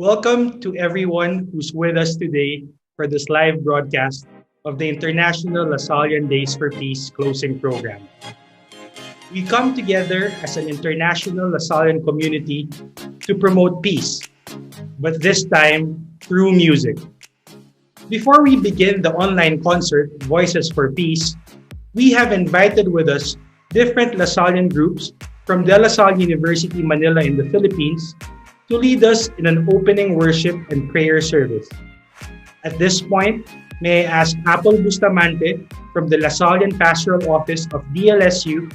Welcome to everyone who's with us today for this live broadcast of the International Lasallian Days for Peace closing program. We come together as an international Lasallian community to promote peace, but this time through music. Before we begin the online concert, Voices for Peace, we have invited with us different Lasallian groups from De La Salle University, Manila in the Philippines to lead us in an opening worship and prayer service. At this point, may I ask Apple Bustamante from the Lasallian Pastoral Office of DLSU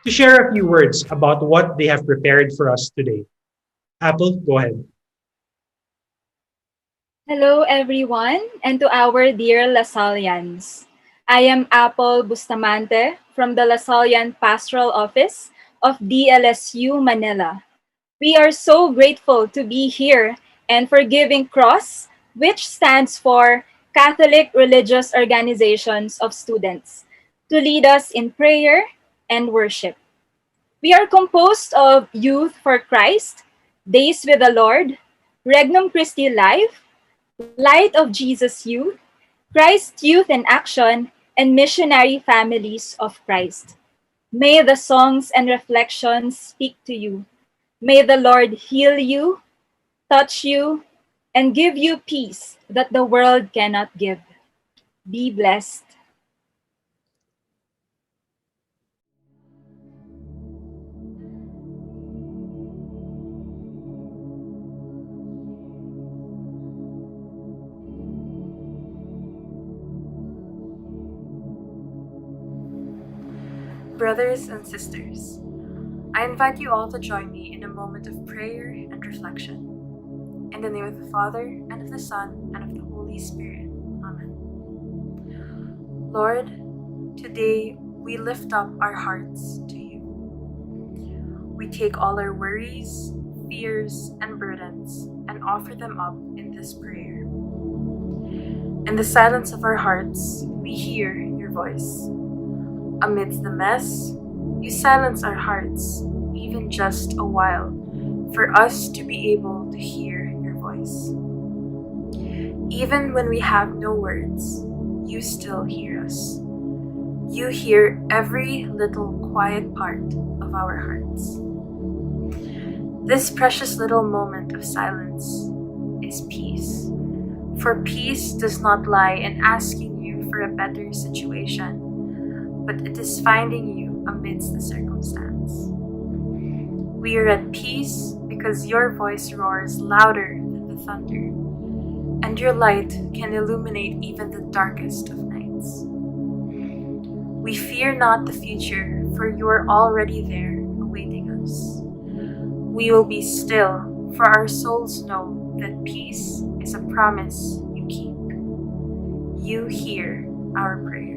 to share a few words about what they have prepared for us today. Apple, go ahead. Hello, everyone, and to our dear Lasallians. I am Apple Bustamante from the Lasallian Pastoral Office of DLSU Manila. We are so grateful to be here and for giving CROSS, which stands for Catholic Religious Organizations of Students, to lead us in prayer and worship. We are composed of Youth for Christ, Days with the Lord, Regnum Christi Life, Light of Jesus Youth, Christ Youth in Action, and Missionary Families of Christ. May the songs and reflections speak to you. May the Lord heal you, touch you, and give you peace that the world cannot give. Be blessed. Brothers and sisters, I invite you all to join me in a moment of prayer and reflection. In the name of the Father, and of the Son, and of the Holy Spirit. Amen. Lord, today we lift up our hearts to you. We take all our worries, fears, and burdens and offer them up in this prayer. In the silence of our hearts, we hear your voice. Amidst the mess, you silence our hearts, even just a while, for us to be able to hear your voice. Even when we have no words, you still hear us. You hear every little quiet part of our hearts. This precious little moment of silence is peace. For peace does not lie in asking you for a better situation, but it is finding you amidst the circumstance. We are at peace because your voice roars louder than the thunder, and your light can illuminate even the darkest of nights. We fear not the future, for you are already there awaiting us. We will be still, for our souls know that peace is a promise you keep. You hear our prayer.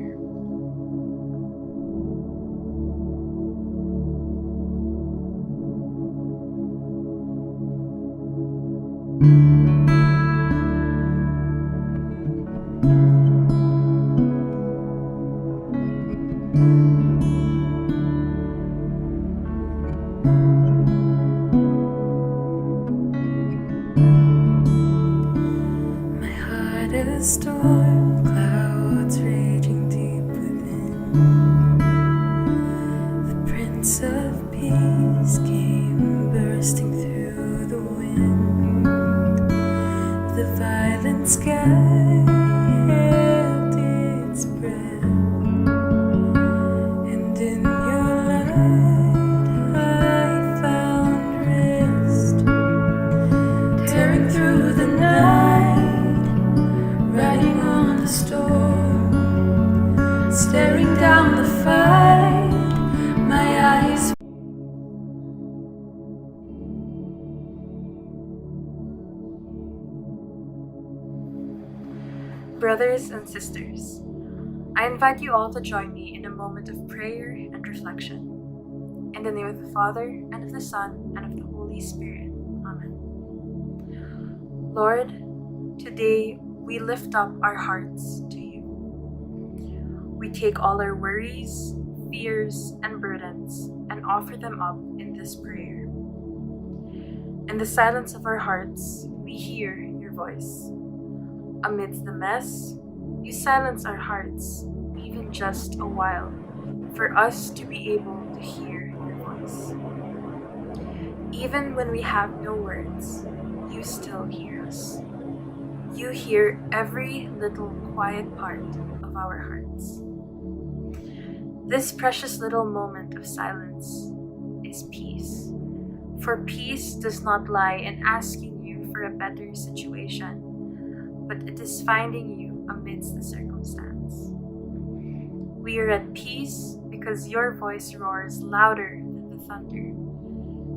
Storm clouds raging deep within. The Prince of Peace came bursting through the wind. The violent sky held its breath, and in your light I found rest. Tearing through the night, riding on the storm, staring down the fight, my eyes. Brothers and sisters, I invite you all to join me in a moment of prayer and reflection. In the name of the Father, and of the Son, and of the Holy Spirit. Amen. Lord, today we lift up our hearts to you. We take all our worries, fears, and burdens and offer them up in this prayer. In the silence of our hearts, we hear your voice. Amidst the mess, you silence our hearts, even just a while, for us to be able to hear your voice. Even when we have no words, you still hear us. You hear every little quiet part of our hearts. This precious little moment of silence is peace. For peace does not lie in asking you for a better situation, but it is finding you amidst the circumstance. We are at peace because your voice roars louder than the thunder,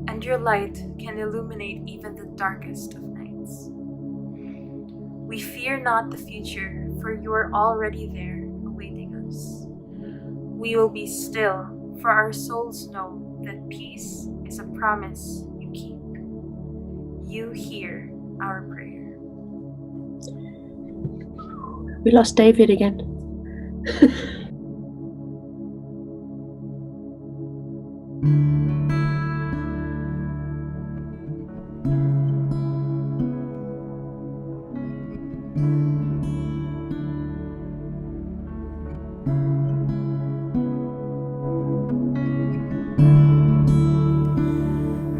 and your light can illuminate even the darkest of nights. We fear not the future, for you are already there awaiting us. We will be still, for our souls know that peace is a promise you keep. You hear our prayer. We lost David again.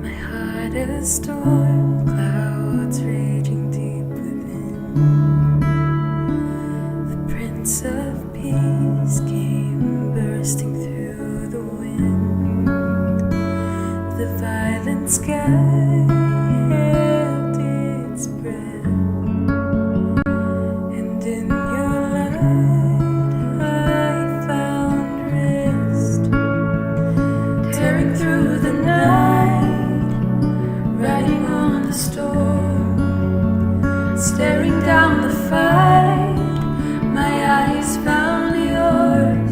My heart is storm clouds raging deep within. The Prince of Peace came bursting through the wind. The violent sky held its breath, and in your light I found rest. Tearing through the night, riding on the storm, staring down the fight, my eyes found yours,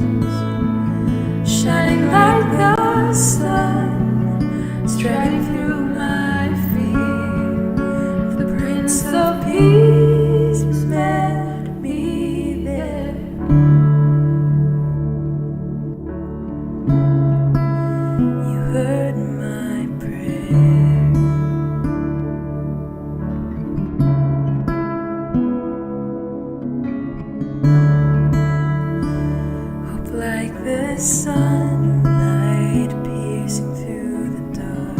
shining like the sun, striding through my fear. The Prince of Peace met me there. You heard my prayer. Hope like the sunlight piercing through the dark,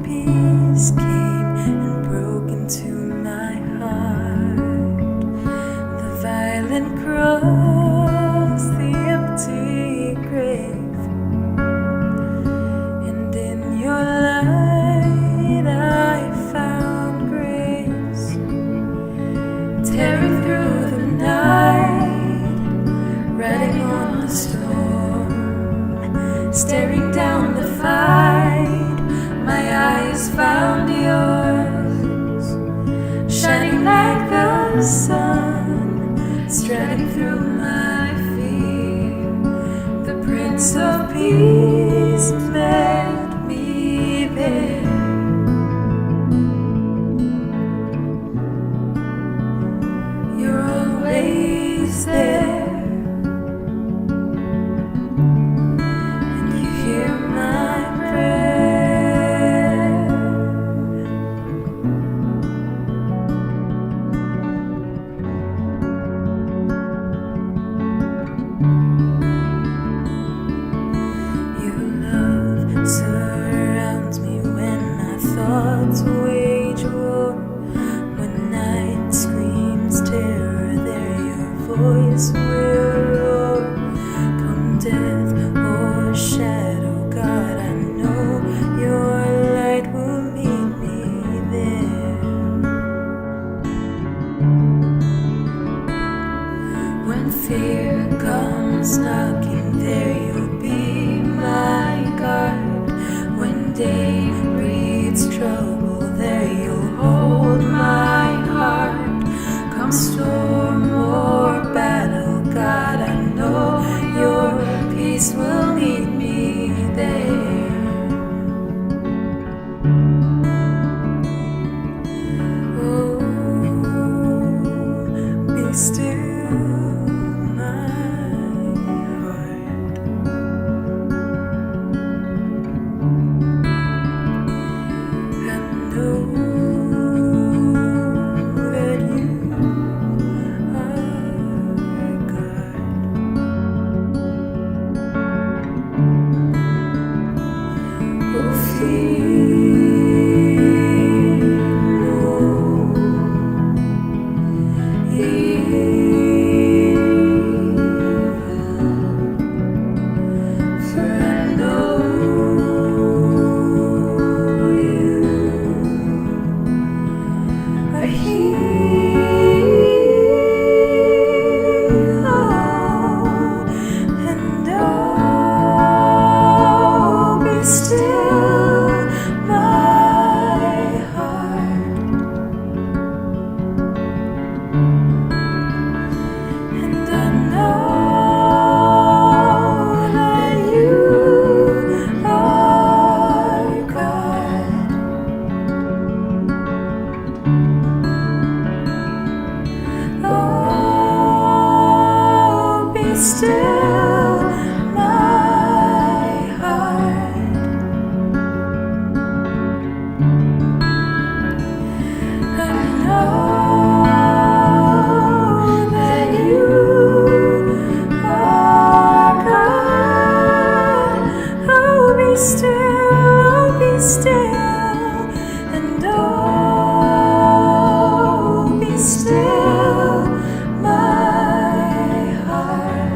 peace came and broke into my heart. The violent cross, the empty grave, and in your light I found grace, tearing through the night, riding on the storm, staring down the fight. My eyes found yours, shining like the sun, striding through my fear. The Prince of Peace met me there. You're always there, and you hear my prayer. Your love surrounds me when my thoughts wage war. When night screams terror, there your voice will roar. Come death or shadow, God, I know your light will meet me there. When fear comes knocking, there you'll be my guard. When day breeds trouble, there you'll hold my heart. Come storm or battle, God, I know your peace will meet me there. Oh, be still, my heart. I know that you are God. Oh, fear no evil, for I know you are here, and oh, be still, my heart, and I know that you are God. Oh, be still, my heart. I know that you are God. Oh, be still, and oh, be still, my heart.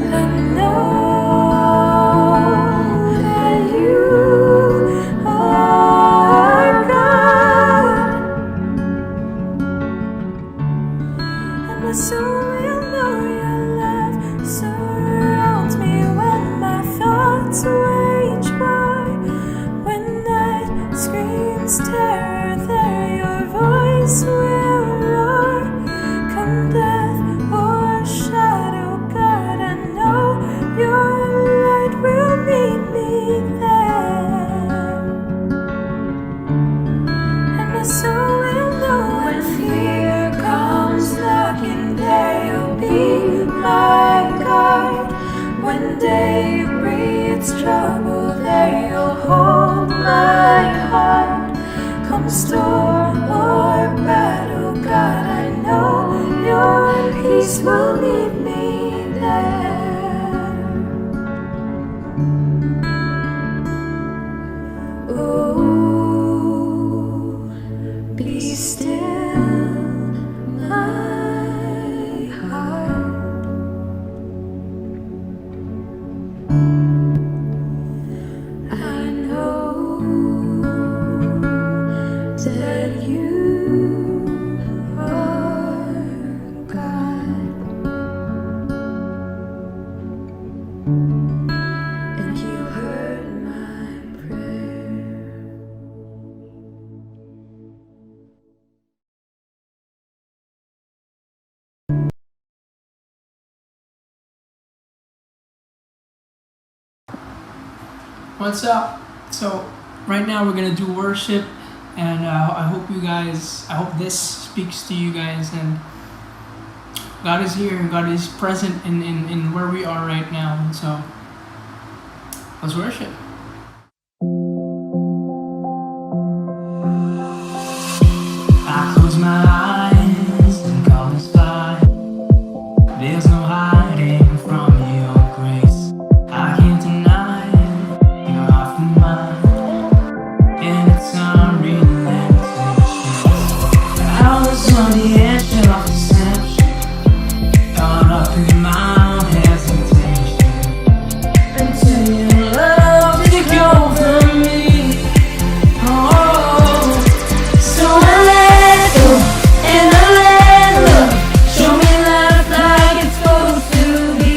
I know that you are God, and my soul will know your love surrounds me when my thoughts wage war. When night screams terror, there your voice will roar. Come death or shadow, God, I know your light will meet me there. And my soul will know when fear comes knocking, there you'll be my guard. When day breeds trouble, there you'll hold my heart. Come storm or battle, God, I know your peace will meet me there. Oh, be still, my heart. I know that you are God, and you heard my prayer. What's up? So right now we're gonna do worship, and I hope this speaks to you guys, and God is here and God is present in where we are right now. And so let's worship. I close my eyes and call this fire. There's no hiding from your grace. I can't deny you're off my mind, and it's unrelenting. I was on the edge of deception, caught up in my own hesitation, until your love took over me. Oh, so I let go and I let love show me life like it's supposed to be.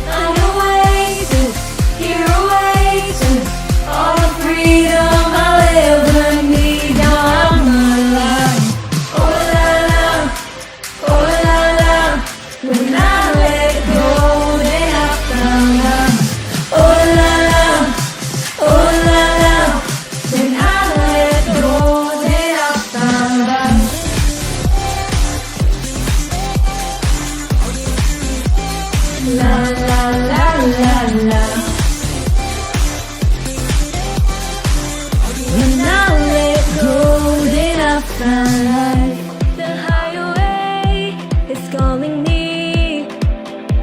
I know oasis, here oasis, all the freedom I'll ever need. Now I'm alive. Oh la la, oh la la. When I let go, then I found out. Oh la la, oh la la. When I let go, then I found out. La la la la la. When I let go, then I found life. The highway is calling me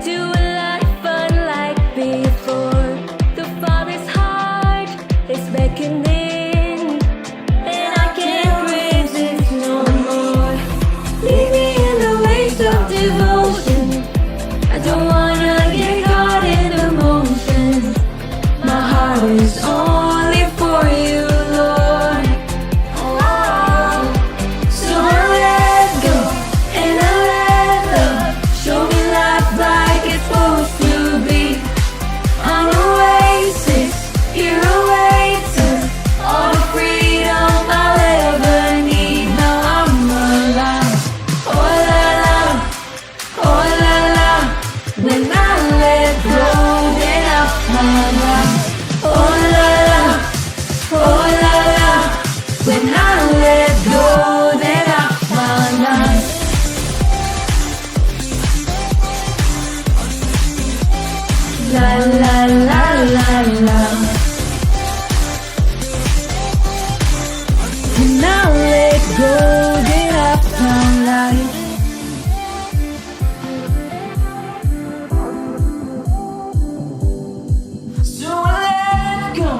to a life unlike before. The Father's heart is beckoning, and I can't resist no more. Lead me in the ways of devotion. I don't wanna get caught in emotions. My heart is only for you, Lord. Oh, so I let go and I let love show me life like it's supposed to be. On oasis, here awaits us all the freedom I'll ever need. Now I'm alive. Oh la la, oh la la. When I let go, then I find out. Oh la la, oh la la. When I let go, then I find out. La la la la la. When I let go, then I found life. So I let go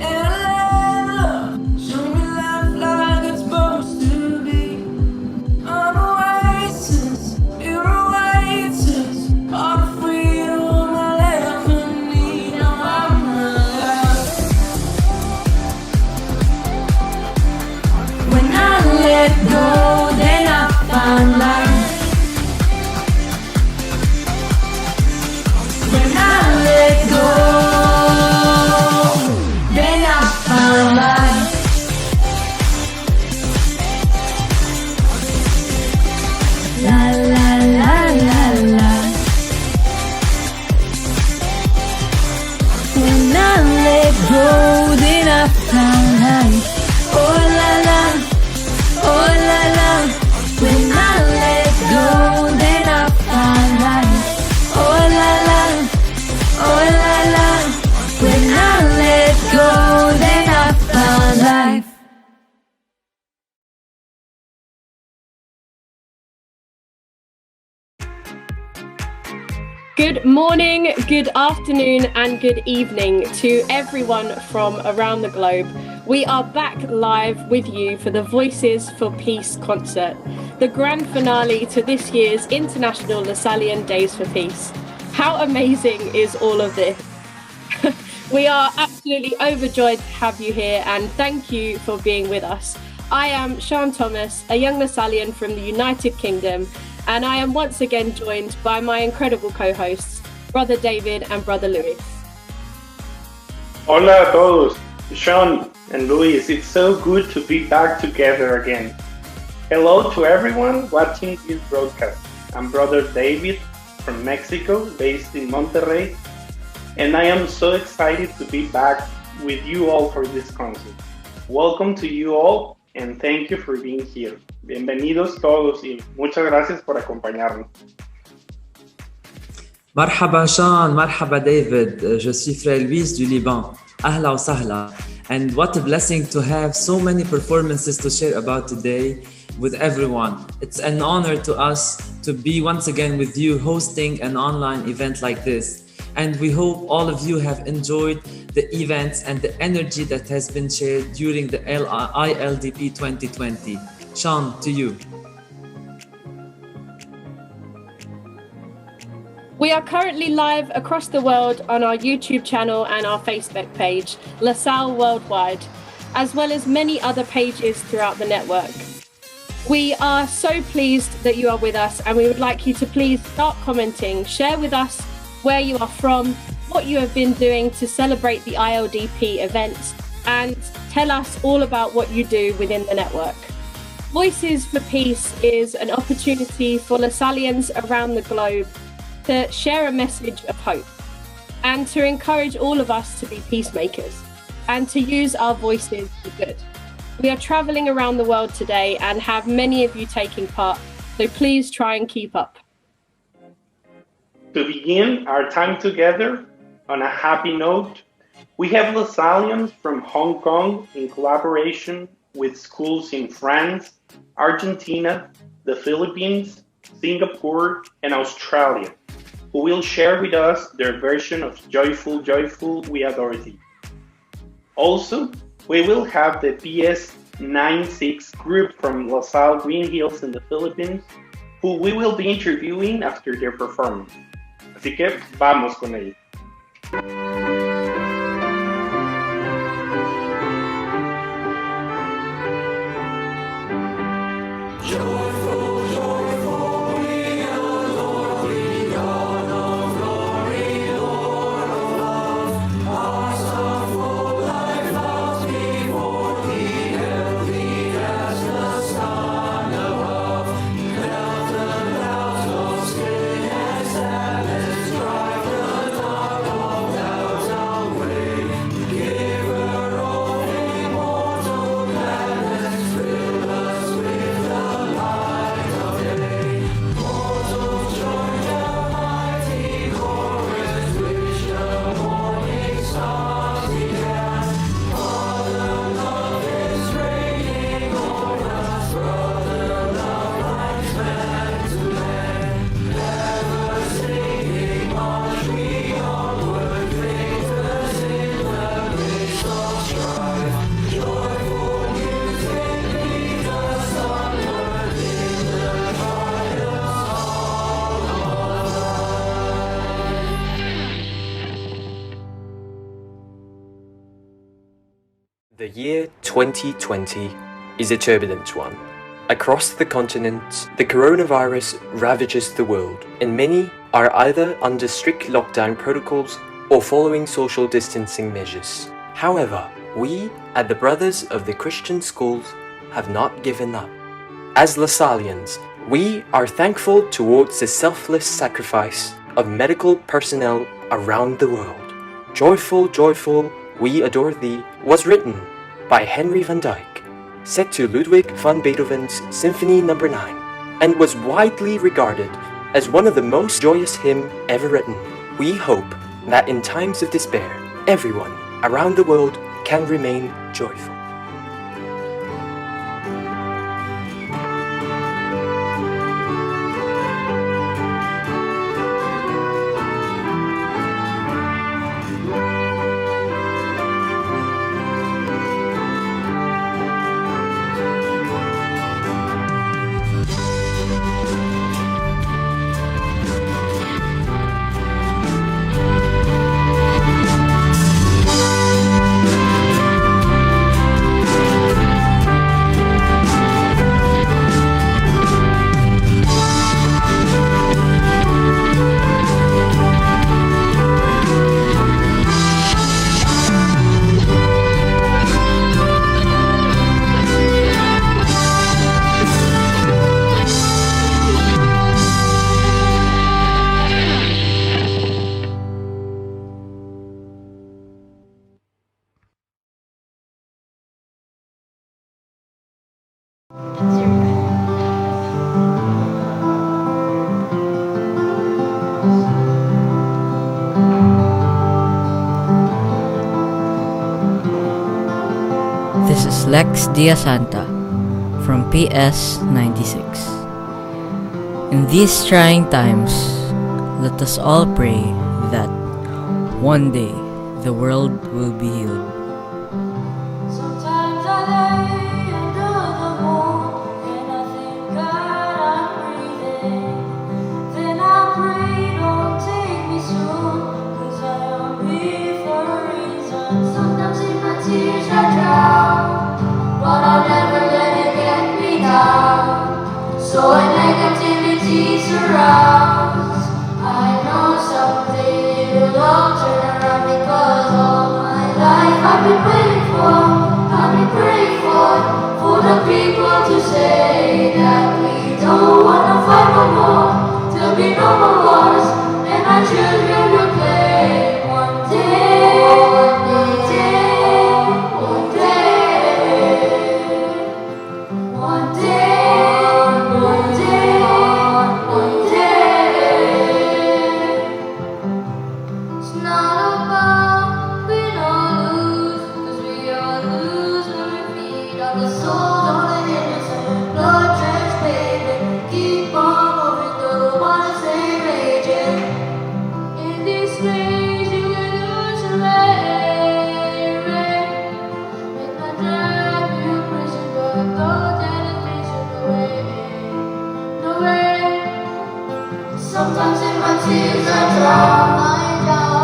and I let love show me life like it's supposed to be. On oasis, here oasis, all the freedom I'll ever need. Now I'm alive. When I let go, then I find life. When I let go, then I found life. La la la la la. When I let go, then I found life. Oh la la, oh la la. When I let go, then I found life. Oh la la, oh la la. When I let go, then I found life. Good Good morning, good afternoon, and good evening to everyone from around the globe. We are back live with you for the Voices for Peace concert, the grand finale to this year's International Lasallian Days for Peace. How amazing is all of this? We are absolutely overjoyed to have you here, and thank you for being with us. I am Sian Thomas, a young Lasallian from the United Kingdom, and I am once again joined by my incredible co-hosts, Brother David and Brother Luis. Hola a todos, Sean and Luis. It's so good to be back together again. Hello to everyone watching this broadcast. I'm Brother David from Mexico, based in Monterrey, and I am so excited to be back with you all for this concert. Welcome to you all, and thank you for being here. Bienvenidos todos y muchas gracias por acompañarnos. مرحبا شان, مرحبا David. Je suis Frère Luis du Liban. Ahla wa sahla. And what a blessing to have so many performances to share about today with everyone. It's an honor to us to be once again with you hosting an online event like this. And we hope all of you have enjoyed the events and the energy that has been shared during the ILDP 2020. Sean, to you. We are currently live across the world on our YouTube channel and our Facebook page, LaSalle Worldwide, as well as many other pages throughout the network. We are so pleased that you are with us, and we would like you to please start commenting, share with us where you are from, what you have been doing to celebrate the ILDP events, and tell us all about what you do within the network. Voices for Peace is an opportunity for Lasallians around the globe to share a message of hope and to encourage all of us to be peacemakers and to use our voices for good. We are traveling around the world today and have many of you taking part, so please try and keep up. To begin our time together on a happy note, we have Lasallians from Hong Kong in collaboration with schools in France, Argentina, the Philippines, Singapur, and Australia, who will share with us their version of Joyful, Joyful, We Adore Thee. Also, we will have the PS96 group from LaSalle Green Hills in the Philippines, who we will be interviewing after their performance. Así que vamos con ellos. The year 2020 is a turbulent one. Across the continent, the coronavirus ravages the world, and many are either under strict lockdown protocols or following social distancing measures. However, we, at the Brothers of the Christian Schools, have not given up. As Lasallians, we are thankful towards the selfless sacrifice of medical personnel around the world. Joyful, Joyful, We Adore Thee was written by Henry van Dyke, set to Ludwig van Beethoven's Symphony No. 9, and was widely regarded as one of the most joyous hymns ever written. We hope that in times of despair, everyone around the world can remain joyful. This is Lex Diasanta from PS 96. In these trying times, let us all pray that one day the world will be healed. Sometimes I lay under the moon and I thank God I'm breathing. Then I pray, don't take me soon, 'cause I am here for a reason. Sometimes in my tears I drown, but I'll never let it get me down. So when negativity surrounds, I know someday it'll all turn around, because all my life I've been waiting for, I've been praying for the people to say that we don't wanna fight no more. There'll be no more wars, and our children will play one day, one day, one day, one day, one day, one day. It's not about win or lose, 'cause we all lose when we feed on the souls of the innocent, blood-drenched baby. Keep on moving though the waters stay raging. In this race you will lose your way. It might drive you to prison, but go down and face it away. No way. Sometimes in my tears I drown,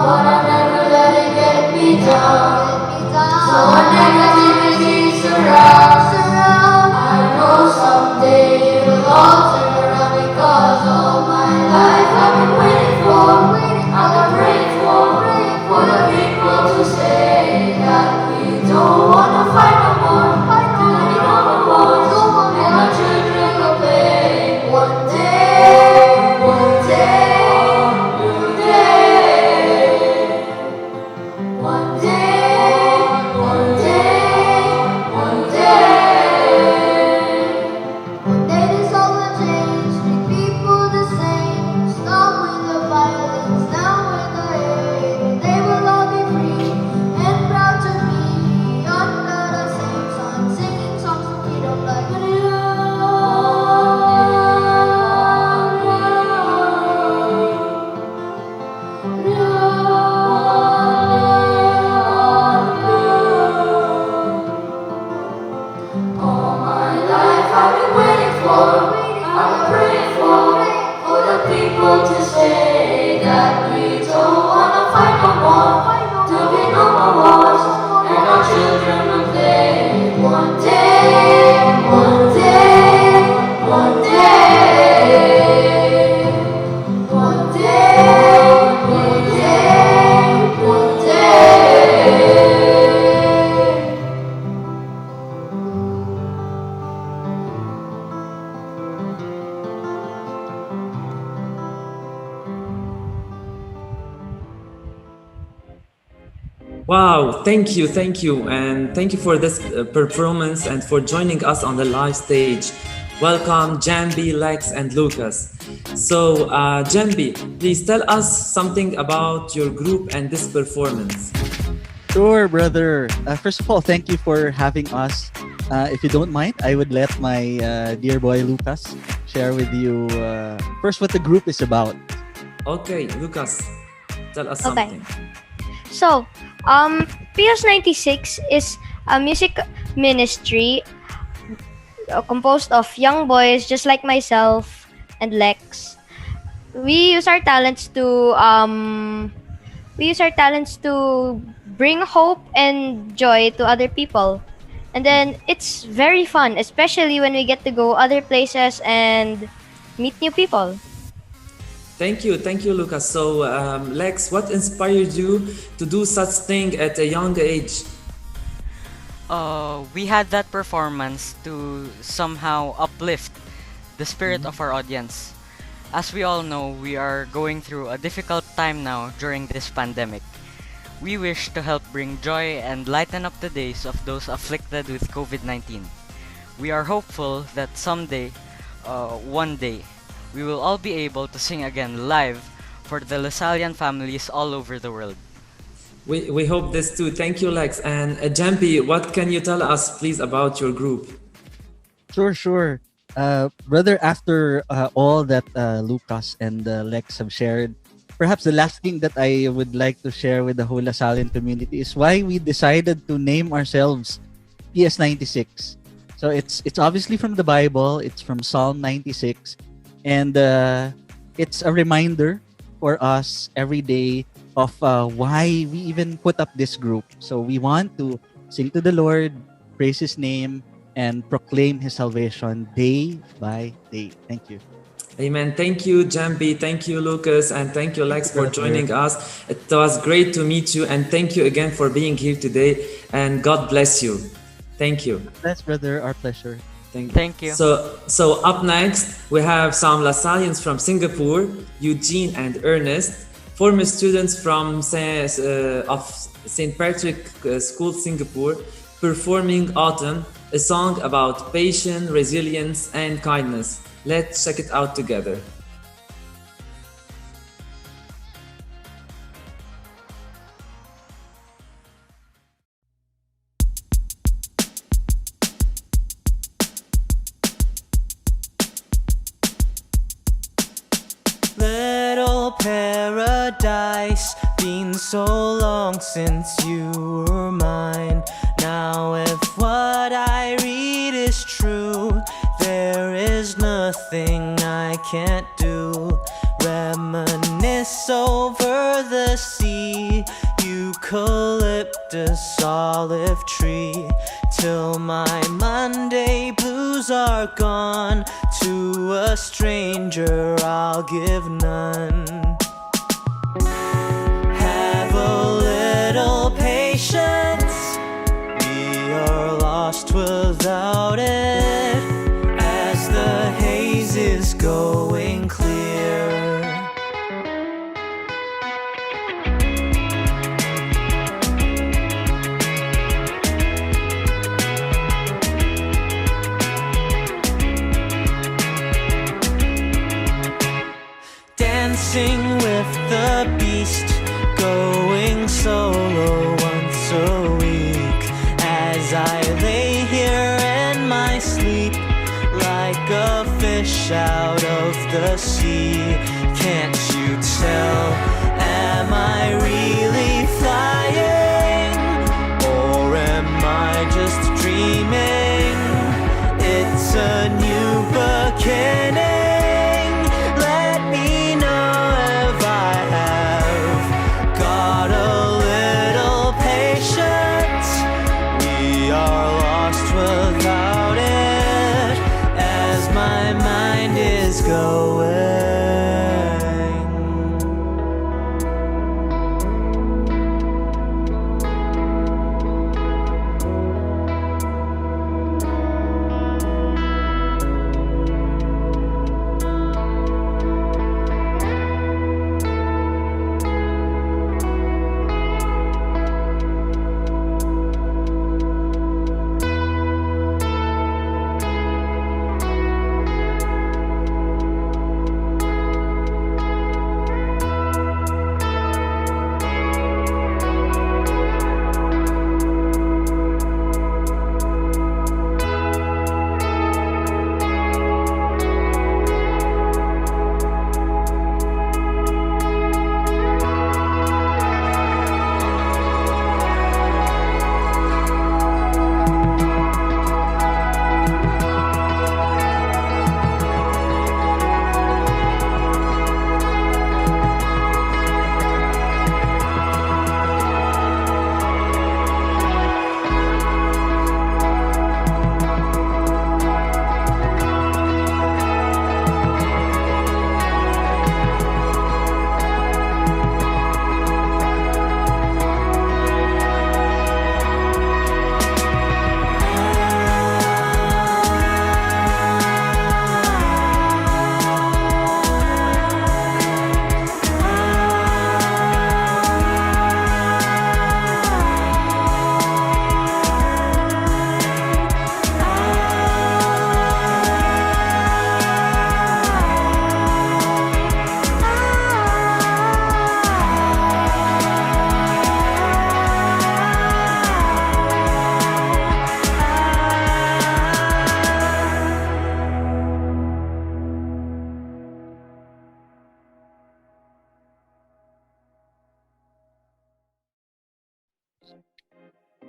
but I never let it get me down. So when negativity surrounds, I know someday it'll all turn around, because all my life I've been waiting for, I've been praying for the people to say that we don't wanna fight no more, till we no more wars, and our children will play one day, one day, one day, one day, one day, one day. One day this all will change, treat people the same. Stop with the violence, down with the hate. They will all be free and proud to be under the same sun, singing songs of freedom like all my life I've been waiting for, I've been praying for the people to say that we don't wanna fight no more, there'll be no more wars, and our children will play one day, one day, one day, one day, one day, one day. Wow, thank you, and thank you for this performance and for joining us on the live stage. Welcome, Jambi, Lex, and Lucas. So, Jambi, please tell us something about your group and this performance. Sure, brother. First of all, thank you for having us. If you don't mind, I would let my dear boy Lucas share with you first what the group is about. Okay, Lucas, tell us Okay. something. So, PS 96 is a music ministry composed of young boys just like myself and Lex. We use our talents to bring hope and joy to other people. And then it's very fun, especially when we get to go other places and meet new people. Thank you, Lucas. So, Lex, what inspired you to do such thing at a young age? We had that performance to somehow uplift the spirit of our audience. As we all know, we are going through a difficult time now during this pandemic. We wish to help bring joy and lighten up the days of those afflicted with COVID-19. We are hopeful that someday, one day, we will all be able to sing again live for the Lasallian families all over the world. We hope this too. Thank you, Lex. And Jampi, what can you tell us, please, about your group? Sure. Brother, after all that Lucas and Lex have shared, perhaps the last thing that I would like to share with the whole Lasallian community is why we decided to name ourselves PS96. So it's obviously from the Bible. It's from Psalm 96, and it's a reminder for us every day of why we even put up this group. So we want to sing to the Lord, praise His name, and proclaim His salvation day by day. Thank you. Amen. Thank you, Jambi. Thank you, Lucas. And thank you, Lex, for joining us. It was great to meet you. And thank you again for being here today. And God bless you. Thank you. Bless, brother. Our pleasure. Thank you. So up next, we have some Lasallians from Singapore, Eugene and Ernest, former students from St. Patrick School, Singapore, performing Autumn, a song about patience, resilience, and kindness. Let's check it out together. Little paradise, been so long since you were mine. Now if what I read is true, there is nothing I can't do. Reminisce over the sea, eucalyptus olive tree, till my Monday blues are gone. To a stranger I'll give none. Have a little patience, we are lost without it, as the haze is going clear. Dancing with the beast, going solo once a week, as I lay here in my sleep, like a fish out of the sea. Can't you tell? Am I really flying, or am I just dreaming? It's a new beginning. Let me know if I have got a little patience. We are lost without it, as my mind is going.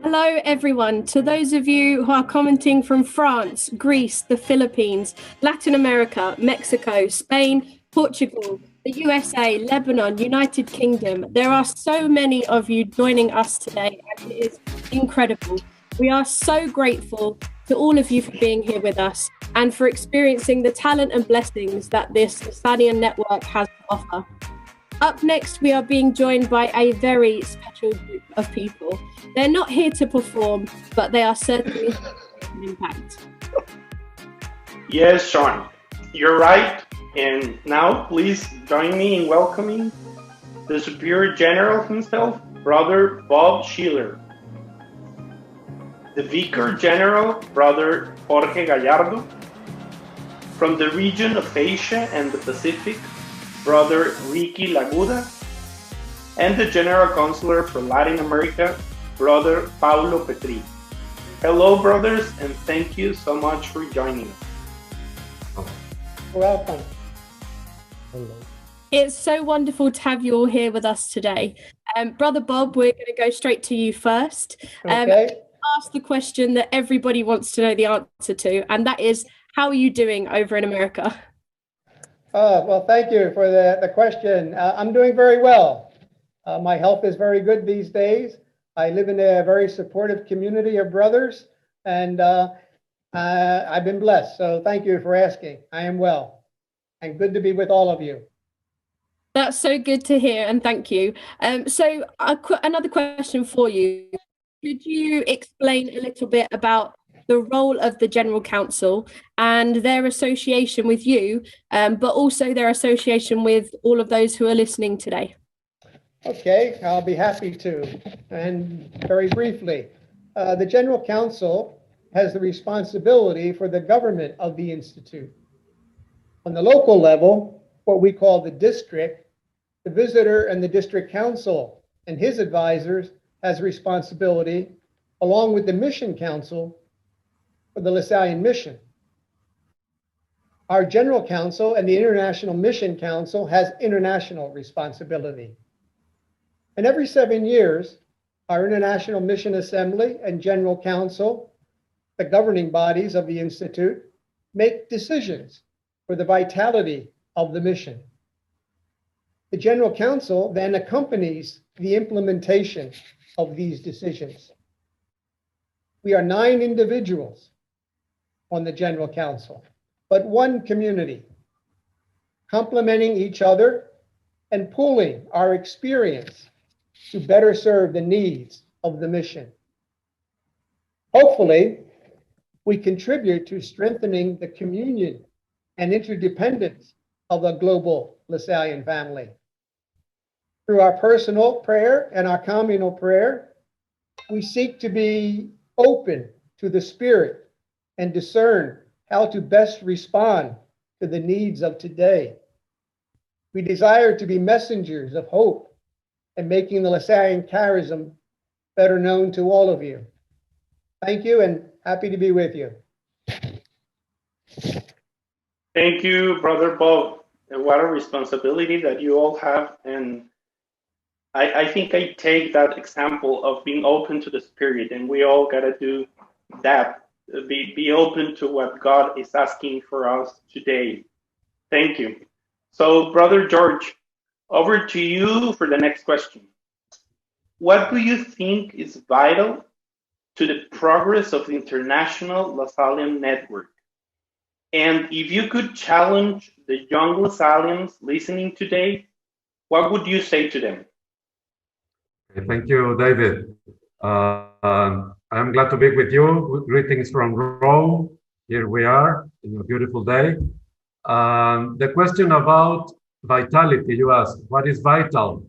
Hello, everyone. To those of you who are commenting from France, Greece, the Philippines, Latin America, Mexico, Spain, Portugal, the USA, Lebanon, United Kingdom, there are so many of you joining us today, and it is incredible. We are so grateful to all of you for being here with us and for experiencing the talent and blessings that this Lasallian network has to offer. Up next, we are being joined by a very special group of people. They're not here to perform, but they are certainly making an impact. Yes, Sean, you're right. And now, please join me in welcoming the Superior General himself, Brother Bob Schiller, the Vicar General, Brother Jorge Gallardo, from the region of Asia and the Pacific, Brother Ricky Laguda, and the General Consular for Latin America, Brother Paulo Petri. Hello, brothers, and thank you so much for joining us. Welcome. Hello. It's so wonderful to have you all here with us today. Brother Bob, we're going to go straight to you first. Okay. Ask the question that everybody wants to know the answer to, and that is, how are you doing over in America? Well, thank you for the question. I'm doing very well. My health is very good these days. I live in a very supportive community of brothers, and I've been blessed. So thank you for asking. I am well, and good to be with all of you. That's so good to hear, and thank you. So another question for you. Could you explain a little bit about the role of the General Council and their association with you, but also their association with all of those who are listening today? Okay, I'll be happy to. And very briefly, the General Council has the responsibility for the government of the Institute. On the local level, what we call the district, the visitor and the district council and his advisors has responsibility, along with the mission council, for the Lasallian mission. Our General Council and the International Mission Council has international responsibility. And every 7 years, our International Mission Assembly and General Council, the governing bodies of the Institute, make decisions for the vitality of the mission. The General Council then accompanies the implementation of these decisions. We are 9 individuals on the General Council, but one community, complementing each other and pooling our experience to better serve the needs of the mission. Hopefully, we contribute to strengthening the communion and interdependence of a global Lasallian family. Through our personal prayer and our communal prayer, we seek to be open to the Spirit and discern how to best respond to the needs of today. We desire to be messengers of hope and making the Lasallian charism better known to all of you. Thank you, and happy to be with you. Thank you, Brother Bob. What a responsibility that you all have. And I think I take that example of being open to the Spirit, and we all got to do that. Be open to what God is asking for us today. Thank you. So, Brother George, over to you for the next question. What do you think is vital to the progress of the international Lasallian network? And if you could challenge the young Lasallians listening today, what would you say to them? Thank you, David. I'm glad to be with you. Greetings from Rome. Here we are in a beautiful day. The question about vitality, you asked, what is vital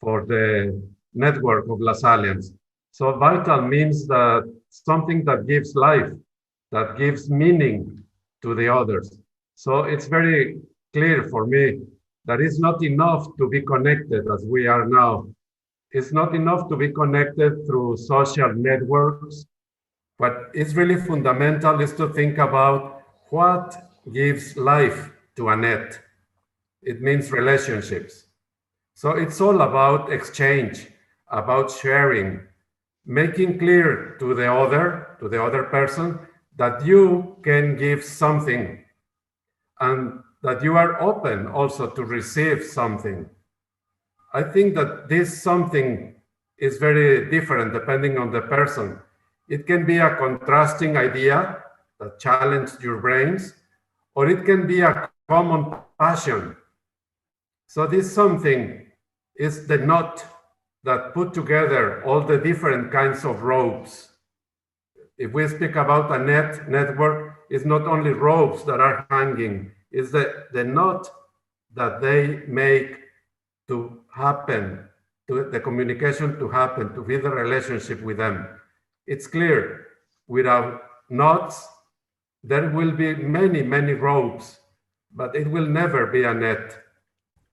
for the network of Lasallians? So vital means that something that gives life, that gives meaning to the others. So it's very clear for me that it's not enough to be connected as we are now. It's not enough to be connected through social networks. What is really fundamental is to think about what gives life to a net. It means relationships. So it's all about exchange, about sharing, making clear to the other person, that you can give something and that you are open also to receive something. I think that this something is very different depending on the person. It can be a contrasting idea that challenges your brains, or it can be a common passion. So this something is the knot that put together all the different kinds of ropes. If we speak about a network, it's not only ropes that are hanging, it's the knot that they make to happen, to the communication to happen, to be the relationship with them. It's clear, without knots, there will be many, many ropes, but it will never be a net.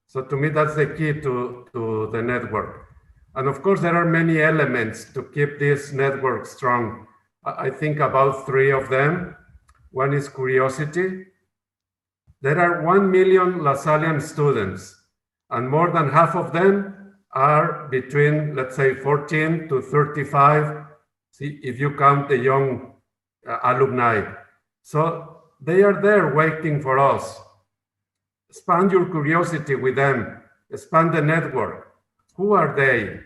So to me, that's the key to the network. And of course, there are many elements to keep this network strong. I think about 3 of them. One is curiosity. There are 1 million Lasallian students, and more than half of them are between, let's say, 14 to 35, if you count the young alumni. So they are there waiting for us. Expand your curiosity with them. Expand the network. Who are they?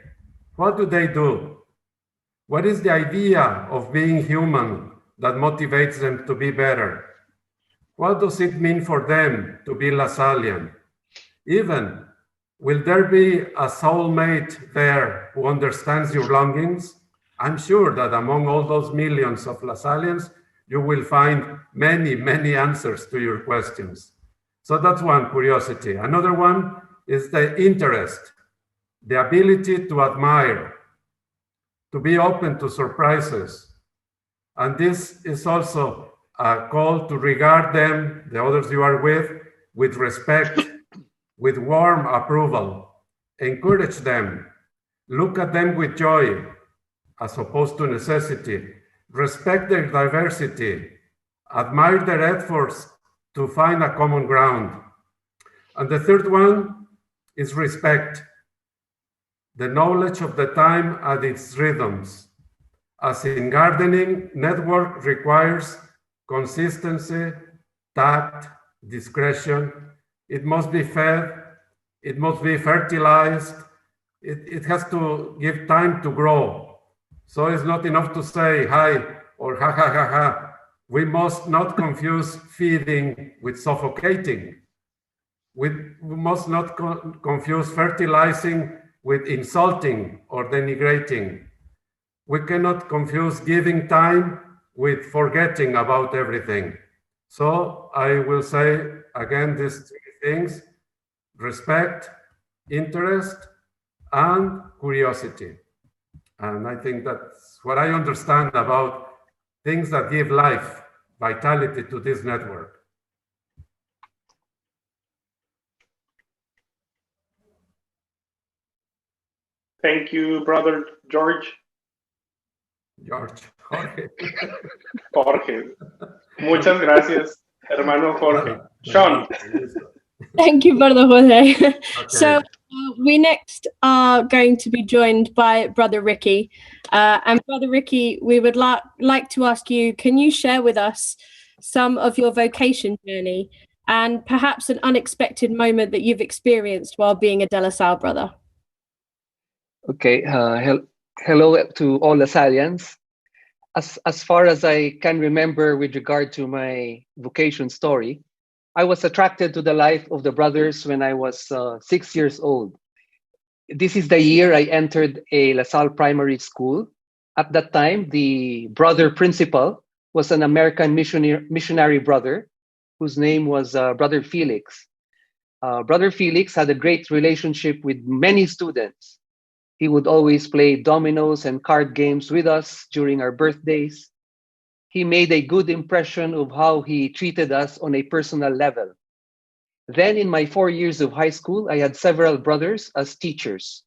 What do they do? What is the idea of being human that motivates them to be better? What does it mean for them to be Lasallian? Even, will there be a soulmate there who understands your longings? I'm sure that among all those millions of Lasallians, you will find many, many answers to your questions. So that's one, curiosity. Another one is the interest, the ability to admire, to be open to surprises. And this is also a call to regard them, the others you are with respect, with warm approval. Encourage them. Look at them with joy, as opposed to necessity. Respect their diversity. Admire their efforts to find a common ground. And the third one is respect. The knowledge of the time and its rhythms. As in gardening, network requires consistency, tact, discretion. It must be fed, it must be fertilized, it has to give time to grow. So it's not enough to say hi or ha ha ha ha. We must not confuse feeding with suffocating. We must not confuse fertilizing with insulting or denigrating. We cannot confuse giving time with forgetting about everything. So I will say again these 3 things: respect, interest, and curiosity. And I think that's what I understand about things that give life, vitality to this network. Thank you, Brother George. Jorge. Jorge. Muchas gracias, hermano Jorge. Sean. Thank you, Brother Jorge. Okay. So we next are going to be joined by Brother Ricky. And Brother Ricky, we would like to ask you, can you share with us some of your vocation journey and perhaps an unexpected moment that you've experienced while being a De La Salle brother? Okay, hello to all Lasallians. As far as I can remember with regard to my vocation story, I was attracted to the life of the brothers when I was 6 years old. This is the year I entered a La Salle primary school. At that time, the brother principal was an American missionary brother whose name was Brother Felix. Brother Felix had a great relationship with many students. He would always play dominoes and card games with us during our birthdays. He made a good impression of how he treated us on a personal level. Then in my 4 years of high school, I had several brothers as teachers.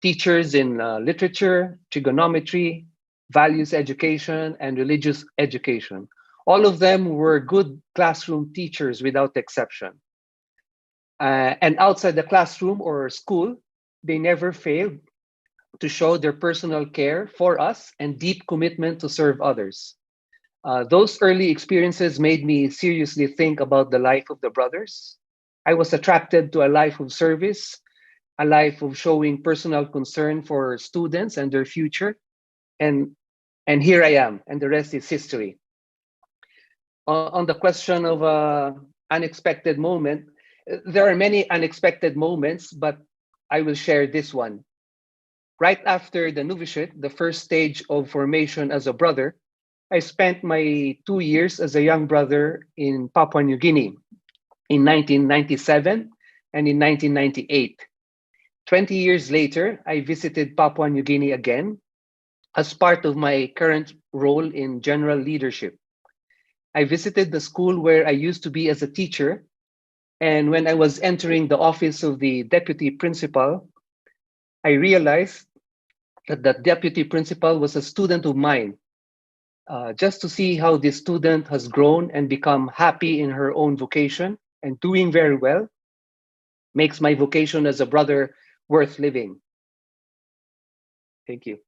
Teachers in literature, trigonometry, values education, and religious education. All of them were good classroom teachers without exception. And outside the classroom or school, they never failed to show their personal care for us and deep commitment to serve others. Those early experiences made me seriously think about the life of the brothers. I was attracted to a life of service, a life of showing personal concern for students and their future. And here I am, and the rest is history. On the question of unexpected moment, there are many unexpected moments, but I will share this one. Right after the novitiate, the first stage of formation as a brother, I spent my 2 years as a young brother in Papua New Guinea in 1997 and in 1998. 20 years later, I visited Papua New Guinea again as part of my current role in general leadership. I visited the school where I used to be as a teacher, and when I was entering the office of the deputy principal, I realized that the deputy principal was a student of mine. Just to see how this student has grown and become happy in her own vocation and doing very well makes my vocation as a brother worth living. Thank you.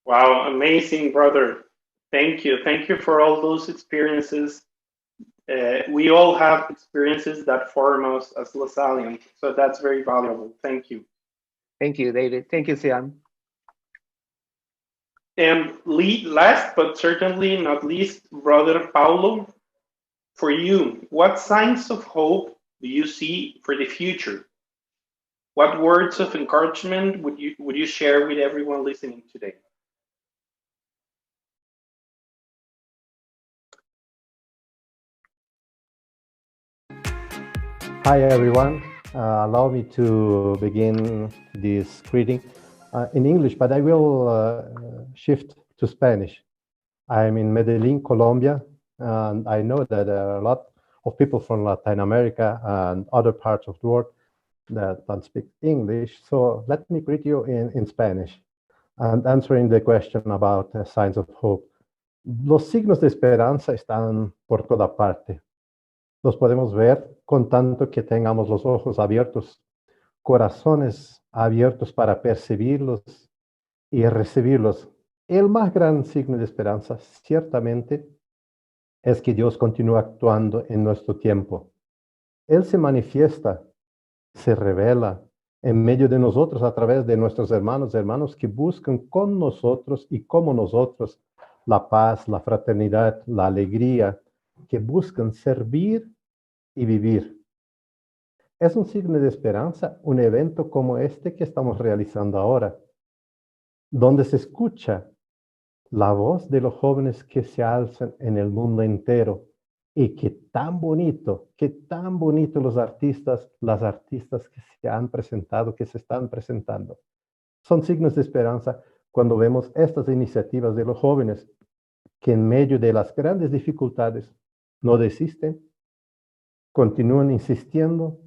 Wow, amazing, brother. Thank you. Thank you for all those experiences. We all have experiences that form us as Lasallians, so that's very valuable. Thank you. Thank you, David. Thank you, Sian. And last but certainly not least, Brother Paulo, for you, what signs of hope do you see for the future? What words of encouragement would you share with everyone listening today? Hi everyone, allow me to begin this greeting in English, but I will shift to Spanish. I'm in Medellin, Colombia, and I know that there are a lot of people from Latin America and other parts of the world that don't speak English, so let me greet you in Spanish and answering the question about signs of hope. Los signos de esperanza están por toda parte. Los podemos ver con tanto que tengamos los ojos abiertos, corazones abiertos para percibirlos y recibirlos. El más gran signo de esperanza, ciertamente, es que Dios continúa actuando en nuestro tiempo. Él se manifiesta, se revela en medio de nosotros a través de nuestros hermanos que buscan con nosotros y como nosotros la paz, la fraternidad, la alegría, que buscan servir y vivir. Es un signo de esperanza un evento como este que estamos realizando ahora, donde se escucha la voz de los jóvenes que se alzan en el mundo entero y que tan bonito los artistas, las artistas que se han presentado, que se están presentando. Son signos de esperanza cuando vemos estas iniciativas de los jóvenes que en medio de las grandes dificultades no desisten, continúan insistiendo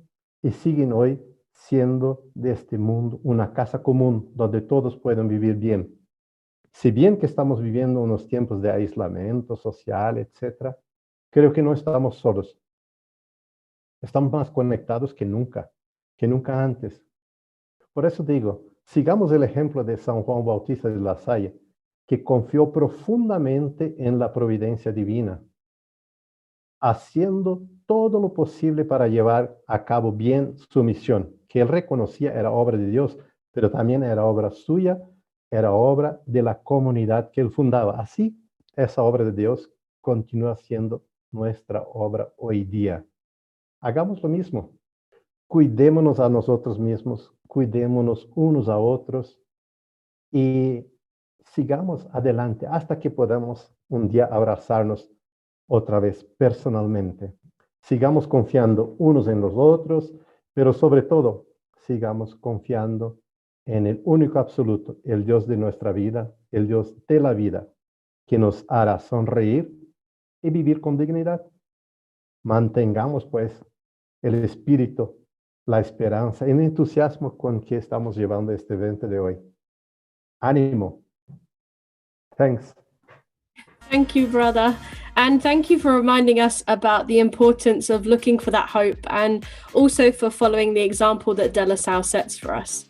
y siguen hoy siendo de este mundo una casa común donde todos pueden vivir bien. Si bien que estamos viviendo unos tiempos de aislamiento social, etc., creo que no estamos solos. Estamos más conectados que nunca antes. Por eso digo, sigamos el ejemplo de San Juan Bautista de La Salle, que confió profundamente en la providencia divina, haciendo todo lo posible para llevar a cabo bien su misión, que él reconocía era obra de Dios, pero también era obra suya, era obra de la comunidad que él fundaba. Así, esa obra de Dios continúa siendo nuestra obra hoy día. Hagamos lo mismo. Cuidémonos a nosotros mismos, cuidémonos unos a otros y sigamos adelante hasta que podamos un día abrazarnos otra vez personalmente. Sigamos confiando unos en los otros, pero sobre todo, sigamos confiando en el único absoluto, el Dios de nuestra vida, el Dios de la vida, que nos hará sonreír y vivir con dignidad. Mantengamos, pues, el espíritu, la esperanza y el entusiasmo con que estamos llevando este evento de hoy. ¡Ánimo! Thanks. Thank you, brother. And thank you for reminding us about the importance of looking for that hope and also for following the example that De La Salle sets for us.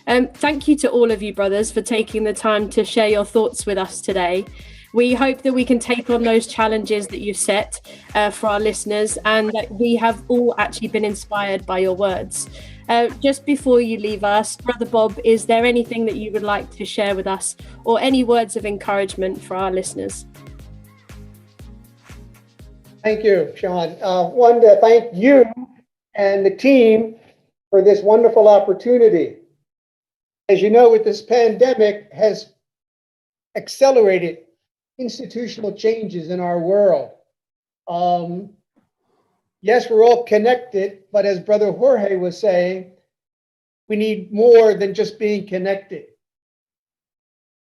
Thank you to all of you, brothers, for taking the time to share your thoughts with us today. We hope that we can take on those challenges that you've set for our listeners and that we have all actually been inspired by your words. Just before you leave us, Brother Bob, is there anything that you would like to share with us or any words of encouragement for our listeners? Thank you, Sean. One, to thank you and the team for this wonderful opportunity. As you know, with this pandemic has accelerated institutional changes in our world. Yes, we're all connected, but as Brother Jorge was saying, we need more than just being connected.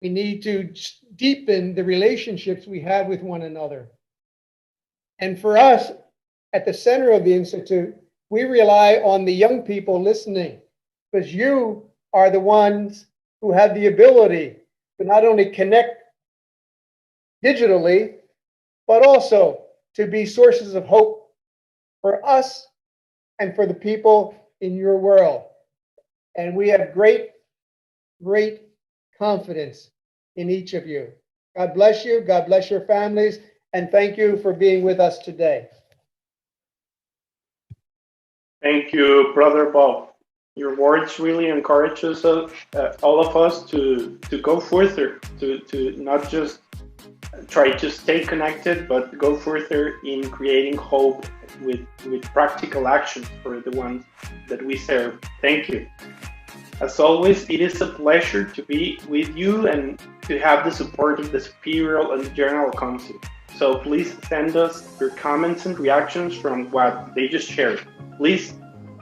We need to deepen the relationships we have with one another. And for us, at the center of the Institute, we rely on the young people listening, because you are the ones who have the ability to not only connect digitally, but also to be sources of hope for us and for the people in your world. And we have great, great confidence in each of you. God bless you. God bless your families. And thank you for being with us today. Thank you, Brother Bob. Your words really encourage us, all of us, to go further, to not just try to stay connected, but go further in creating hope with practical actions for the ones that we serve. Thank you. As always, it is a pleasure to be with you and to have the support of the Superior and General Council. So please send us your comments and reactions from what they just shared. Please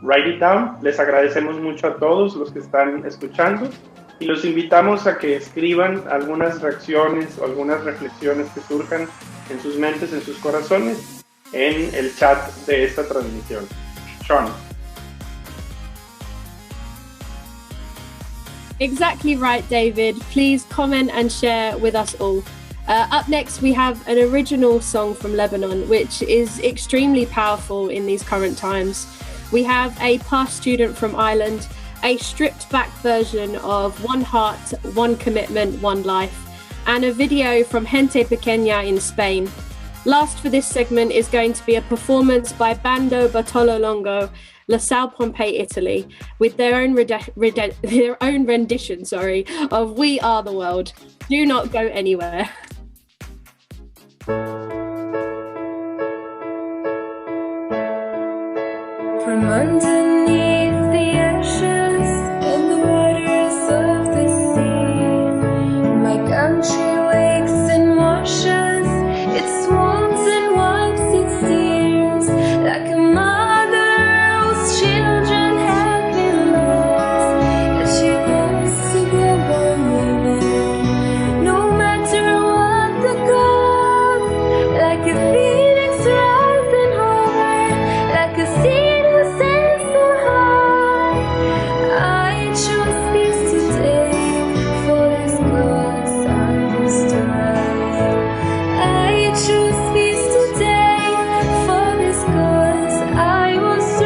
write it down. Les agradecemos mucho a todos los que están escuchando y los invitamos a que escriban algunas reacciones o algunas reflexiones que surjan en sus mentes, en sus corazones, en el chat de esta transmisión. Sean. Exactly right, David. Please comment and share with us all. Up next, we have an original song from Lebanon, which is extremely powerful in these current times. We have a past student from Ireland, a stripped back version of One Heart, One Commitment, One Life, and a video from Gente Pequeña in Spain. Last for this segment is going to be a performance by Bando Bartolo Longo, La Salle Pompeii, Italy, with their own rendition of We Are the World. Do not go anywhere. From underneath the ashes and the waters of the sea, my country wakes and washes its wounds and wipes its tears, like a mother whose children have been lost, and she wants to go on living, no matter what the cost, like a phoenix rising high, like a sea. I choose peace today, for this cause I must rise. I choose peace today, for this cause I must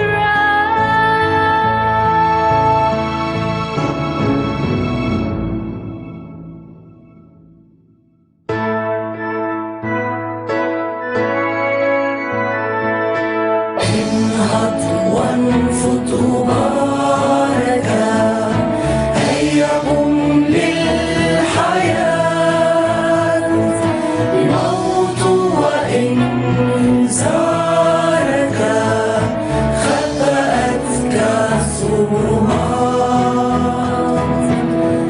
انهض وانفض مباركا، هيا قم للحياة، الموت وإن زارك خبأتك الظلمات،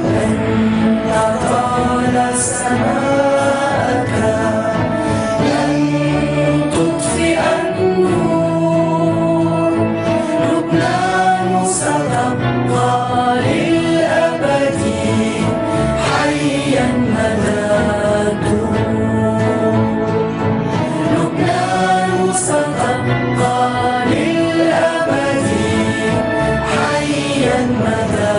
لن تطال سماءك، لن تطفئ النور، لبنان ستبقى للأبد حيا مدى لبنان ستبقى للأبد حيا مدى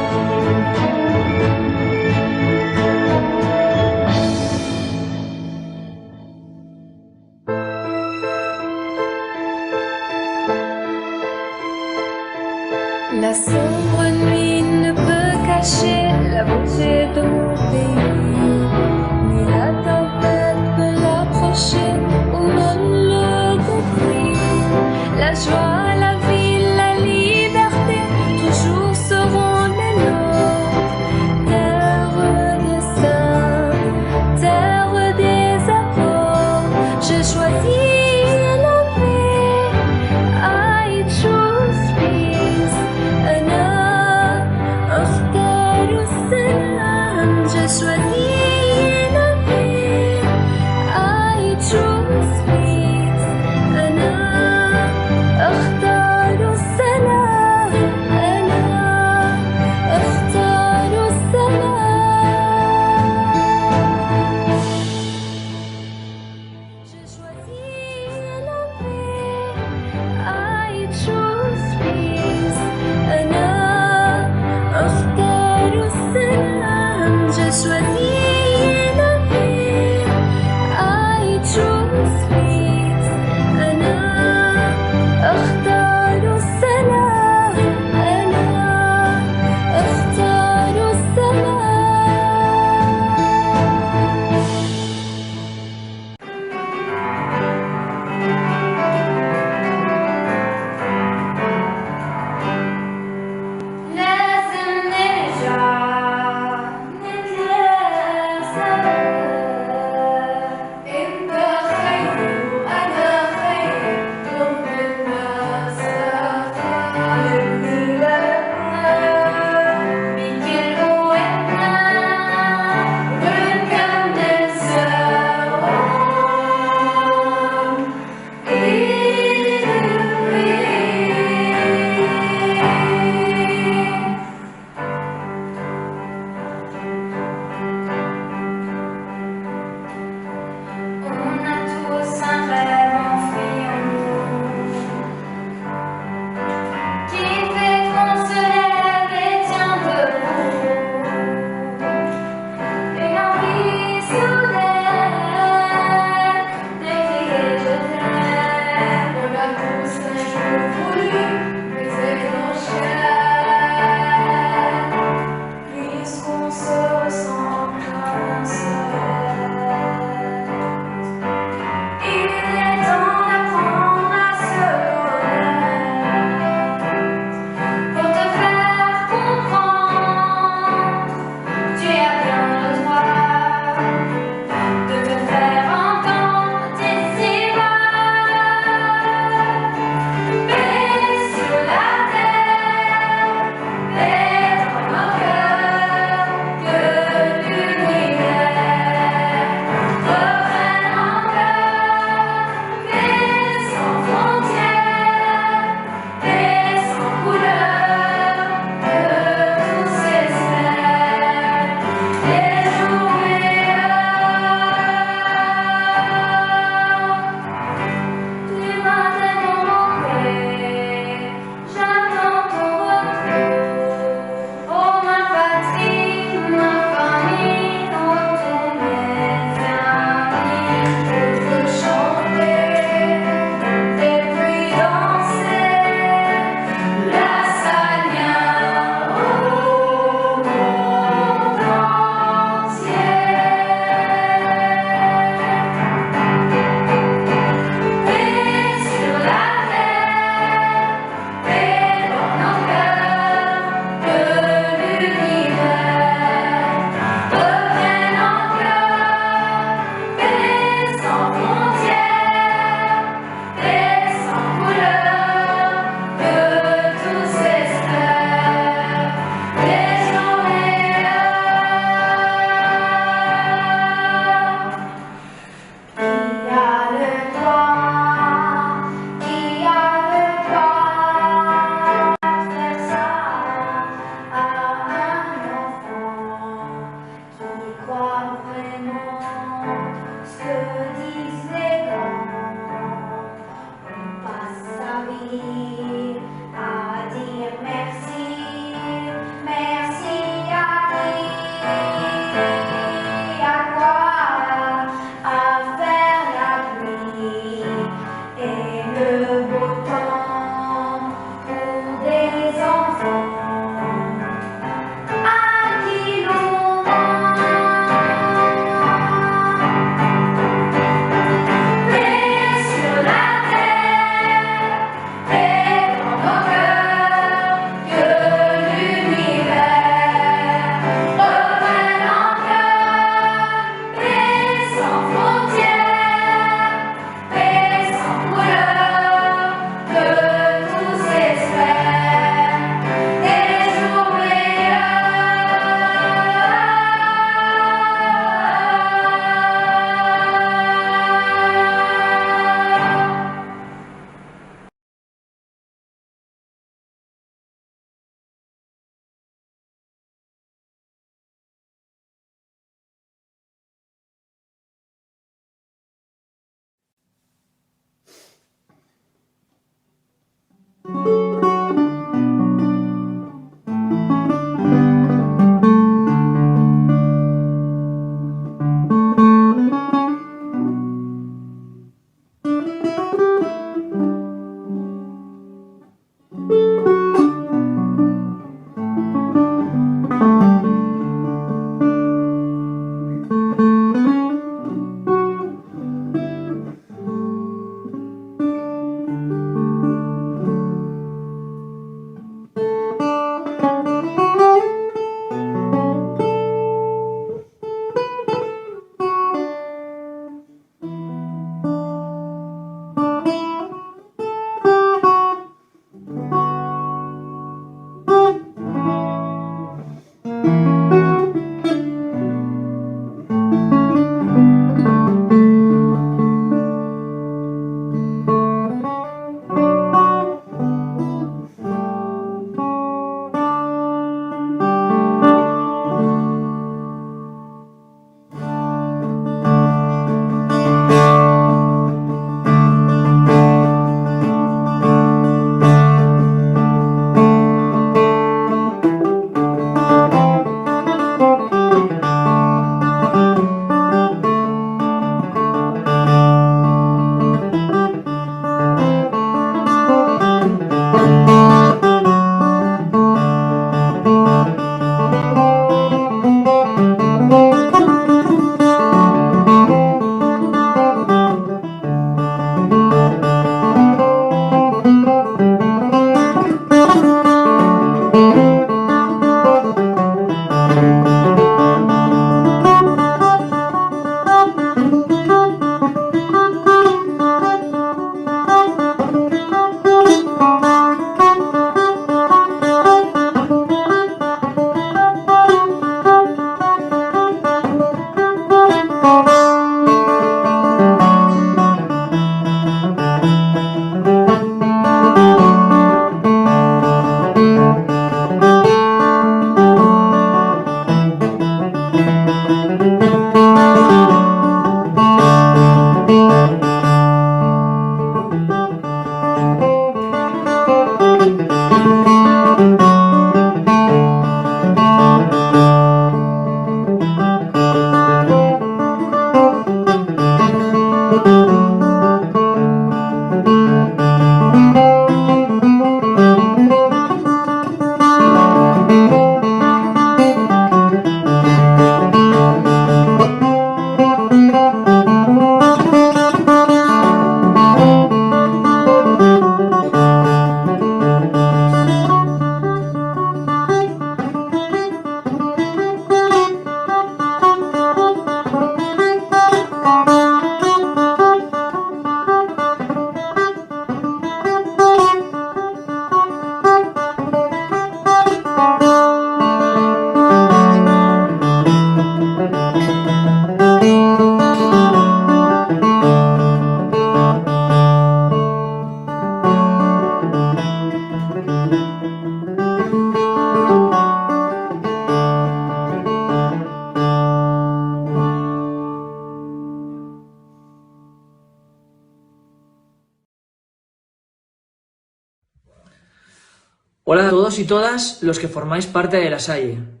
Hola a todos y todas los que formáis parte de Lasallian.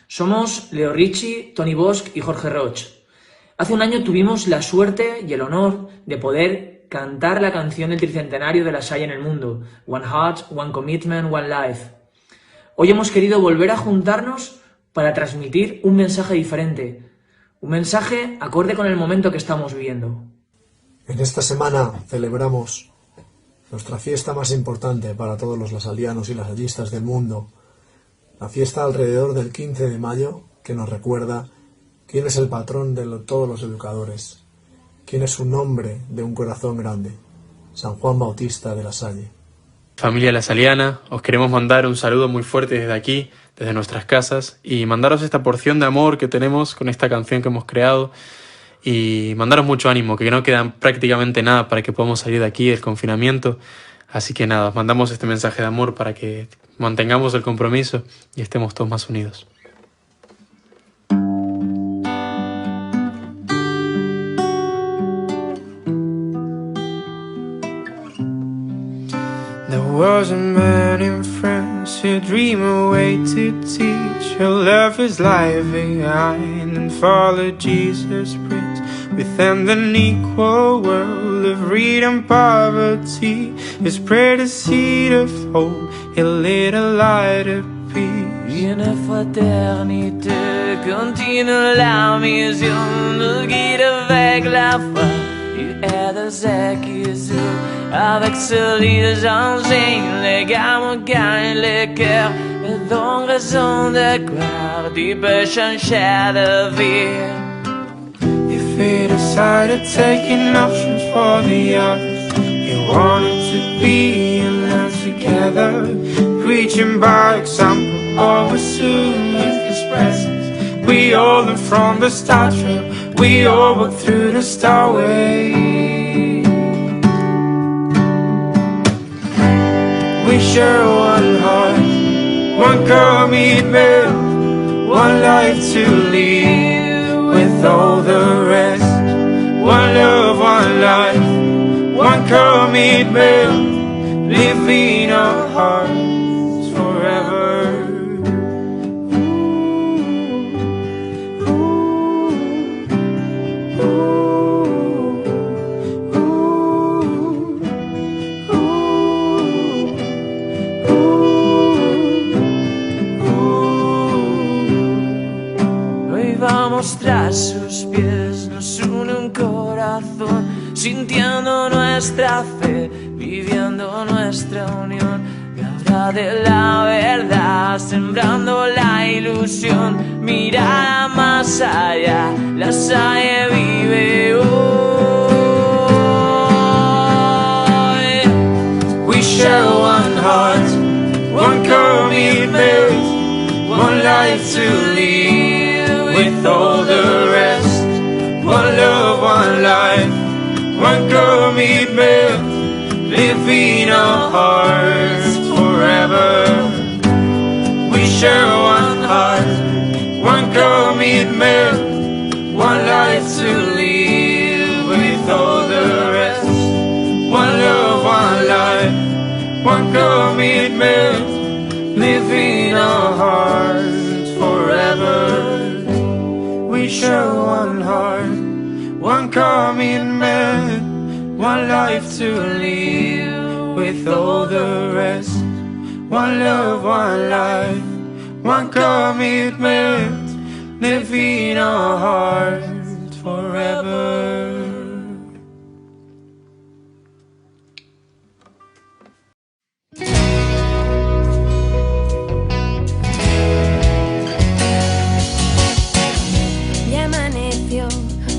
Somos Leo Ricci, Tony Bosch y Jorge Roch. Hace un año tuvimos la suerte y el honor de poder cantar la canción del tricentenario de Lasallian en el mundo, One Heart, One Commitment, One Life. Hoy hemos querido volver a juntarnos para transmitir un mensaje diferente, un mensaje acorde con el momento que estamos viviendo. En esta semana celebramos nuestra fiesta más importante para todos los lasallianos y lasallistas del mundo, la fiesta alrededor del 15 de mayo que nos recuerda quién es el patrón de todos los educadores, quién es un hombre de un corazón grande, San Juan Bautista de La Salle. Familia lasalliana, os queremos mandar un saludo muy fuerte desde aquí, desde nuestras casas, y mandaros esta porción de amor que tenemos con esta canción que hemos creado, y mandaros mucho ánimo, que no queda prácticamente nada para que podamos salir de aquí del confinamiento. Así que nada, os mandamos este mensaje de amor para que mantengamos el compromiso y estemos todos más unidos. The world a dream, a way to teach. Your love is life behind and follow Jesus' preach. Within an equal world of greed and poverty, He spread a seed of hope, He lit a light of peace. Une fraternité continue la mission, nous guide avec la foi. Il aide ceux qui souffrent, avec celui des enseigne, les gamins gagnent les cœurs, et donc raison de croire, tu peux changer de vie. If he decided taking options for the others, He wanted to be and learn together, preaching by example, always soon with His presence. We all learn from the star trail, we all walk through the starway. We share one heart, one commitment, one life to live with all the rest. One love, one life, one commitment, living our hearts forever. Tras sus pies nos une un corazón, sintiendo nuestra fe, viviendo nuestra unión. Habla de la verdad, sembrando la ilusión, mirada más allá, Lasallian vive hoy. We share one heart, one commitment, one life to live with all the rest. One love, one life, one commitment, living our hearts forever. We share one heart, one commitment, one life to live with all the rest. One love, one life, one commitment, living our hearts forever. We share one heart, one commitment, one life to live with all the rest. One love, one life, one commitment, living our hearts forever.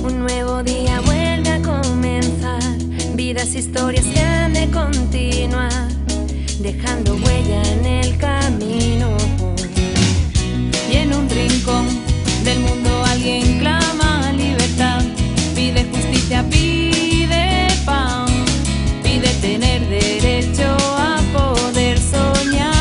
Un nuevo día vuelve a comenzar, vidas, historias que han de continuar, dejando huella en el camino. Y en un rincón del mundo alguien clama libertad, pide justicia, pide pan, pide tener derecho a poder soñar.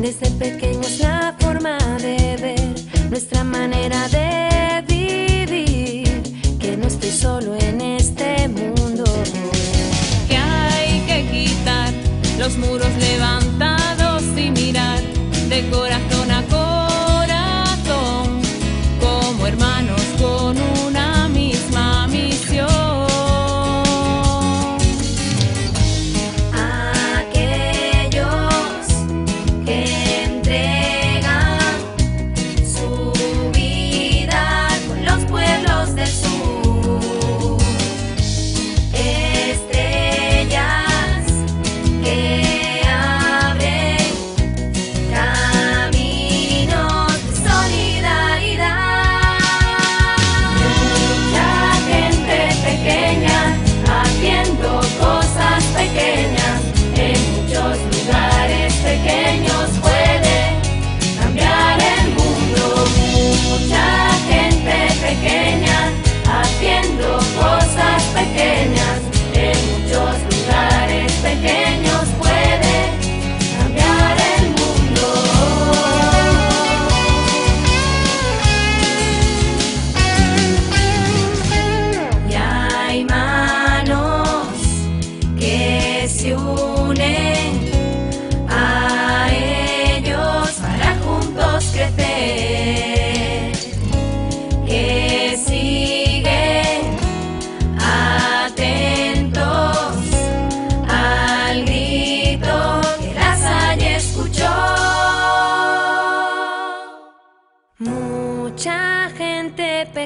Desde pequeños la forma de ver, nuestra manera de vivir, que no estoy solo en este mundo, que hay que quitar.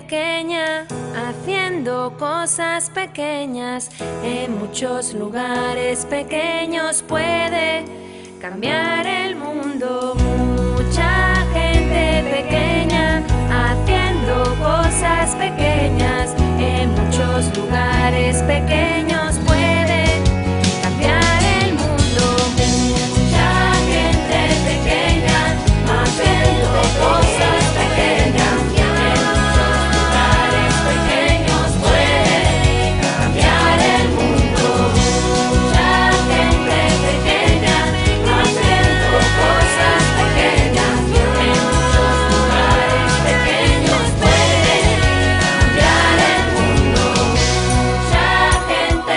pequeña, haciendo cosas pequeñas en muchos lugares pequeños puede cambiar el mundo. Mucha gente pequeña, haciendo cosas pequeñas en muchos lugares pequeños puede cambiar el mundo. Mucha gente pequeña, haciendo cosas pequeñas en muchos lugares pequeños puede cambiar el mundo. Mucha gente pequeña, haciendo cosas pequeñas en muchos lugares pequeños puede cambiar el mundo. Mucha gente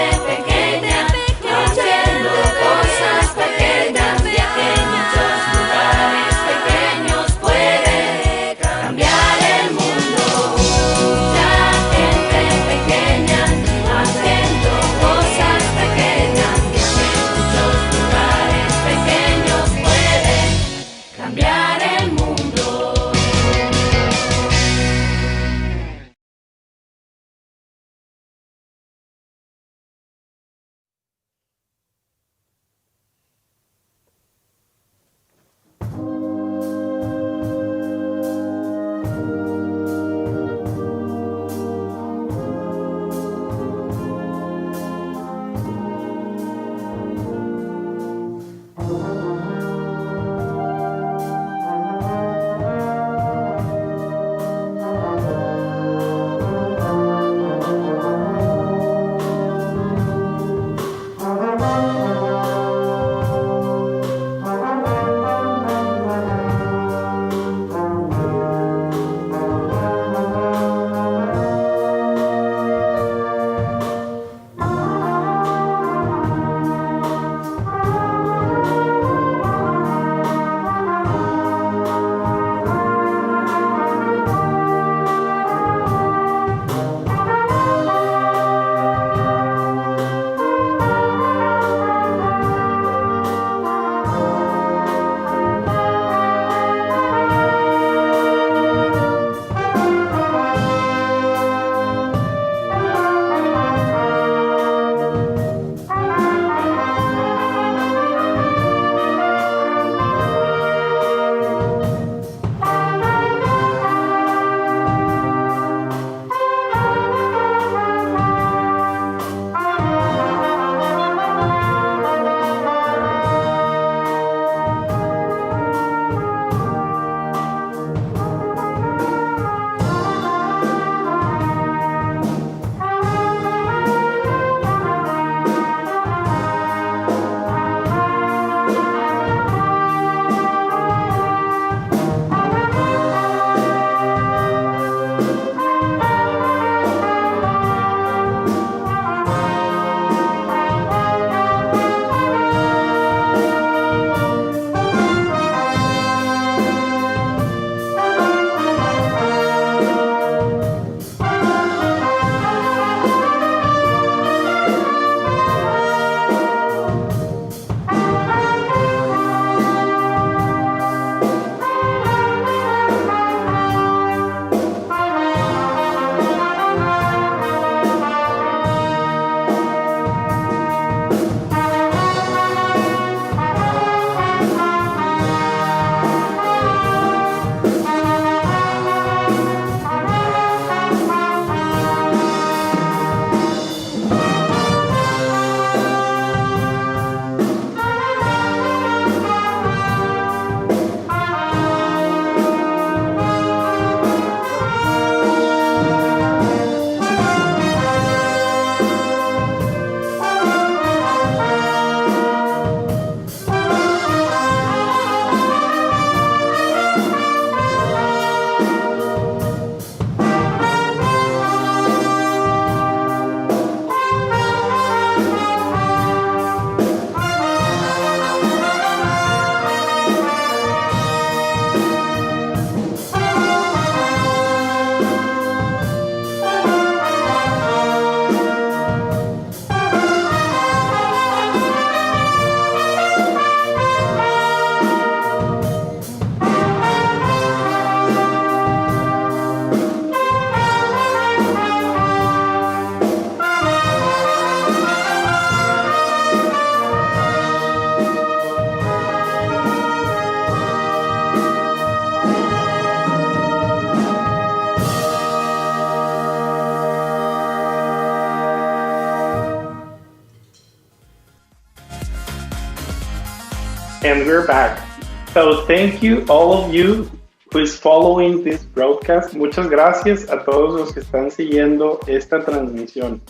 And we're back. So thank you, all of you who is following this broadcast. Muchas gracias a todos los que están siguiendo esta transmisión.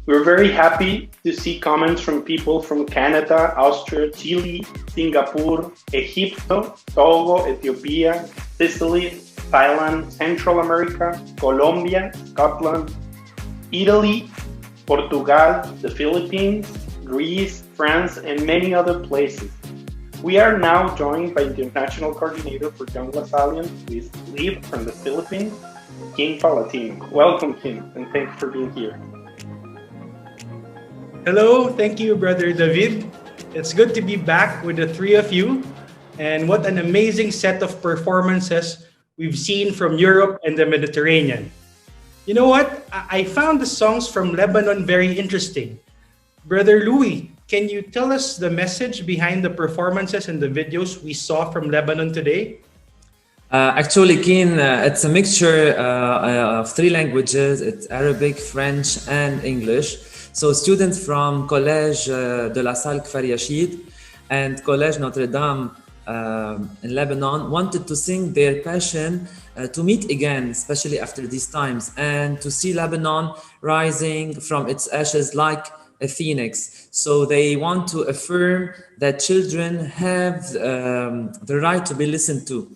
We're very happy to see comments from people from Canada, Austria, Chile, Singapur, Egipto, Togo, Ethiopia, Sicily, Thailand, Central America, Colombia, Scotland, Italy, Portugal, the Philippines, Greece, France, and many other places. We are now joined by the International Coordinator for Young Lasallians, who is live from the Philippines, King Palatino. Welcome, King, and thanks for being here. Hello, thank you, Brother David. It's good to be back with the three of you. And what an amazing set of performances we've seen from Europe and the Mediterranean. You know what? I found the songs from Lebanon very interesting. Brother Louis, can you tell us the message behind the performances and the videos we saw from Lebanon today? Actually, Keen, it's a mixture of three languages. It's Arabic, French, and English. So students from Collège de la Salle Kfar Yashid and Collège Notre Dame in Lebanon wanted to sing their passion to meet again, especially after these times, and to see Lebanon rising from its ashes like a phoenix. So they want to affirm that children have the right to be listened to.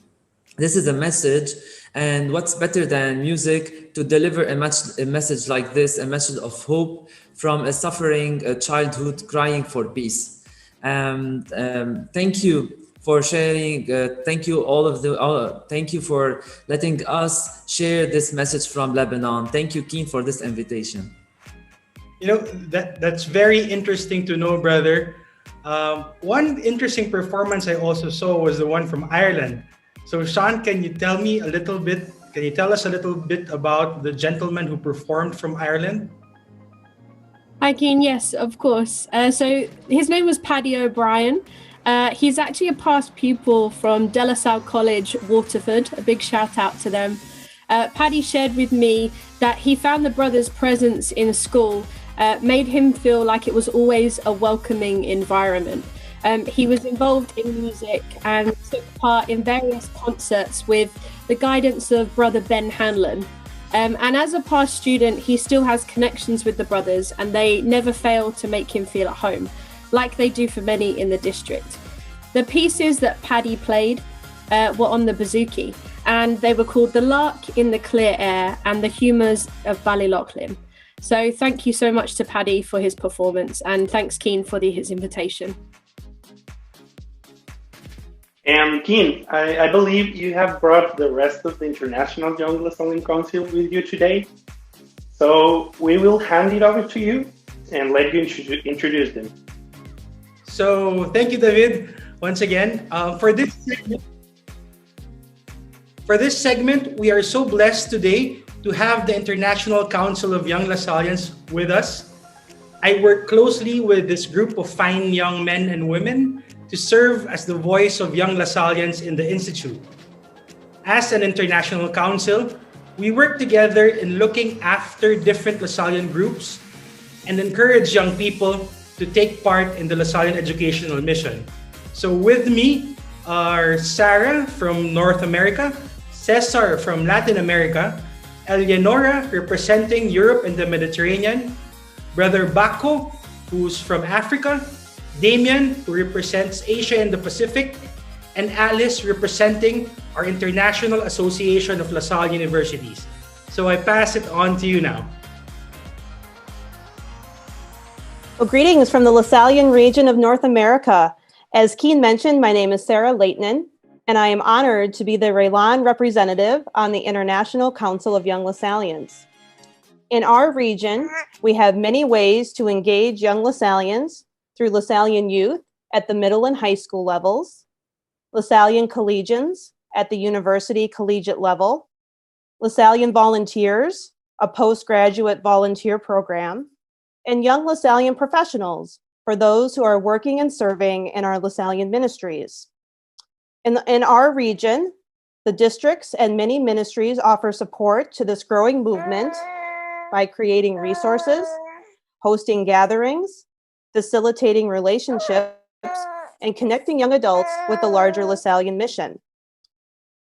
This is a message, and what's better than music to deliver a message like this, a message of hope from a suffering childhood crying for peace. Thank you for sharing. Thank you for letting us share this message from Lebanon. Thank you, Keen, for this invitation. You know, that's very interesting to know, brother. One interesting performance I also saw was the one from Ireland. So Sean, can you tell us a little bit about the gentleman who performed from Ireland? Hi, Keen. Yes, of course. So his name was Paddy O'Brien. He's actually a past pupil from De La Salle College, Waterford. A big shout out to them. Paddy shared with me that he found the brothers' presence in school made him feel like it was always a welcoming environment. He was involved in music and took part in various concerts with the guidance of Brother Ben Hanlon. And as a past student, he still has connections with the brothers, and they never fail to make him feel at home, like they do for many in the district. The pieces that Paddy played were on the bouzouki, and they were called The Lark in the Clear Air and The Humours of Ballylochlin. So thank you so much to Paddy for his performance, and thanks, Keen, for his invitation. And Keen, I believe you have brought the rest of the International Young Lasallian Council with you today. So we will hand it over to you and let you introduce them. So thank you, David, once again. For this segment, we are so blessed today to have the International Council of Young Lasallians with us. I work closely with this group of fine young men and women to serve as the voice of young Lasallians in the Institute. As an international council, we work together in looking after different Lasallian groups and encourage young people to take part in the Lasallian educational mission. So with me are Sarah from North America, Cesar from Latin America, Eleonora representing Europe and the Mediterranean, Brother Bako, who's from Africa, Damien, who represents Asia and the Pacific, and Alice, representing our International Association of LaSalle Universities. So I pass it on to you now. Well, greetings from the Lasallian region of North America. As Keen mentioned, my name is Sarah Leitnen, and I am honored to be the RELAN representative on the International Council of Young Lasallians. In our region, we have many ways to engage young Lasallians through Lasallian youth at the middle and high school levels, Lasallian collegians at the university collegiate level, Lasallian volunteers, a postgraduate volunteer program, and young Lasallian professionals for those who are working and serving in our Lasallian ministries. In our region, the districts and many ministries offer support to this growing movement by creating resources, hosting gatherings, facilitating relationships, and connecting young adults with the larger Lasallian mission.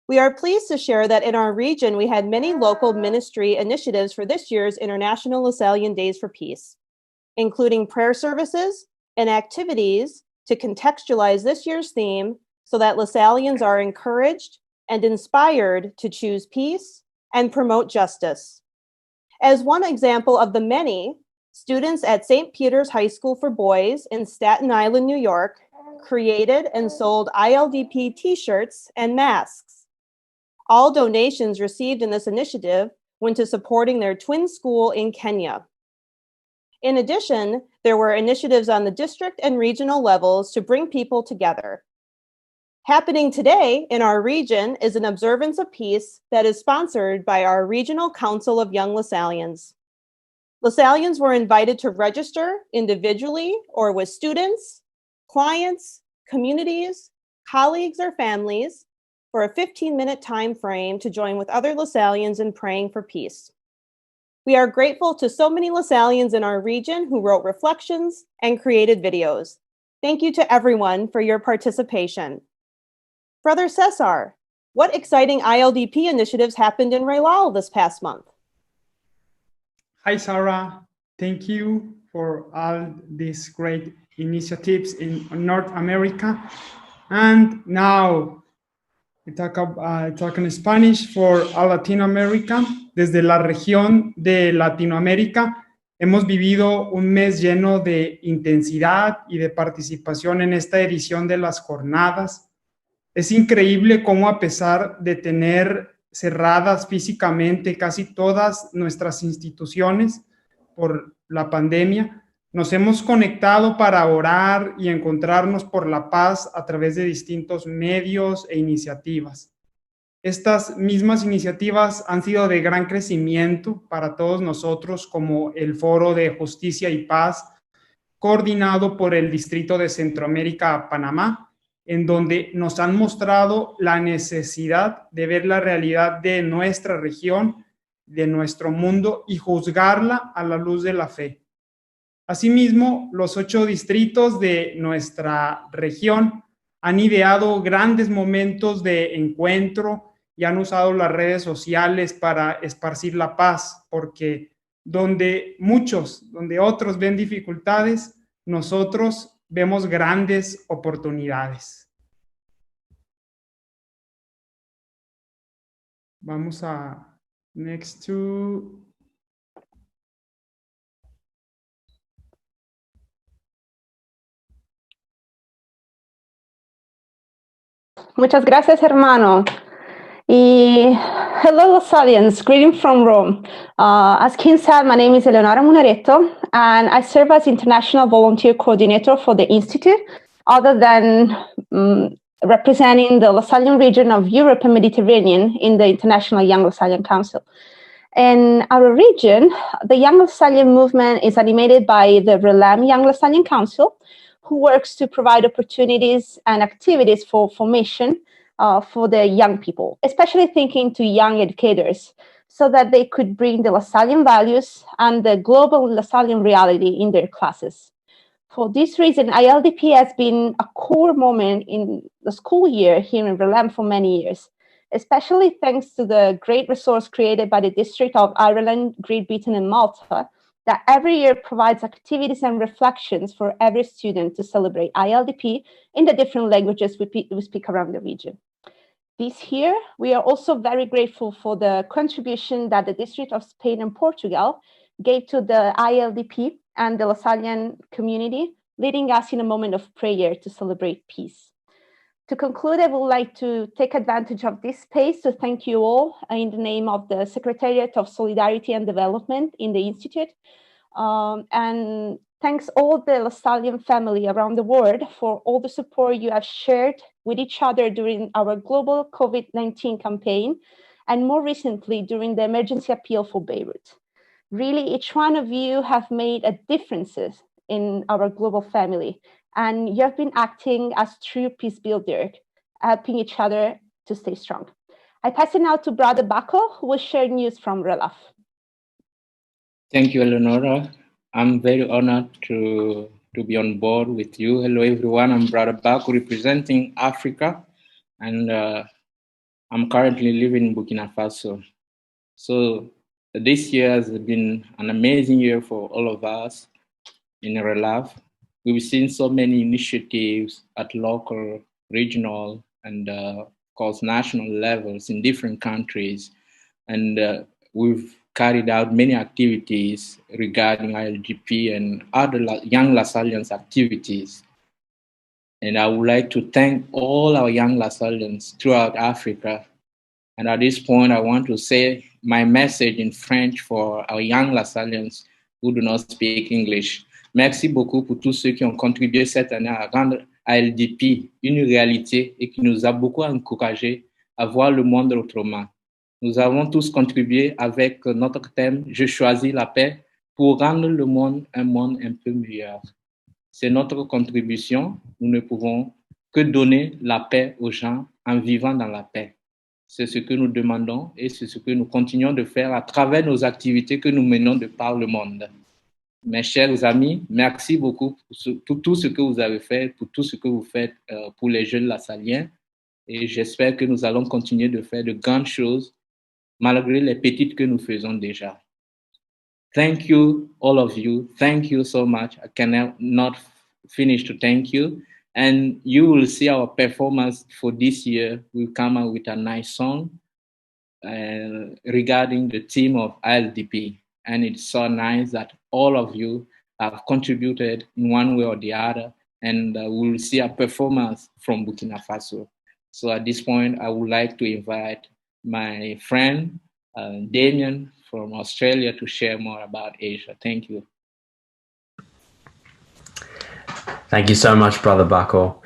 We are pleased to share that in our region, we had many local ministry initiatives for this year's International Lasallian Days for Peace, including prayer services and activities to contextualize this year's theme so that Lasallians are encouraged and inspired to choose peace and promote justice. As one example of the many, students at St. Peter's High School for Boys in Staten Island, New York, created and sold ILDP t-shirts and masks. All donations received in this initiative went to supporting their twin school in Kenya. In addition, there were initiatives on the district and regional levels to bring people together. Happening today in our region is an observance of peace that is sponsored by our Regional Council of Young Lasallians. Lasallians were invited to register individually or with students, clients, communities, colleagues, or families for a 15-minute time frame to join with other Lasallians in praying for peace. We are grateful to so many Lasallians in our region who wrote reflections and created videos. Thank you to everyone for your participation. Brother Cesar, what exciting ILDP initiatives happened in RELAL this past month? Hi, Sarah. Thank you for all these great initiatives in North America. And now we talk in Spanish for all Latin America. Desde la región de Latinoamérica hemos vivido un mes lleno de intensidad y de participación en esta edición de las jornadas. Es increíble cómo, a pesar de tener cerradas físicamente casi todas nuestras instituciones por la pandemia, nos hemos conectado para orar y encontrarnos por la paz a través de distintos medios e iniciativas. Estas mismas iniciativas han sido de gran crecimiento para todos nosotros, como el Foro de Justicia y Paz, coordinado por el Distrito de Centroamérica, Panamá, en donde nos han mostrado la necesidad de ver la realidad de nuestra región, de nuestro mundo, y juzgarla a la luz de la fe. Asimismo, los 8 distritos de nuestra región han ideado grandes momentos de encuentro y han usado las redes sociales para esparcir la paz, porque donde otros ven dificultades, nosotros vemos grandes oportunidades. Vamos a next to Muchas gracias, hermano. Hello, Lasallians. Greetings from Rome. As Kim said, my name is Eleonora Munaretto, and I serve as International Volunteer Coordinator for the Institute, other than representing the Lasallian region of Europe and Mediterranean in the International Young Lasallian Council. In our region, the Young Lasallian movement is animated by the RELAN Young Lasallian Council, who works to provide opportunities and activities for formation for the young people, especially thinking to young educators, so that they could bring the Lasallian values and the global Lasallian reality in their classes. For this reason, ILDP has been a core moment in the school year here in RELAN for many years, especially thanks to the great resource created by the District of Ireland, Great Britain, and Malta, that every year provides activities and reflections for every student to celebrate ILDP in the different languages we speak around the region. This year, we are also very grateful for the contribution that the District of Spain and Portugal gave to the ILDP and the Lasallian community, leading us in a moment of prayer to celebrate peace. To conclude, I would like to take advantage of this space to thank you all in the name of the Secretariat of Solidarity and Development in the Institute. And thanks all the Lasallian family around the world for all the support you have shared with each other during our global COVID-19 campaign, and more recently during the emergency appeal for Beirut. Really, each one of you have made a difference in our global family, and you have been acting as true peace builder, helping each other to stay strong. I pass it now to Brother Baco, who will share news from RELAF. Thank you, Eleonora. I'm very honored to to be on board with you. Hello, everyone. I'm Brother Baku representing Africa, and I'm currently living in Burkina Faso. So this year has been an amazing year for all of us in RELAF. We've seen so many initiatives at local, regional, and of course national levels in different countries. And we've carried out many activities regarding ILGP and other young Lasallians activities. And I would like to thank all our young Lasallians throughout Africa. And at this point, I want to say my message in French for our young Lasallians who do not speak English. Merci beaucoup pour tous ceux qui ont contribué cette année à rendre ILDP une réalité et qui nous a beaucoup encouragés à voir le monde autrement. Nous avons tous contribué avec notre thème « Je choisis la paix » pour rendre le monde un peu meilleur. C'est notre contribution. Nous ne pouvons que donner la paix aux gens en vivant dans la paix. C'est ce que nous demandons et c'est ce que nous continuons de faire à travers nos activités que nous menons de par le monde. Mes chers amis, merci beaucoup pour tout ce que vous avez fait, pour tout ce que vous faites pour les jeunes Lasalliens. Et j'espère que nous allons continuer de faire de grandes choses malgré les petites que nous faisons déjà. Thank you, all of you. Thank you so much. I cannot finish to thank you. And you will see our performance for this year. We'll come out with a nice song regarding the theme of ILDP. And it's so nice that all of you have contributed in one way or the other. And we'll see a performance from Burkina Faso. So at this point, I would like to invite my friend, Damien from Australia, to share more about Asia. Thank you. Thank you so much, Brother Bako.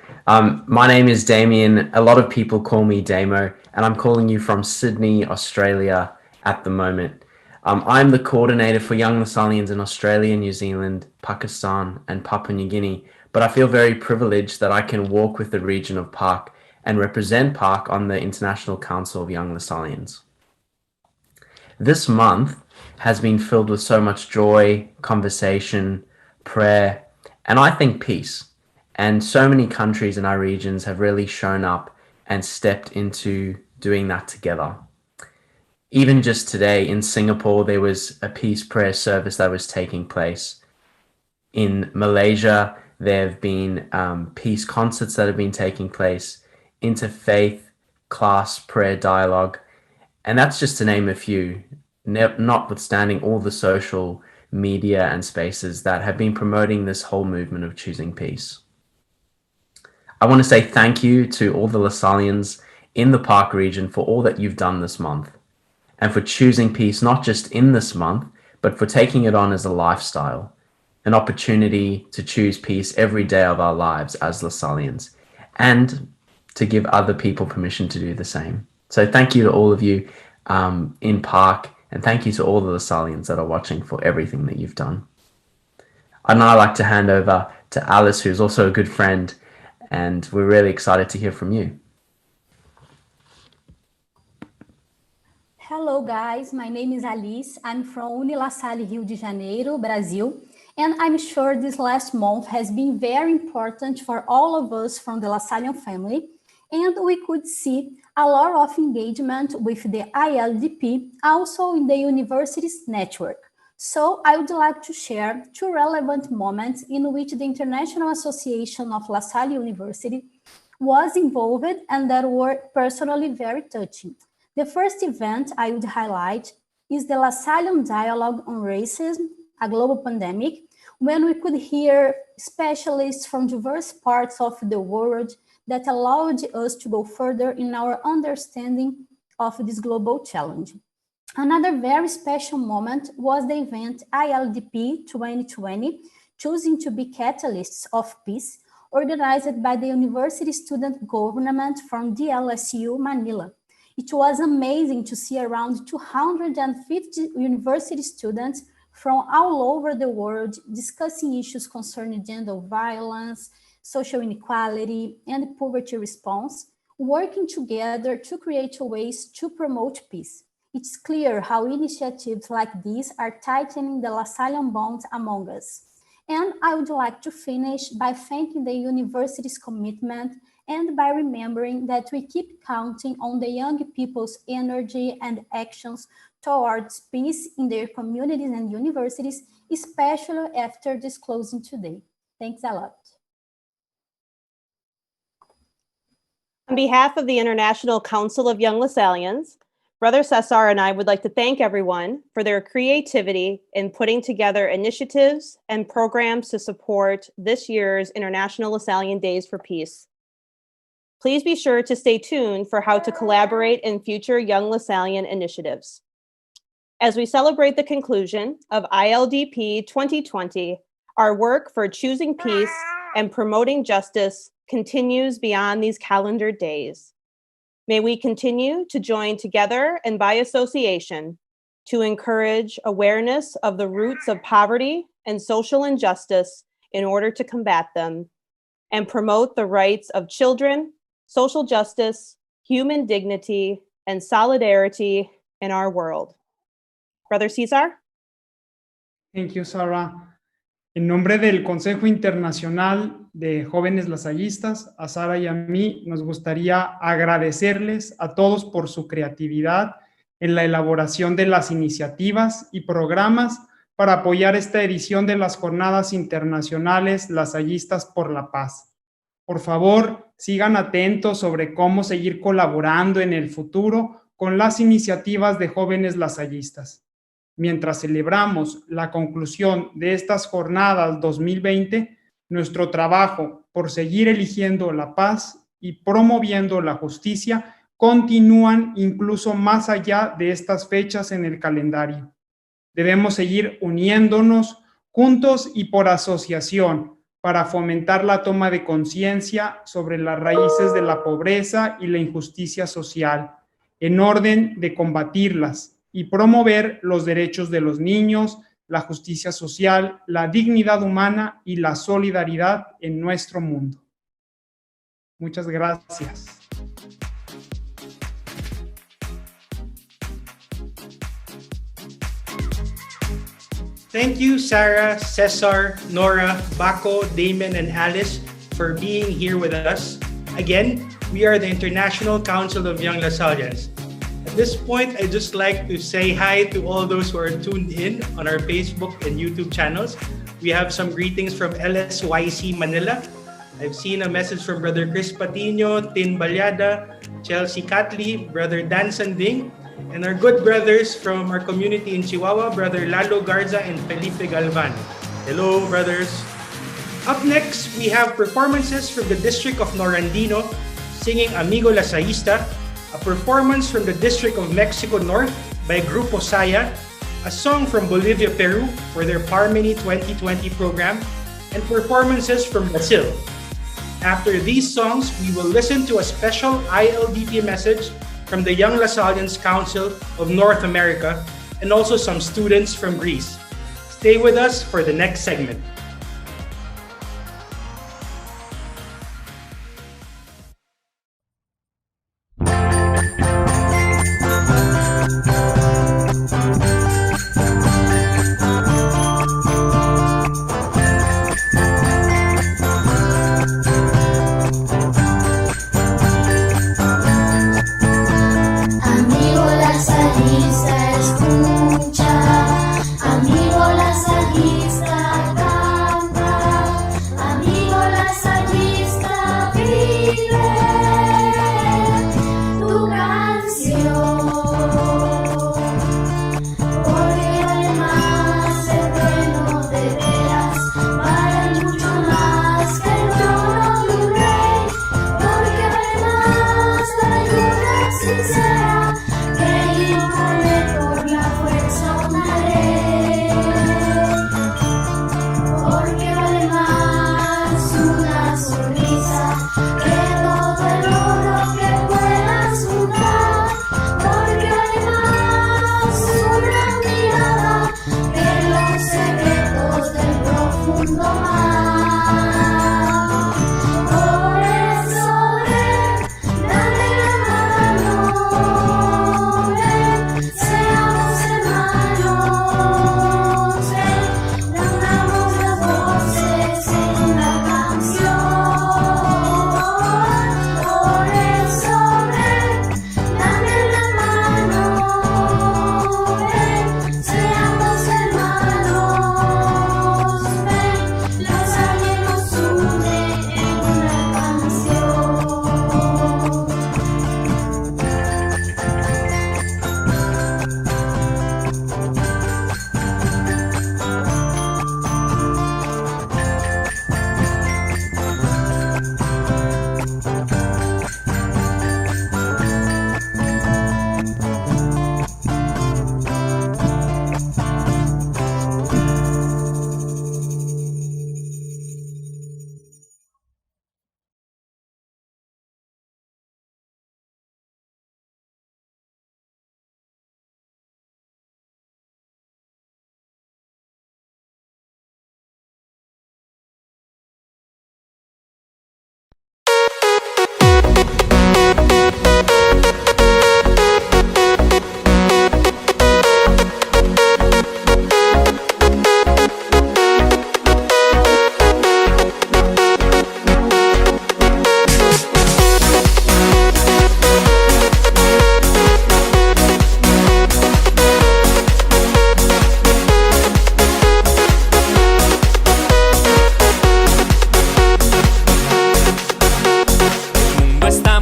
My name is Damien. A lot of people call me Damo, and I'm calling you from Sydney, Australia at the moment. I'm the coordinator for Young Lasallians in Australia, New Zealand, Pakistan, and Papua New Guinea, but I feel very privileged that I can walk with the region of PARC and represent PARC on the International Council of Young Lasallians. This month has been filled with so much joy, conversation, prayer, and I think peace. And so many countries in our regions have really shown up and stepped into doing that together. Even just today in Singapore, there was a peace prayer service that was taking place. In Malaysia, there have been peace concerts that have been taking place, interfaith class prayer dialogue, and that's just to name a few, notwithstanding all the social media and spaces that have been promoting this whole movement of choosing peace. I want to say thank you to all the Lasallians in the PARC region for all that you've done this month, and for choosing peace not just in this month, but for taking it on as a lifestyle, an opportunity to choose peace every day of our lives as Lasallians, and to give other people permission to do the same. So thank you to all of you in PARC, and thank you to all the Lasallians that are watching for everything that you've done. I'd now like to hand over to Alice, who's also a good friend, and we're really excited to hear from you. Hello guys, my name is Alice. I'm from Unilasalle, Rio de Janeiro, Brazil. And I'm sure this last month has been very important for all of us from the Lasallian family. And we could see a lot of engagement with the ILDP, also in the university's network. So I would like to share two relevant moments in which the International Association of La Salle University was involved and that were personally very touching. The first event I would highlight is the Lasallian Dialogue on Racism, a Global Pandemic, when we could hear specialists from diverse parts of the world that allowed us to go further in our understanding of this global challenge. Another very special moment was the event ILDP 2020, Choosing to be Catalysts of Peace, organized by the University Student Government from DLSU Manila. It was amazing to see around 250 university students from all over the world discussing issues concerning gender violence, social inequality, and poverty response, working together to create ways to promote peace. It's clear how initiatives like these are tightening the Lasallian bonds among us. And I would like to finish by thanking the university's commitment and by remembering that we keep counting on the young people's energy and actions towards peace in their communities and universities, especially after this closing today. Thanks a lot. On behalf of the International Council of Young Lasallians, Brother Cesar and I would like to thank everyone for their creativity in putting together initiatives and programs to support this year's International Lasallian Days for Peace. Please be sure to stay tuned for how to collaborate in future Young Lasallian initiatives. As we celebrate the conclusion of ILDP 2020, our work for choosing peace and promoting justice continues beyond these calendar days. May we continue to join together and by association to encourage awareness of the roots of poverty and social injustice in order to combat them, and promote the rights of children, social justice, human dignity, and solidarity in our world. Brother Cesar? Thank you, Sarah. En nombre del Consejo Internacional de Jóvenes Lasallistas, a Sara y a mí nos gustaría agradecerles a todos por su creatividad en la elaboración de las iniciativas y programas para apoyar esta edición de las Jornadas Internacionales Lasallistas por la Paz. Por favor, sigan atentos sobre cómo seguir colaborando en el futuro con las iniciativas de Jóvenes Lasallistas. Mientras celebramos la conclusión de estas jornadas 2020, nuestro trabajo por seguir eligiendo la paz y promoviendo la justicia continúan incluso más allá de estas fechas en el calendario. Debemos seguir uniéndonos juntos y por asociación para fomentar la toma de conciencia sobre las raíces de la pobreza y la injusticia social, en orden de combatirlas y promover los derechos de los niños, la justicia social, la dignidad humana y la solidaridad en nuestro mundo. Muchas gracias. Thank you, Sarah, Cesar, Nora, Baco, Damon, and Alice for being here with us. Again, we are the International Council of Young Lasallians. At this point, I'd just like to say hi to all those who are tuned in on our Facebook and YouTube channels. We have some greetings from LSYC Manila. I've seen a message from Brother Chris Patino, Tin Balyada, Chelsea Catley, Brother Dan Sanding, and our good brothers from our community in Chihuahua, Brother Lalo Garza and Felipe Galvan. Hello, brothers. Up next, we have performances from the District of Norandino singing Amigo Lasallista, a performance from the District of Mexico North by Grupo Saya, a song from Bolivia-Peru for their Parmeni 2020 program, and performances from Brazil. After these songs, we will listen to a special ILDP message from the Young Lasallians Council of North America and also some students from Greece. Stay with us for the next segment. Amigo lasallista, acá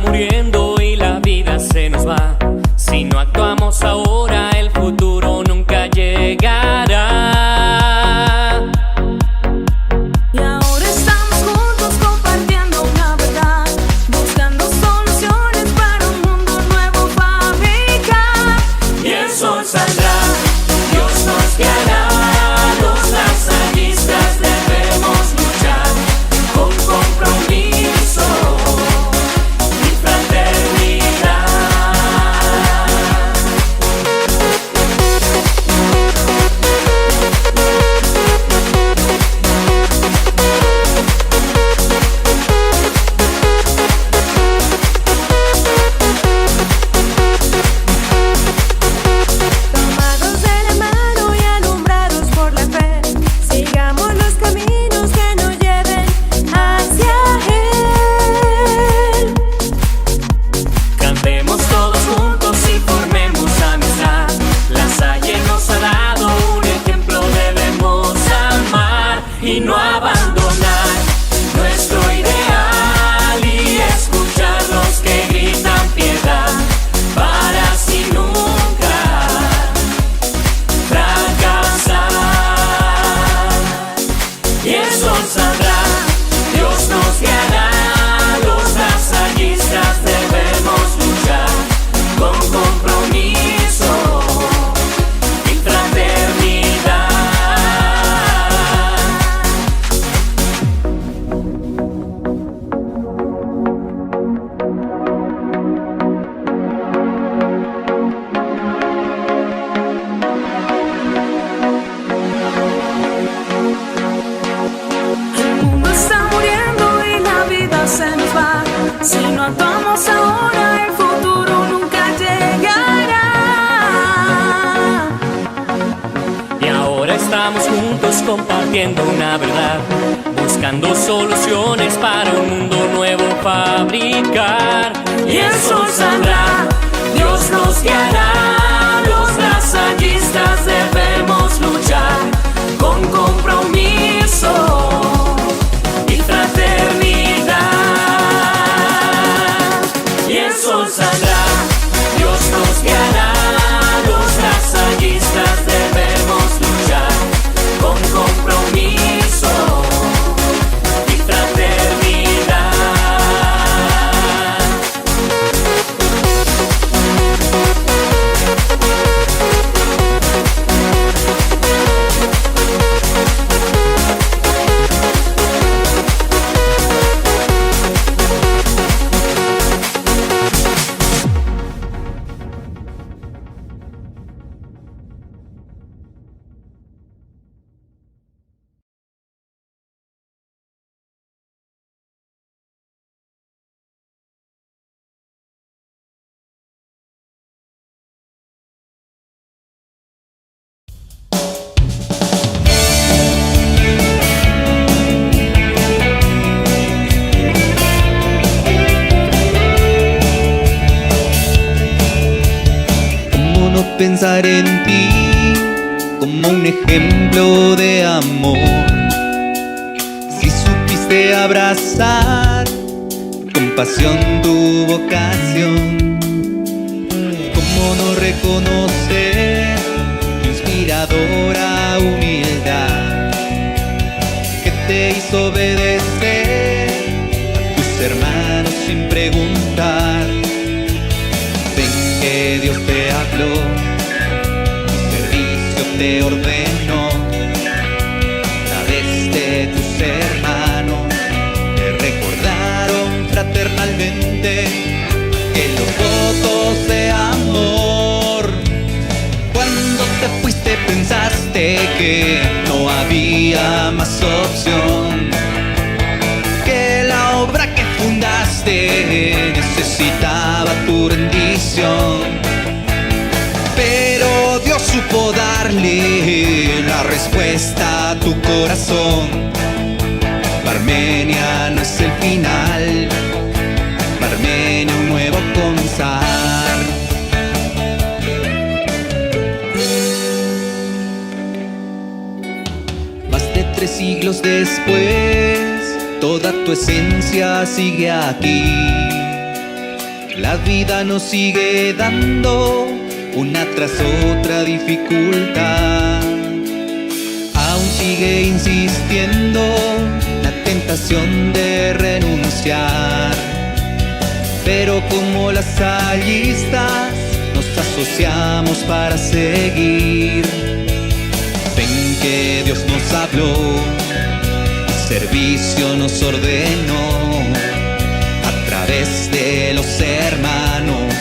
muriendo y la vida se nos va. Si no actuamos ahora, el futuro nunca llegará. Y ahora estamos juntos compartiendo una verdad, buscando soluciones para un mundo nuevo fabricar. Y el sol saldrá, Dios nos guiará. Los lasallistas debemos luchar con compromiso y fraternidad. Tomados de la mano y alumbrados por la fe, sigamos los caminos que nos lleven hacia Él. Cantemos todos juntos y formemos amistad. Lasallian nos ha dado un ejemplo, debemos amar y no abandonar nuestro ideal y escuchar los que gritan piedad para así nunca fracasar. Y el sol saldrá, Dios nos guiará. Los lasallistas debemos luchar con compromiso y fraternidad. El mundo está muriendo y la vida se nos va. Si no actuamos ahora, el futuro nunca llegará. Y ahora estamos juntos compartiendo una verdad, buscando soluciones para un mundo nuevo fabricar. Y el sol saldrá, Dios nos guiará. Los lasallistas debemos luchar con compromiso y fraternidad. Y el sol saldrá, Dios nos guiará. Los lasallistas debemos luchar con compromiso y fraternidad. ¿Cómo no pensar en ti como un ejemplo de amor? Si supiste abrazar con pasión tu vocación, ¿cómo no reconocer tu inspiradora humildad que te hizo obedecer a tus hermanos sin preguntar? Ven que Dios te habló, tu servicio te ordenó, a través de tus hermanos te recordaron fraternalmente que los votos de amor. Cuando te fuiste pensaste que no había más opción, que la obra que fundaste necesitaba tu rendición. Pero Dios supo darle la respuesta a tu corazón. Armenia no es el final, Armenia un nuevo comenzar. Más de 3 siglos después, toda tu esencia sigue aquí. La vida nos sigue dando una tras otra dificultad. Aún sigue insistiendo la tentación de renunciar. Pero como lasallistas nos asociamos para seguir. Ven que Dios nos habló, el servicio nos ordenó a través de los hermanos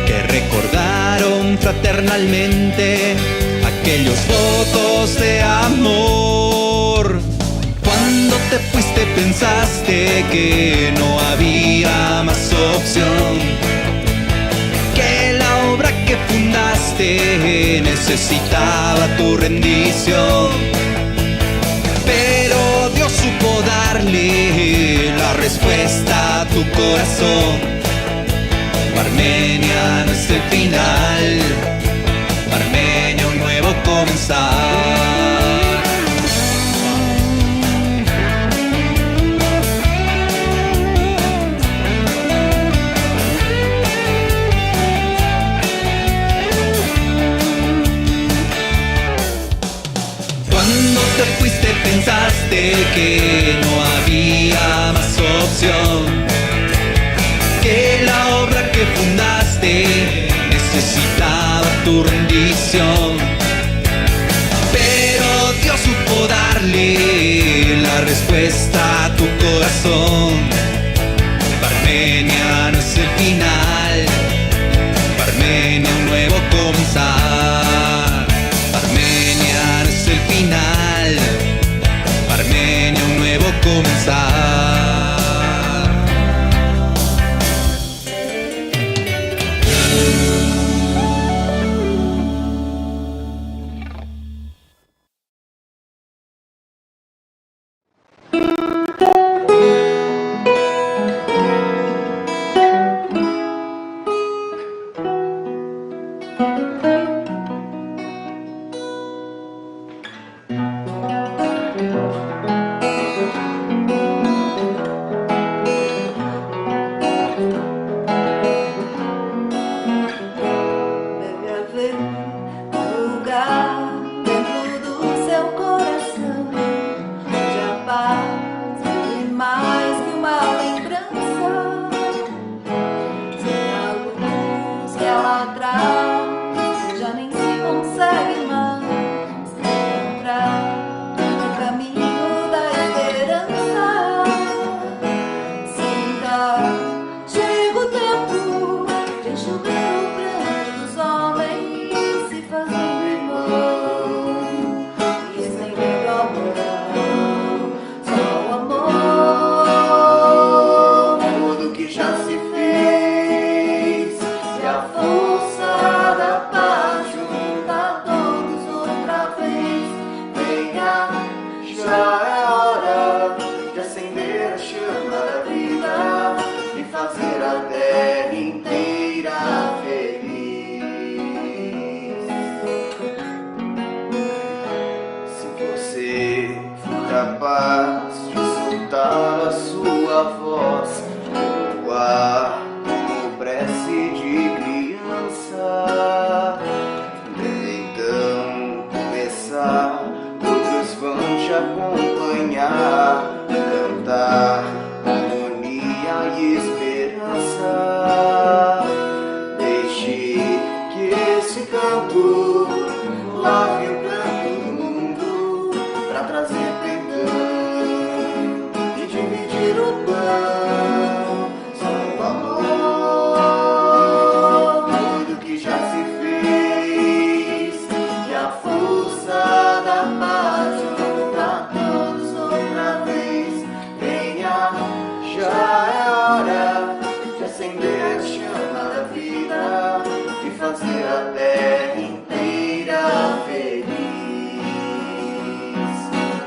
que recordaron fraternalmente aquellos votos de amor. Cuando te fuiste pensaste que no había más opción, que la obra que fundaste necesitaba tu rendición. Pero Dios supo darle la respuesta a tu corazón. Armenia no es el final, Armenia un nuevo comenzar. Cuando te fuiste pensaste que no había más opción, que la obra que fundaste necesitaba tu rendición. Pero Dios supo darle la respuesta a tu corazón. Armenia no es el final, Armenia un nuevo comenzar. Armenia no es el final, Armenia un nuevo comenzar.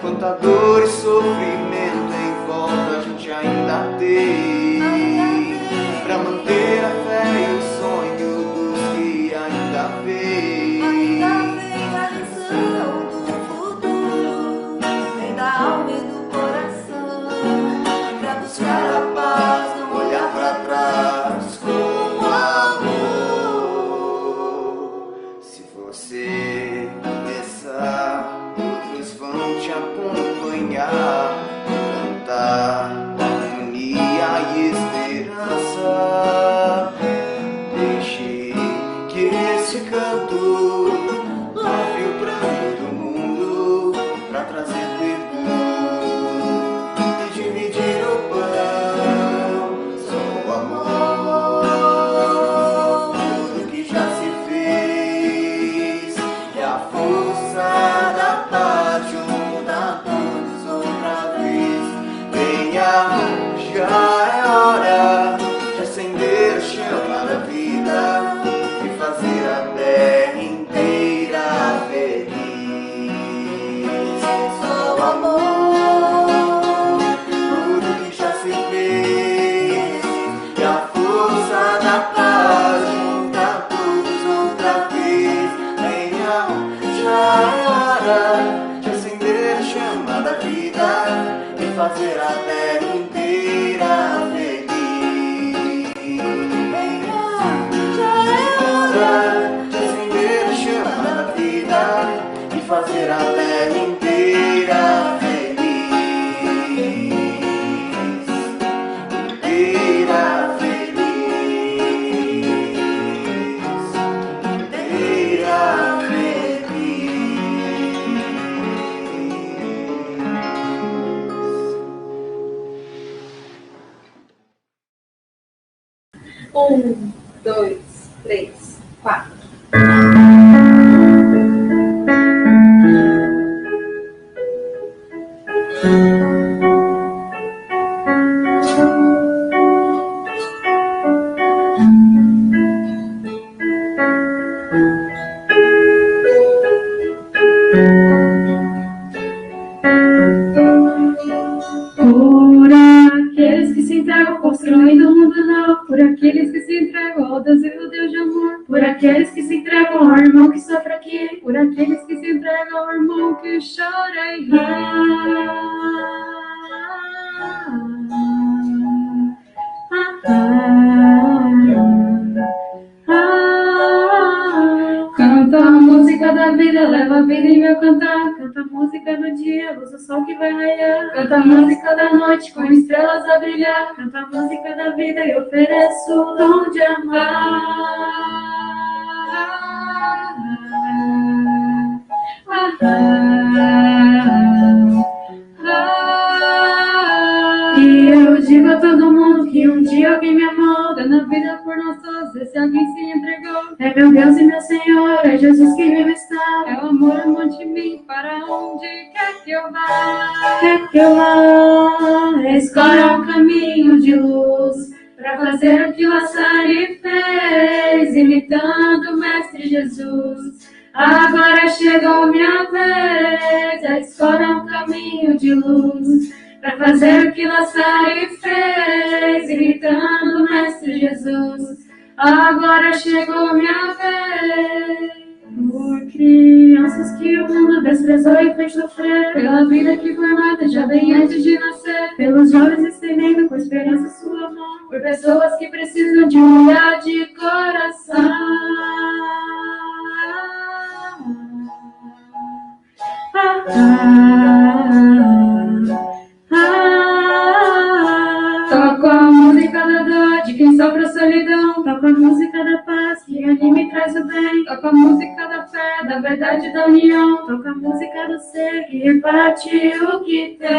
Quanta dor e sofrimento em volta a gente ainda tem, pra manter a fé e o sonho dos que ainda vêm. A lição do futuro vem da alma e do coração, pra buscar a paz, não olhar pra trás com fazer a terra inteira feliz. Inteira feliz. Inteira feliz. Um, dois, três, quatro. Por aqueles que se entregam construindo um mundo novo, por aqueles que se entregam ao Deus e o Deus de amor, por aqueles que se entregam ao irmão que sofre aqui, por aqueles que se entregam ao irmão que chora e canta a música da vida, leva a vida em meu cantar. Canta a música do dia, luz do sol que vai raiar. Canta a música da noite, com estrelas a brilhar. Canta a música da vida e ofereço o dom de amar. E eu digo a todo mundo que um dia alguém me amou, dando a vida por nós todos, esse alguém se entregou. É meu Deus e meu Senhor, é Jesus que vive está. É o amor amante de mim, para onde quer que eu vá. Quer que eu vá, escolha um caminho de luz, para fazer o que Lasallian fez, imitando o Mestre Jesus. Agora chegou minha vez, a escolha um caminho de luz, para fazer o que Lasallian fez, imitando o Mestre Jesus. Agora chegou minha vez. Por crianças que o mundo desprezou e fez sofrer, pela vida que foi mata já bem antes de nascer, pelos jovens estendendo com esperança sua mão, por pessoas que precisam de um lugar de coração. Toco a música da dor de quem sofre a solidão. Toco a música da paz que anima e traz o bem. Toco a música da fé, da verdade, da união. Toco a música do ser que reparte o que tem.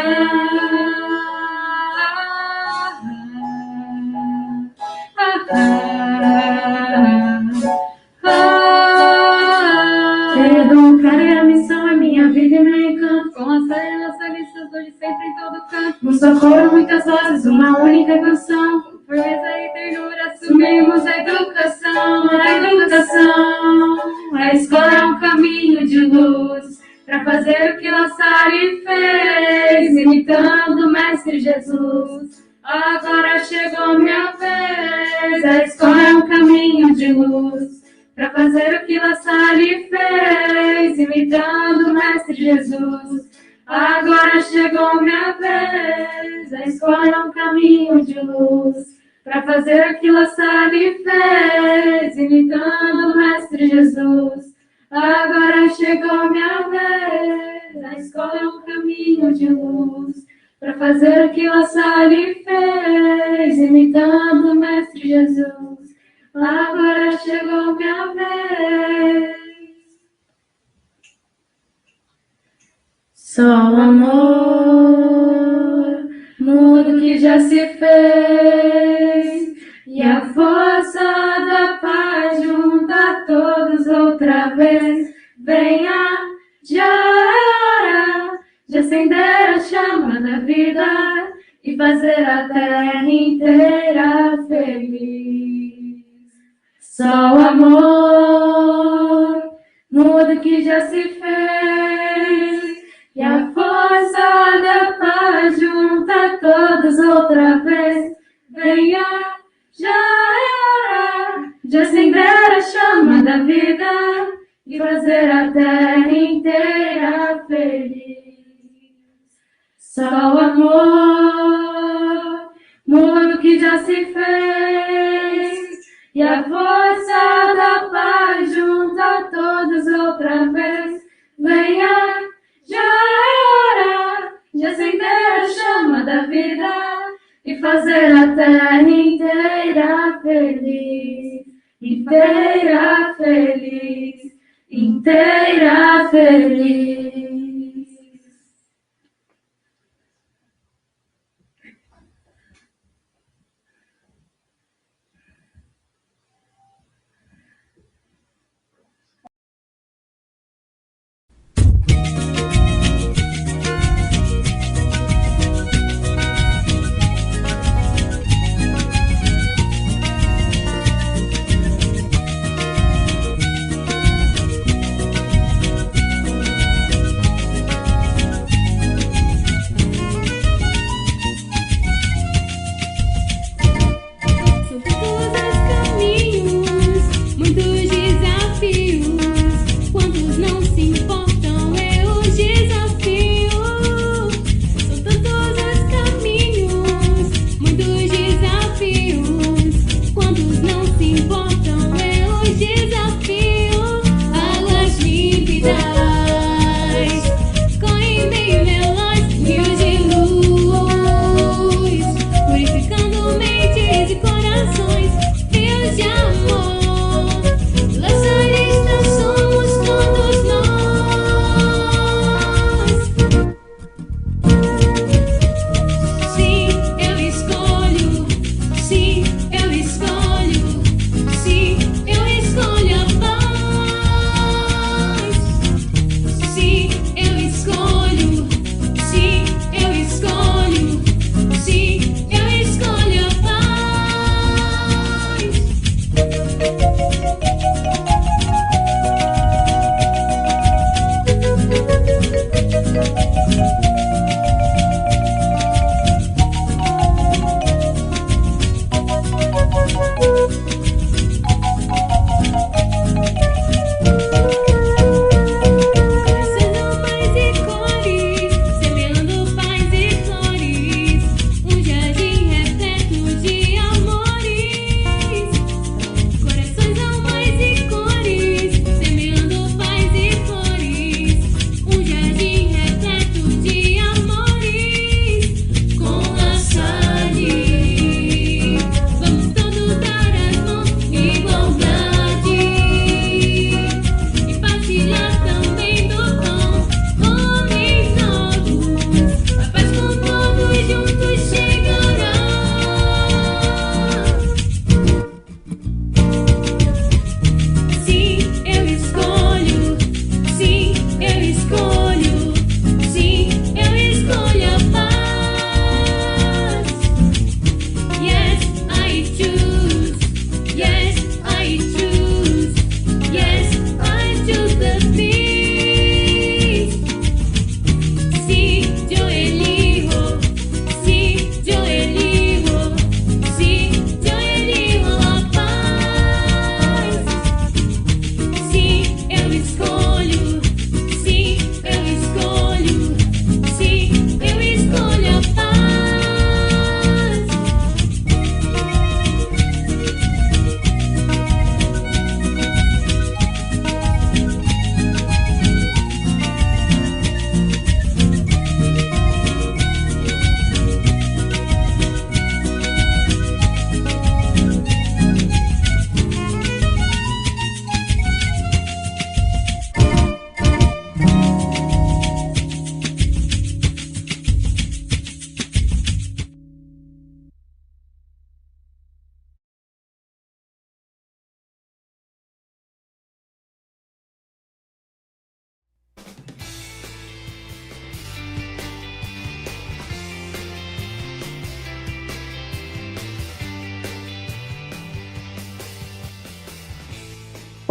Educar a missão é minha vida e meu encanto. Com as lasallistas hoje sempre em todo canto. Um só coro, muitas vozes, uma única canção. Com firmeza e ternura assumimos a educação. A educação, a escola é um caminho de luz, para fazer o que Lasallian fez, imitando o Mestre Jesus. Agora chegou minha vez, a escola é um caminho de luz, para fazer o que Lasallian fez, imitando o Mestre Jesus. Agora chegou minha vez, a escola é um caminho de luz, para fazer o que Lasallian fez, imitando o Mestre Jesus. Agora chegou minha vez, a escola é um caminho de luz, para fazer o que Lasallian fez, imitando o Mestre Jesus. Agora chegou minha vez. Só o amor muda o que já se fez, e a força da paz junta todos outra vez. Venha, já é hora de acender a chama da vida e fazer a terra inteira feliz. Só o amor muda o que já se fez, e a força da paz junta todos outra vez. Venha, já é hora de acender a chama da vida e fazer a terra inteira feliz. Só o amor muda o que já se fez, e a força da paz junta todos outra vez. Venha, inteira feliz, inteira feliz.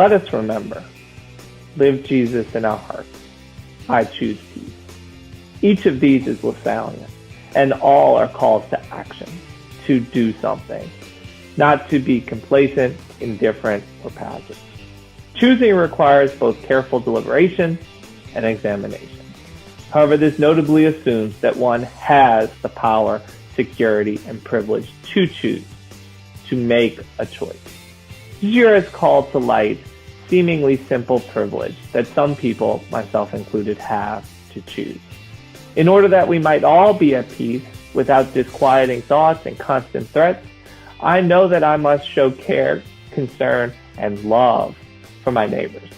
Let us remember, live Jesus in our hearts. I choose peace. Each of these is Lasallian, and all are calls to action, to do something, not to be complacent, indifferent, or passive. Choosing requires both careful deliberation and examination. However, this notably assumes that one has the power, security, and privilege to choose, to make a choice. Here is called to light seemingly simple privilege that some people, myself included, have to choose. In order that we might all be at peace without disquieting thoughts and constant threats, I know that I must show care, concern, and love for my neighbors.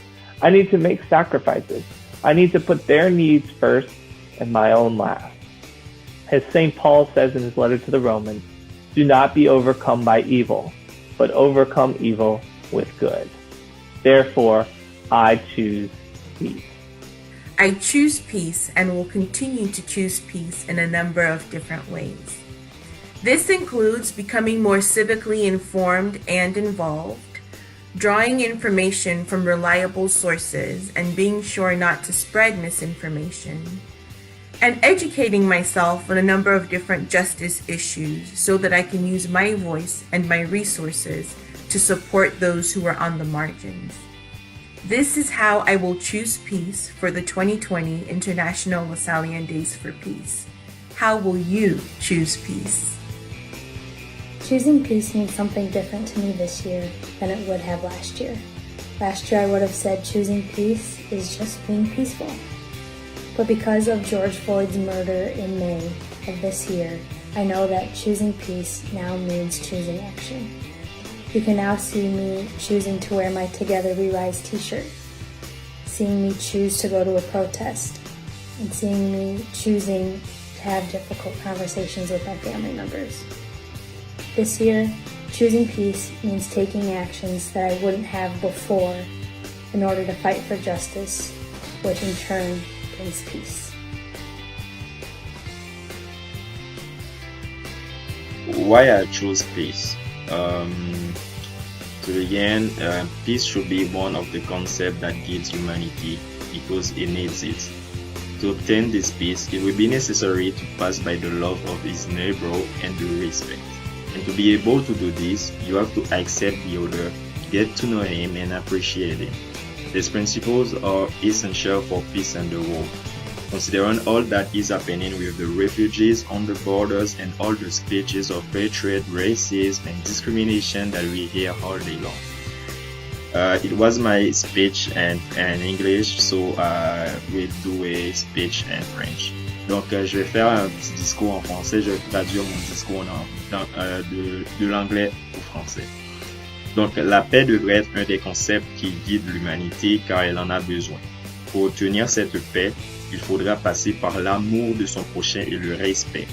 I need to make sacrifices. I need to put their needs first and my own last. As St. Paul says in his letter to the Romans, do not be overcome by evil, but overcome evil with good. Therefore, I choose peace. I choose peace and will continue to choose peace in a number of different ways. This includes becoming more civically informed and involved, drawing information from reliable sources and being sure not to spread misinformation, and educating myself on a number of different justice issues so that I can use my voice and my resources to support those who are on the margins. This is how I will choose peace for the 2020 International Lasallian Days for Peace. How will you choose peace? Choosing peace means something different to me this year than it would have last year. Last year I would have said choosing peace is just being peaceful. But because of George Floyd's murder in May of this year, I know that choosing peace now means choosing action. You can now see me choosing to wear my Together We Rise t-shirt, seeing me choose to go to a protest, and seeing me choosing to have difficult conversations with my family members. This year, choosing peace means taking actions that I wouldn't have before in order to fight for justice, which in turn brings peace. Why I choose peace? To begin, peace should be one of the concepts that gives humanity because it needs it. To obtain this peace, it will be necessary to pass by the love of his neighbor and the respect. And to be able to do this, you have to accept the other, get to know him and appreciate him. These principles are essential for peace in the world. Considering all that is happening with the refugees on the borders and all the speeches of hatred, racism and discrimination that we hear all day long. It was my speech in English, so I will do a speech in French. Donc, je vais faire un petit discours en français, je vais traduire mon discours de l'anglais au français. Donc, la paix devrait être un des concepts qui guide l'humanité car elle en a besoin. Pour obtenir cette paix, il faudra passer par l'amour de son prochain et le respect.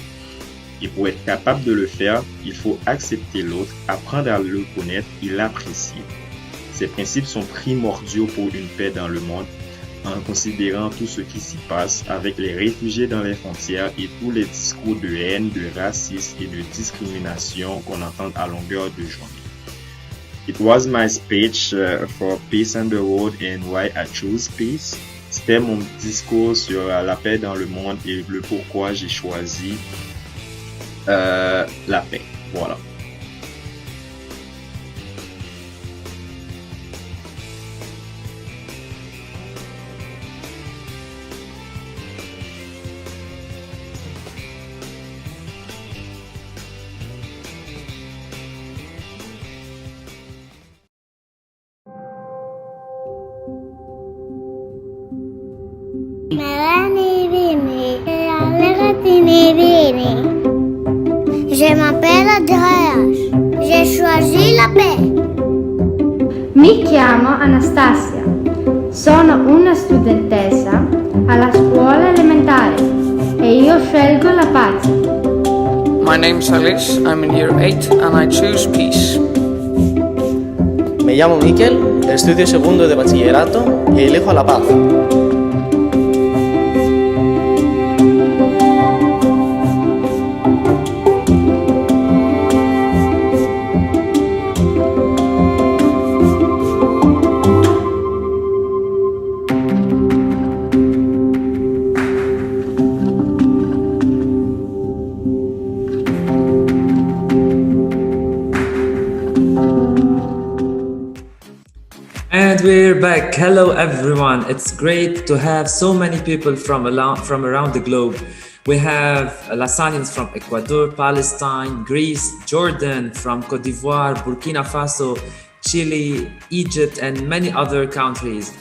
Et pour être capable de le faire, il faut accepter l'autre, apprendre à le connaître et l'apprécier. Ces principes sont primordiaux pour une paix dans le monde, en considérant tout ce qui s'y passe avec les réfugiés dans les frontières et tous les discours de haine, de racisme et de discrimination qu'on entend à longueur de journée. It was my speech for peace in the world and why I choose peace. C'était mon discours sur la paix dans le monde et le pourquoi j'ai choisi la paix. Voilà. Je m'appelle Andreas. J'ai choisi la paix. Mi chiamo Anastasia. Sono una studentessa alla scuola elementare e io scelgo la pace. My name's Alice. I'm in year 8 and I choose peace. Me llamo Miquel, estudio segundo de bachillerato y elijo la paz. And we're back. Hello everyone. It's great to have so many people from around the globe. We have Lasallians from Ecuador, Palestine, Greece, Jordan, from Côte d'Ivoire, Burkina Faso, Chile, Egypt, and many other countries.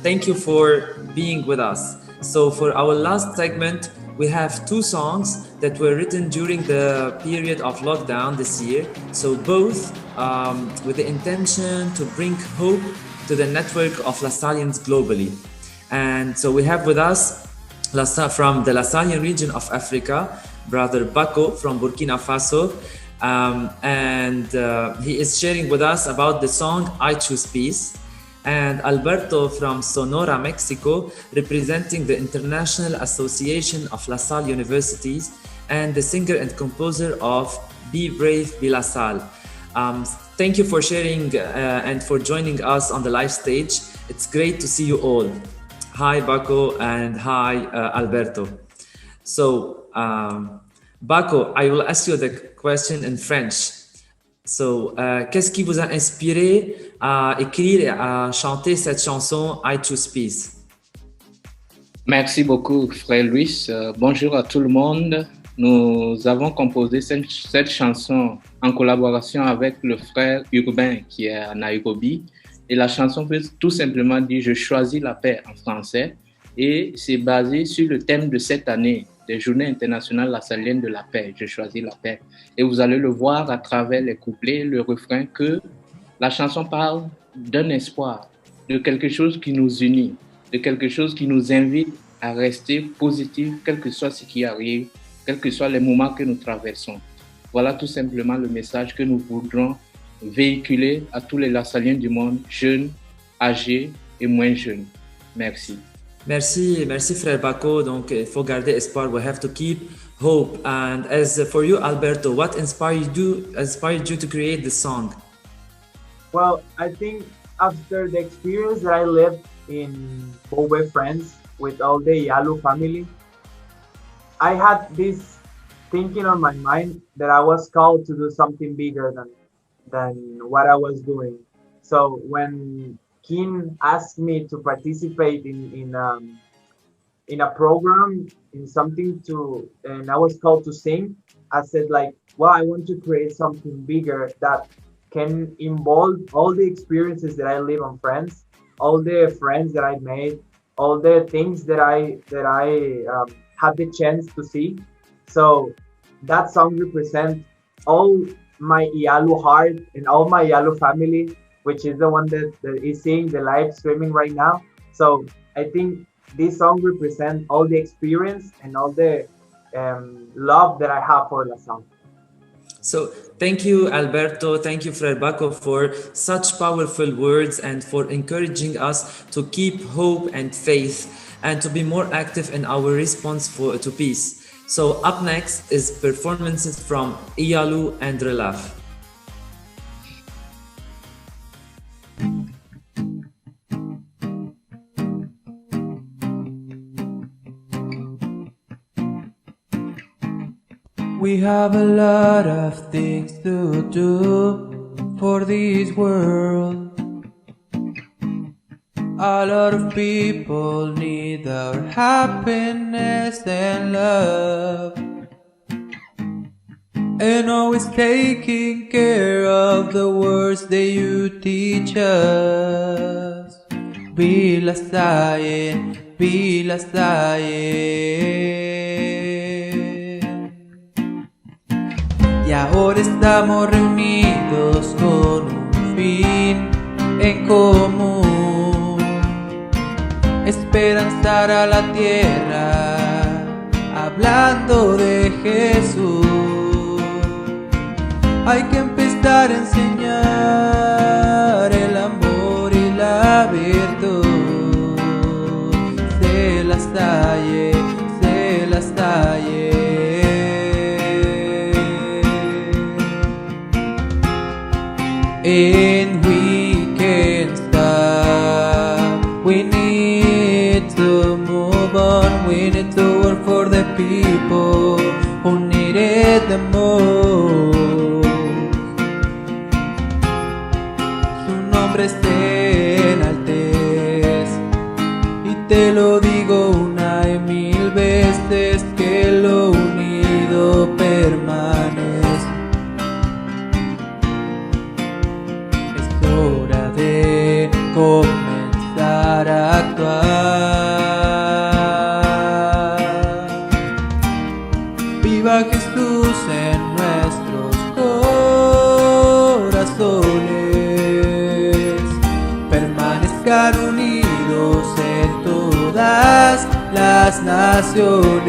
Thank you for being with us. So for our last segment, we have two songs that were written during the period of lockdown this year. So both with the intention to bring hope to the network of Lasallians globally. And so we have with us from the Lasallian region of Africa, Brother Bako from Burkina Faso, and he is sharing with us about the song I Choose Peace. And Alberto from Sonora, Mexico, representing the International Association of La Salle Universities and the singer and composer of Be Brave, Be La Salle. Thank you for sharing and for joining us on the live stage. It's great to see you all. Hi, Bako, and hi, Alberto. So, Bako, I will ask you the question in French. So, qu'est-ce qui vous a inspiré à écrire et à chanter cette chanson I Choose Peace? Merci beaucoup, frère Luis. Bonjour à tout le monde. Nous avons composé cette chanson en collaboration avec le frère Urbain qui est à Nairobi. Et la chanson veut tout simplement dire « Je choisis la paix » en français. Et c'est basé sur le thème de cette année, des Journées Internationales Lasalliennes de la paix. Je choisis la paix. Et vous allez le voir à travers les couplets, le refrain, que la chanson parle d'un espoir, de quelque chose qui nous unit, de quelque chose qui nous invite à rester positif, quel que soit ce qui arrive, quels que soient les moments que nous traversons. Voilà tout simplement le message que nous voudrons véhiculer à tous les Lasalliens du monde, jeunes, âgés et moins jeunes. Merci. Merci frère Bako. Donc il faut garder espoir. We have to keep hope. And as for you, Alberto, what inspired you to create this song? Well, I think after the experience that I lived in Bobe, France, with all the IALU family, I had this thinking on my mind that I was called to do something bigger than what I was doing. So when Kim asked me to participate in a program, in something and I was called to sing, I said like, well, I want to create something bigger that can involve all the experiences that I live in France, all the friends that I made, all the things that I had the chance to see. So that song represents all my IALU heart and all my IALU family, which is the one that is seeing the live streaming right now. So I think this song represents all the experience and all the love that I have for La Salle. So thank you, Alberto. Thank you, Frère Bako, for such powerful words and for encouraging us to keep hope and faith and to be more active in our response to peace. So up next is performances from IALU and RELAF. We have a lot of things to do for this world. A lot of people need our happiness and love, and always taking care of the words that you teach us. Be Lasallian, be Lasallian. Y ahora estamos reunidos con un fin en común, esperanzar a la tierra, hablando de Jesús. Hay que empezar a enseñar el amor y la virtud. Se las talle, se las talle. And we can't stop. We need to move on. We need to work for the people who need it the most. Su nombre se enaltece, y te lo digo una y mil veces, que lo unido permanece. Hora de comenzar a actuar. Viva Jesús en nuestros corazones. permanezcan unidos en todas las naciones.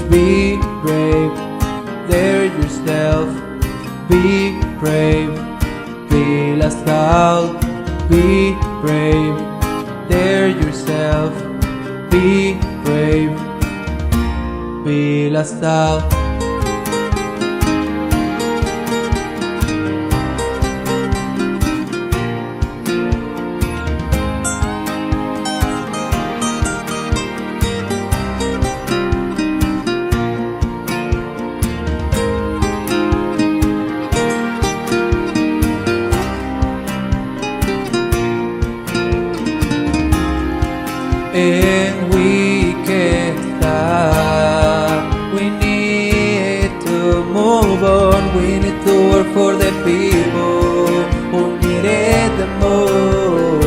Be brave, dare yourself. Be brave, be loud. Be brave, dare yourself. Be brave, be loud. And we can't stop. We need to move on. We need to work for the people who need it the most.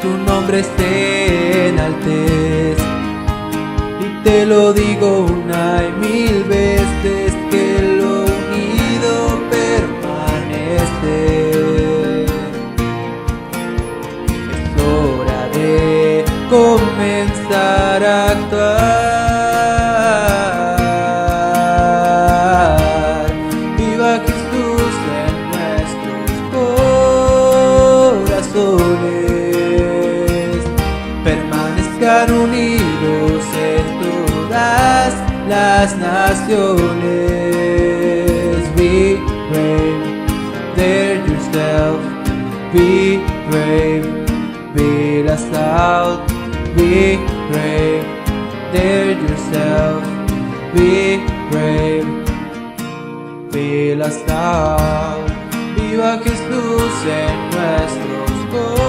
Su nombre se enaltece, y te lo digo una y mil veces, que lo unido permanece. Comenzar a actuar. Viva Jesús en nuestros corazones. Permanezcan unidos en todas las naciones. Be brave, dare yourself. Be brave, be loud. Be brave, dare yourself. Be brave, be loud. Viva Jesús en nuestros corazones.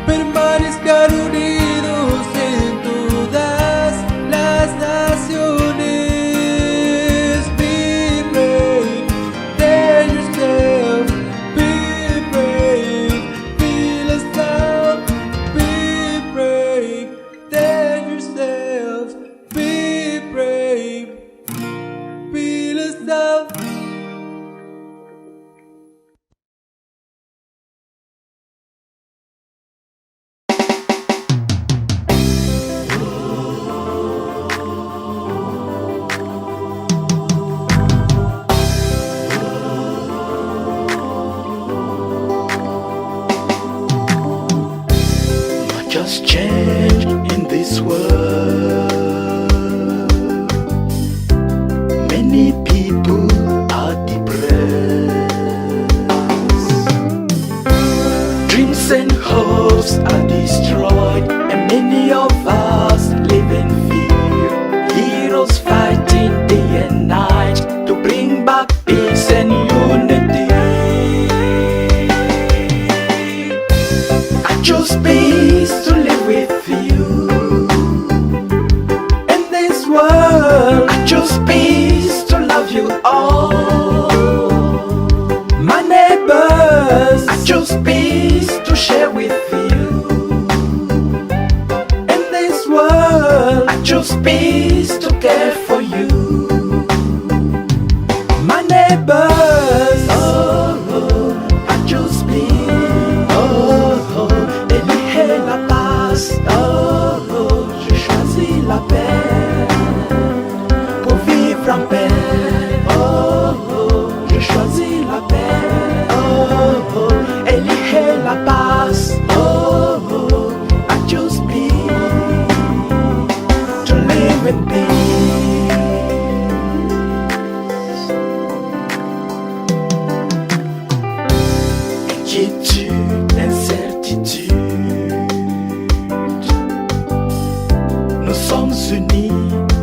Permanezcan unidos en todas las naciones. Be brave, dare yourself. Be brave, be loud. Be brave, dare yourself. Be brave, be loud. Much has changed in this world. Many people are depressed. Dreams and hopes are destroyed, and many of us live in fear. Heroes fighting day and night to bring back peace and unity. I chose peace to live with you. In this world, I chose peace to love you all. My neighbors, I chose peace to share with you. In this world, I chose peace to care for you. My neighbors, I chose peace. Élie la paz. Je choisis la paix pour vivre en paix. Je choisis la paix. Élie la paz. I choose peace to live in peace. Inquiétude, incertitude. Nous sommes unis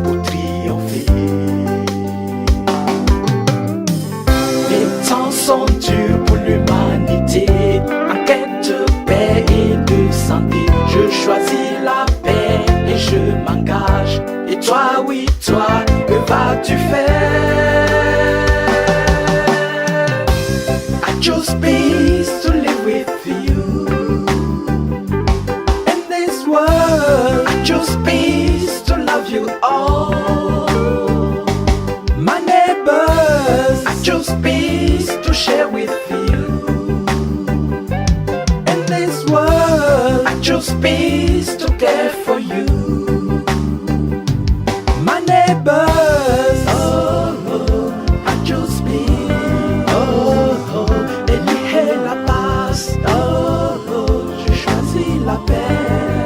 pour triompher. Les temps sont durs pour l'humanité, en quête de paix et de santé. Je choisis la paix et je m'engage. Et toi, oui, toi, que vas-tu faire? I chose peace to live with you. In this world, I chose peace to love you all. My neighbor, choose peace to share with you. In this world, I choose peace to care for you. My neighbors, I choose peace. Éliger la paz, je choisis la paix.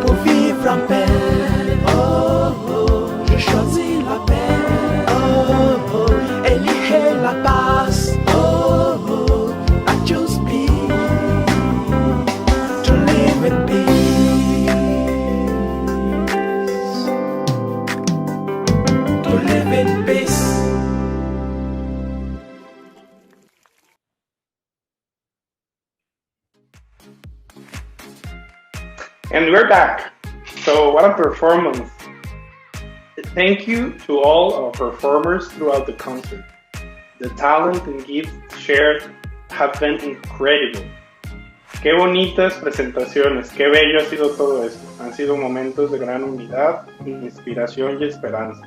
Pour vivre en paix, je choisis la paix. Éliger la paz, I choose peace. To live in peace. To live in peace. And we're back. So what a performance. Thank you to all our performers throughout the concert. The talent and gifts shared have been incredible. Qué bonitas presentaciones, qué bello ha sido todo esto. Han sido momentos de gran unidad, inspiración y esperanza,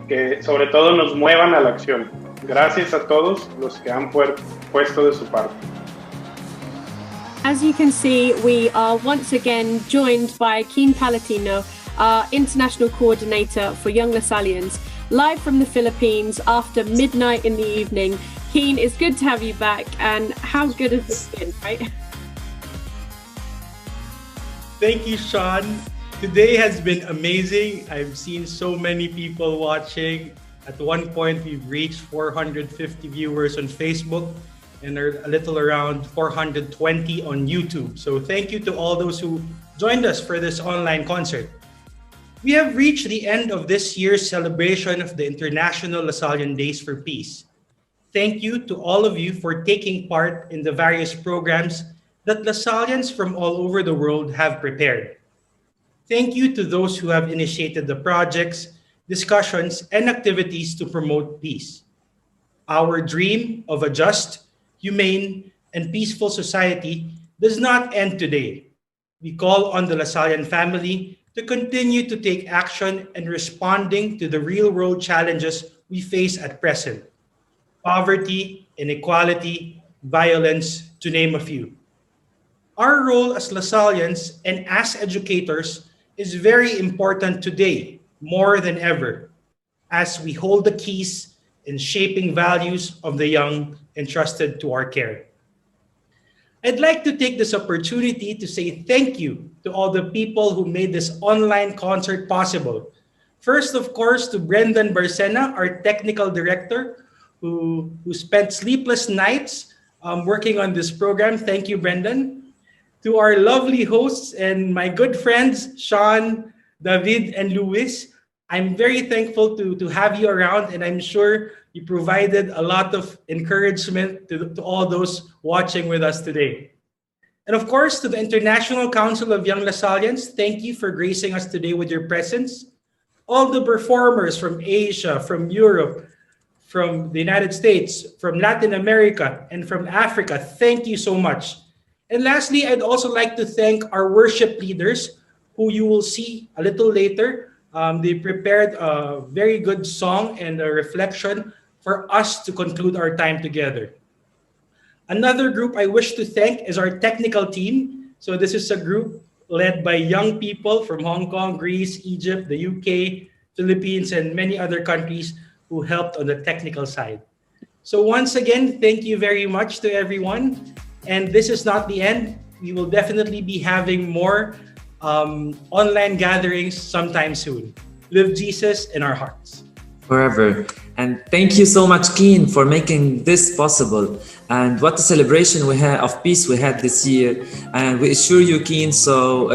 que sobre todo nos muevan a la acción. Gracias a todos los que han puesto de su parte. As you can see, we are once again joined by Keen Palatino, our International Coordinator for Young Lasallians, live from the Philippines after midnight in the evening. Keen, it's good to have you back, and how good has this been, right? Thank you, Sean. Today has been amazing. I've seen so many people watching. At one point, we've reached 450 viewers on Facebook and are a little around 420 on YouTube. So thank you to all those who joined us for this online concert. We have reached the end of this year's celebration of the International Lasallian Days for Peace. Thank you to all of you for taking part in the various programs that Lasallians from all over the world have prepared. Thank you to those who have initiated the projects, discussions, and activities to promote peace. Our dream of a just, humane, and peaceful society does not end today. We call on the Lasallian family to continue to take action in responding to the real-world challenges we face at present: poverty, inequality, violence, to name a few. Our role as Lasallians and as educators is very important today, more than ever, as we hold the keys in shaping values of the young entrusted to our care. I'd like to take this opportunity to say thank you to all the people who made this online concert possible. First, of course, to Brendan Barcena, our technical director, who spent sleepless nights working on this program. Thank you, Brendan. To our lovely hosts and my good friends, Sean, David, and Luis, I'm very thankful to have you around, and I'm sure you provided a lot of encouragement to all those watching with us today. And of course, to the International Council of Young Lasallians, thank you for gracing us today with your presence. All the performers from Asia, from Europe, from the United States, from Latin America, and from Africa, thank you so much. And lastly, I'd also like to thank our worship leaders, who you will see a little later. They prepared a very good song and a reflection for us to conclude our time together. Another group I wish to thank is our technical team. So this is a group led by young people from Hong Kong, Greece, Egypt, the UK, Philippines, and many other countries who helped on the technical side. So once again, thank you very much to everyone. And this is not the end. We will definitely be having more online gatherings sometime soon. Live Jesus in our hearts. Forever. And thank you so much, Keen, for making this possible. And what a celebration we had of peace we had this year. And we assure you, Keen, so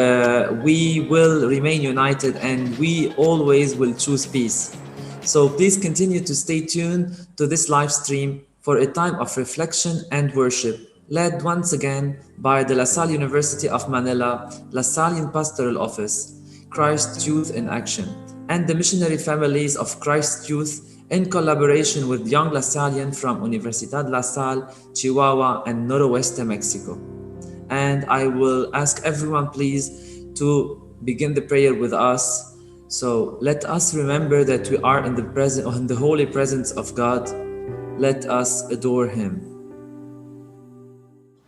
we will remain united and we always will choose peace. So please continue to stay tuned to this live stream for a time of reflection and worship, led once again by the LaSalle University of Manila Lasallian Pastoral Office, Christ Youth in Action, and the missionary families of Christ Youth in collaboration with young Lasallian from Universidad La Salle, Chihuahua, and Noroeste, Mexico. And I will ask everyone, please, to begin the prayer with us. So let us remember that we are in the holy presence of God, Let us adore him.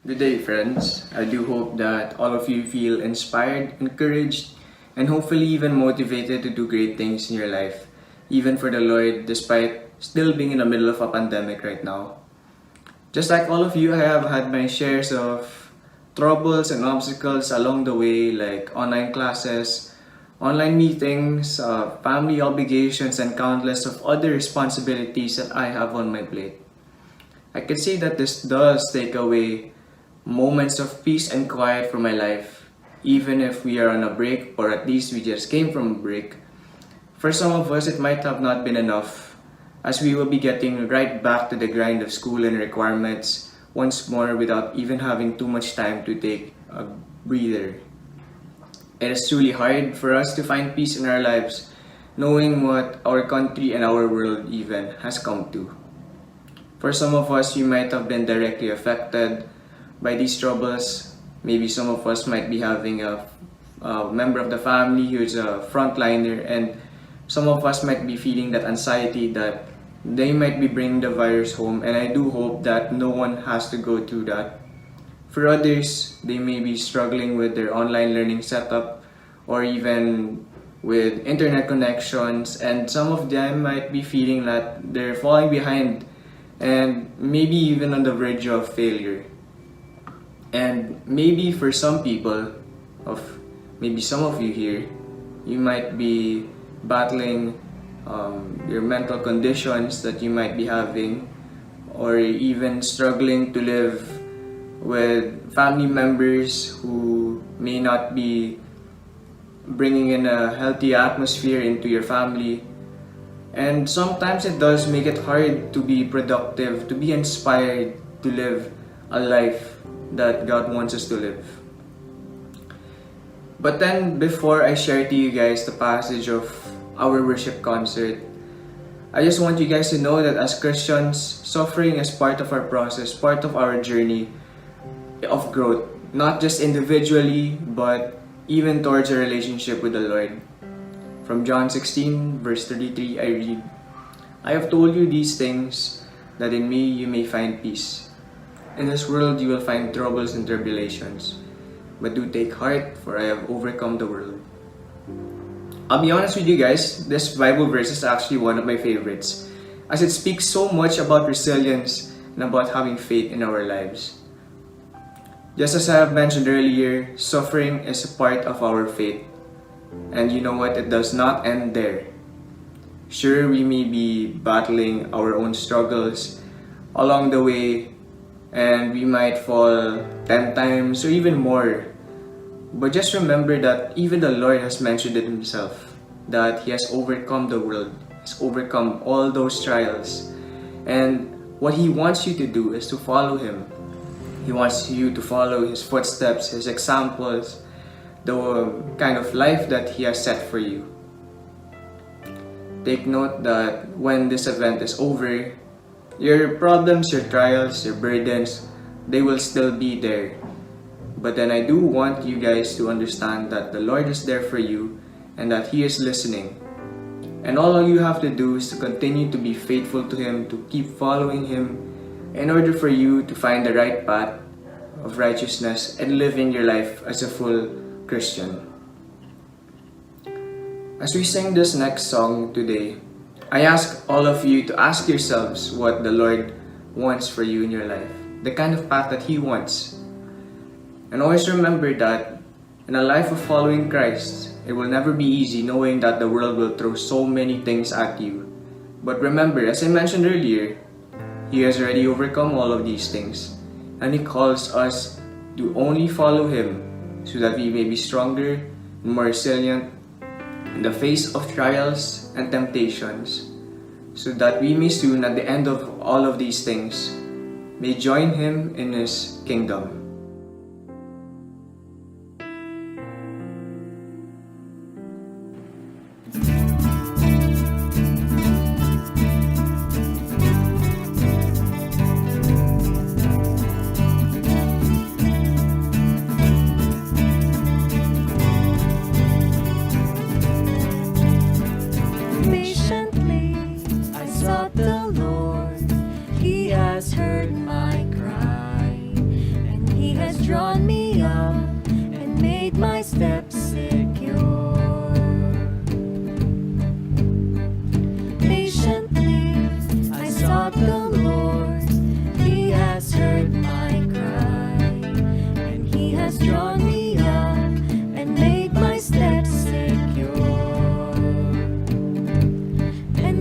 Good day, friends. I do hope that all of you feel inspired, encouraged, and hopefully even motivated to do great things in your life, even for the Lord, despite still being in the middle of a pandemic right now. Just like all of you, I have had my shares of troubles and obstacles along the way, like online classes, online meetings, family obligations, and countless of other responsibilities that I have on my plate. I can say that this does take away moments of peace and quiet from my life, even if we are on a break, or at least we just came from a break. For some of us, it might have not been enough, as we will be getting right back to the grind of school and requirements once more without even having too much time to take a breather. It is truly hard for us to find peace in our lives, knowing what our country and our world even has come to. For some of us, we might have been directly affected by these troubles. Maybe some of us might be having a member of the family who is a frontliner, and some of us might be feeling that anxiety that they might be bringing the virus home, and I do hope that no one has to go through that. For others, they may be struggling with their online learning setup or even with internet connections, and some of them might be feeling that they're falling behind and maybe even on the verge of failure. And maybe for some people, maybe some of you here, you might be battling your mental conditions that you might be having, or even struggling to live with family members who may not be bringing in a healthy atmosphere into your family. And sometimes it does make it hard to be productive, to be inspired to live a life that God wants us to live. But then, before I share to you guys the passage of our worship concert, I just want you guys to know that as Christians, suffering is part of our process, part of our journey of growth, not just individually, but even towards a relationship with the Lord. From John 16, verse 33, I read, "I have told you these things, that in me you may find peace. In this world you will find troubles and tribulations, but do take heart, for I have overcome the world." I'll be honest with you guys, this Bible verse is actually one of my favorites, as it speaks so much about resilience and about having faith in our lives. Just as I have mentioned earlier, suffering is a part of our faith. And you know what? It does not end there. Sure, we may be battling our own struggles along the way, and we might fall 10 times or even more. But just remember that even the Lord has mentioned it himself, that he has overcome the world, has overcome all those trials. And what he wants you to do is to follow him. He wants you to follow his footsteps, his examples, the kind of life that he has set for you. Take note that when this event is over, your problems, your trials, your burdens, they will still be there. But then I do want you guys to understand that the Lord is there for you and that he is listening. And all you have to do is to continue to be faithful to him, to keep following him, in order for you to find the right path of righteousness and living your life as a full Christian. As we sing this next song today, I ask all of you to ask yourselves what the Lord wants for you in your life, the kind of path that he wants. And always remember that in a life of following Christ, it will never be easy, knowing that the world will throw so many things at you. But remember, as I mentioned earlier, he has already overcome all of these things, and he calls us to only follow him so that we may be stronger and more resilient in the face of trials and temptations, so that we may soon, at the end of all of these things, may join him in his kingdom.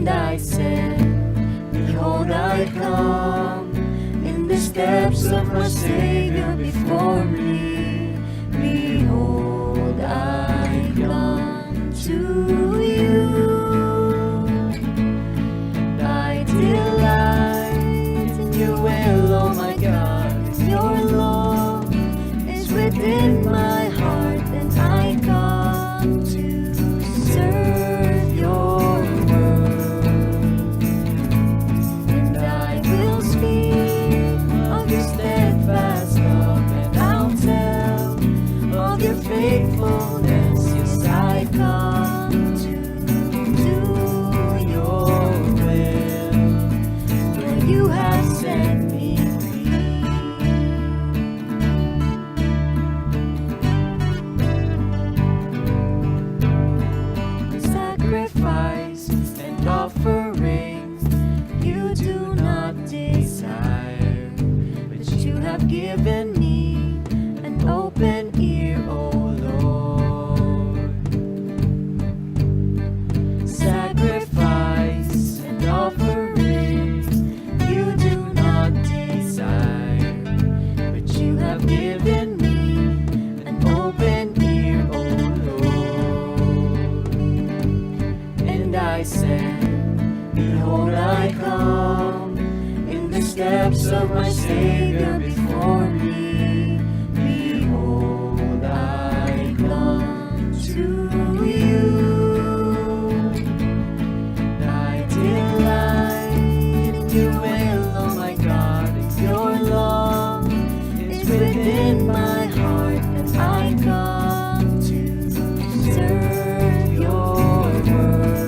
And I said, behold, I come in the steps of my Savior before me. Behold, I come to you. I delight in your will, oh my God. Your law is within my heart, and I come to serve your word. And I will speak of your steadfast love, and I'll tell of your faithfulness. Yes, I come to do your will, for you have set me free. Sacrifice and offering you do not desire, but you have given me an open ear, O Lord. Sacrifice and offering you do not desire, but you have given me an open ear, O Lord. And I said, behold, I come in the steps of my Savior before me. Behold, I come to you. I delight in your will, oh my God. Your law is within my heart, and I come to serve your word.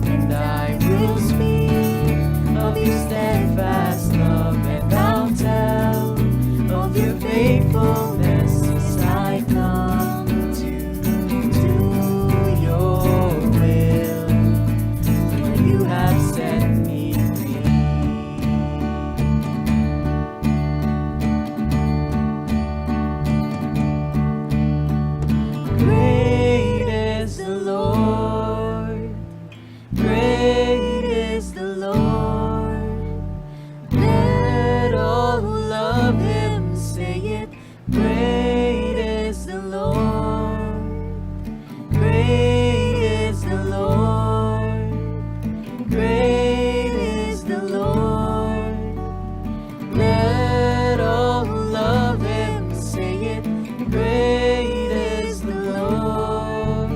And I will speak of your steadfast love, and I'll tell of your faithfulness. Yes, I come to do your will, for you have set me free. Great is the Lord, great is the Lord. Let all who love him say it. Great is the Lord, great is the Lord, great is the Lord. Let all who love him say it. Great is the Lord.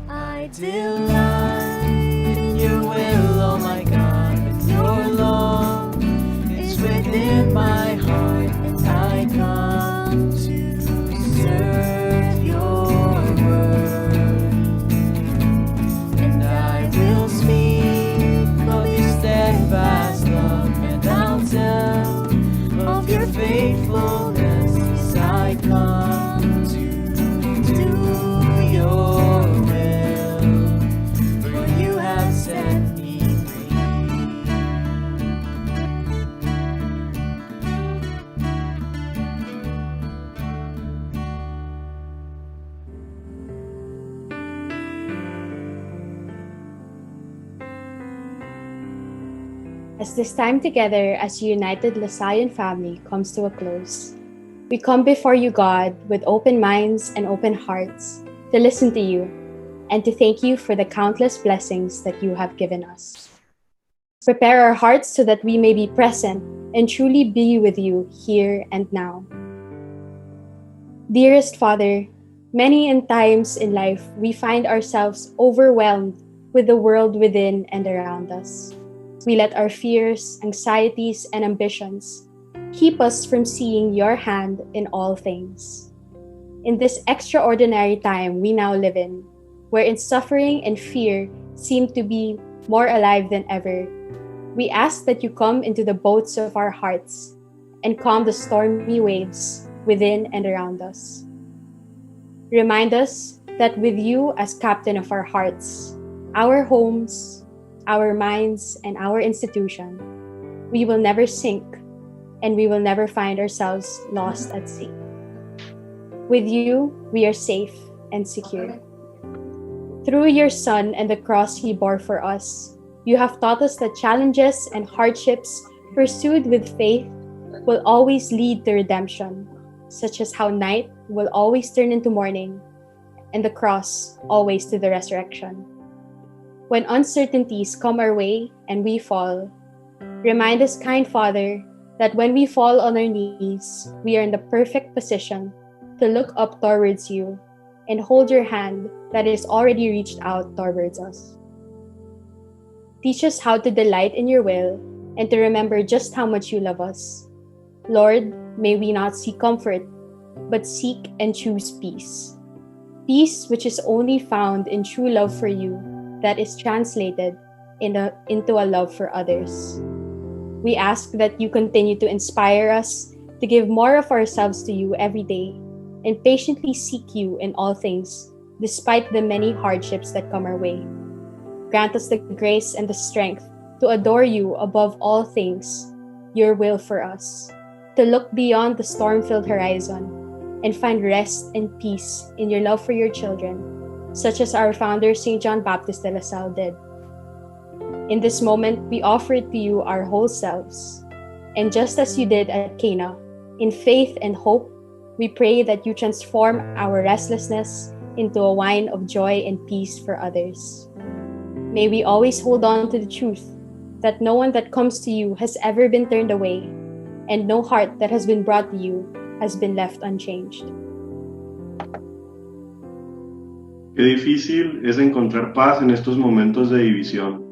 I delight in your will, oh my God, and your law is within my heart, and I come to serve your word. And I will speak of your steadfast love, and I'll tell of your faithfulness. Yes, I come to do your will, for you have set me free. As this time together as a united Lasallian family comes to a close, we come before you, God, with open minds and open hearts to listen to you and to thank you for the countless blessings that you have given us. Prepare our hearts so that we may be present and truly be with you here and now. Dearest Father, many times in life we find ourselves overwhelmed with the world within and around us. We let our fears, anxieties, and ambitions keep us from seeing your hand in all things. In this extraordinary time we now live in, wherein suffering and fear seem to be more alive than ever, we ask that you come into the boats of our hearts and calm the stormy waves within and around us. Remind us that with you as captain of our hearts, our homes, our minds, and our institution, we will never sink and we will never find ourselves lost at sea. With you, we are safe and secure. Through your Son and the cross he bore for us, you have taught us that challenges and hardships pursued with faith will always lead to redemption, such as how night will always turn into morning, and the cross always to the resurrection. When uncertainties come our way and we fall, remind us, kind Father, that when we fall on our knees, we are in the perfect position to look up towards you and hold your hand that is already reached out towards us. Teach us how to delight in your will and to remember just how much you love us. Lord, may we not seek comfort, but seek and choose peace. Peace which is only found in true love for you, that is translated into a love for others. We ask that you continue to inspire us to give more of ourselves to you every day and patiently seek you in all things, despite the many hardships that come our way. Grant us the grace and the strength to adore you above all things, your will for us, to look beyond the storm-filled horizon and find rest and peace in your love for your children, such as our founder, St. John Baptist de La Salle did. In this moment, we offer to you our whole selves. And just as you did at Cana, in faith and hope, we pray that you transform our restlessness into a wine of joy and peace for others. May we always hold on to the truth that no one that comes to you has ever been turned away, and no heart that has been brought to you has been left unchanged. Qué difícil es encontrar paz en estos momentos de división,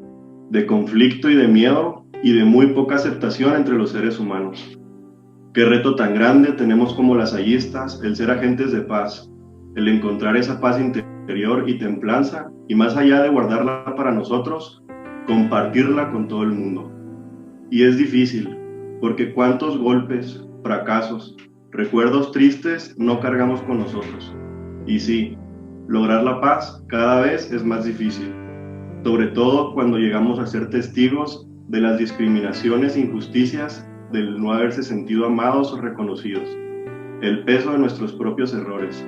de conflicto y de miedo y de muy poca aceptación entre los seres humanos. Qué reto tan grande tenemos como lasallistas el ser agentes de paz, el encontrar esa paz interior y templanza y más allá de guardarla para nosotros, compartirla con todo el mundo. Y es difícil, porque cuántos golpes, fracasos, recuerdos tristes no cargamos con nosotros. Y sí, lograr la paz cada vez es más difícil, sobre todo cuando llegamos a ser testigos de las discriminaciones e injusticias del no haberse sentido amados o reconocidos, el peso de nuestros propios errores,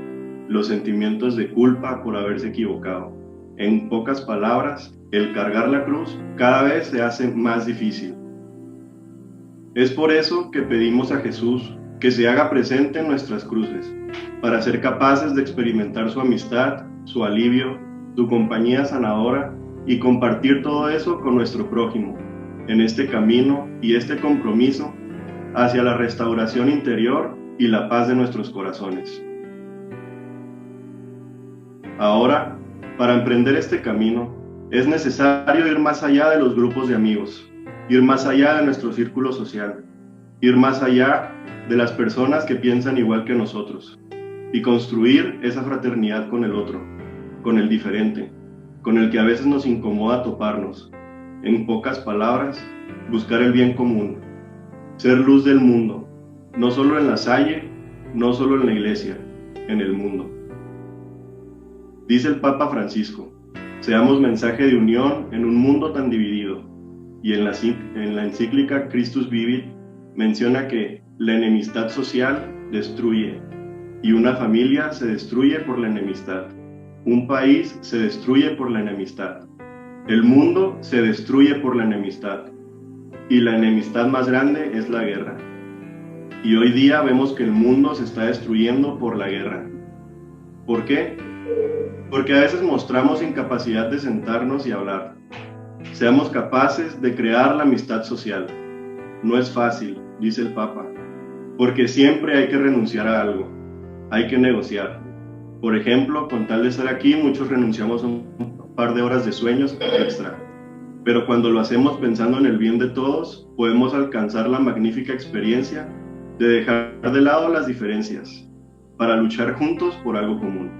los sentimientos de culpa por haberse equivocado. En pocas palabras, el cargar la cruz cada vez se hace más difícil. Es por eso que pedimos a Jesús que se haga presente en nuestras cruces, para ser capaces de experimentar su amistad, su alivio, su compañía sanadora y compartir todo eso con nuestro prójimo, en este camino y este compromiso hacia la restauración interior y la paz de nuestros corazones. Ahora, para emprender este camino, es necesario ir más allá de los grupos de amigos, ir más allá de nuestro círculo social, ir más allá de las personas que piensan igual que nosotros y construir esa fraternidad con el otro, con el diferente, con el que a veces nos incomoda toparnos. En pocas palabras, buscar el bien común, ser luz del mundo, no solo en la Salle, no solo en la iglesia, en el mundo. Dice el Papa Francisco, seamos mensaje de unión en un mundo tan dividido, y en la encíclica Christus Vivit menciona que la enemistad social destruye, y una familia se destruye por la enemistad, un país se destruye por la enemistad, el mundo se destruye por la enemistad, y la enemistad más grande es la guerra. Y hoy día vemos que el mundo se está destruyendo por la guerra. ¿Por qué? Porque a veces mostramos incapacidad de sentarnos y hablar. Seamos capaces de crear la amistad social. No es fácil, dice el Papa, porque siempre hay que renunciar a algo, hay que negociar. Por ejemplo, con tal de estar aquí, muchos renunciamos a un par de horas de sueños extra. Pero cuando lo hacemos pensando en el bien de todos, podemos alcanzar la magnífica experiencia de dejar de lado las diferencias, para luchar juntos por algo común.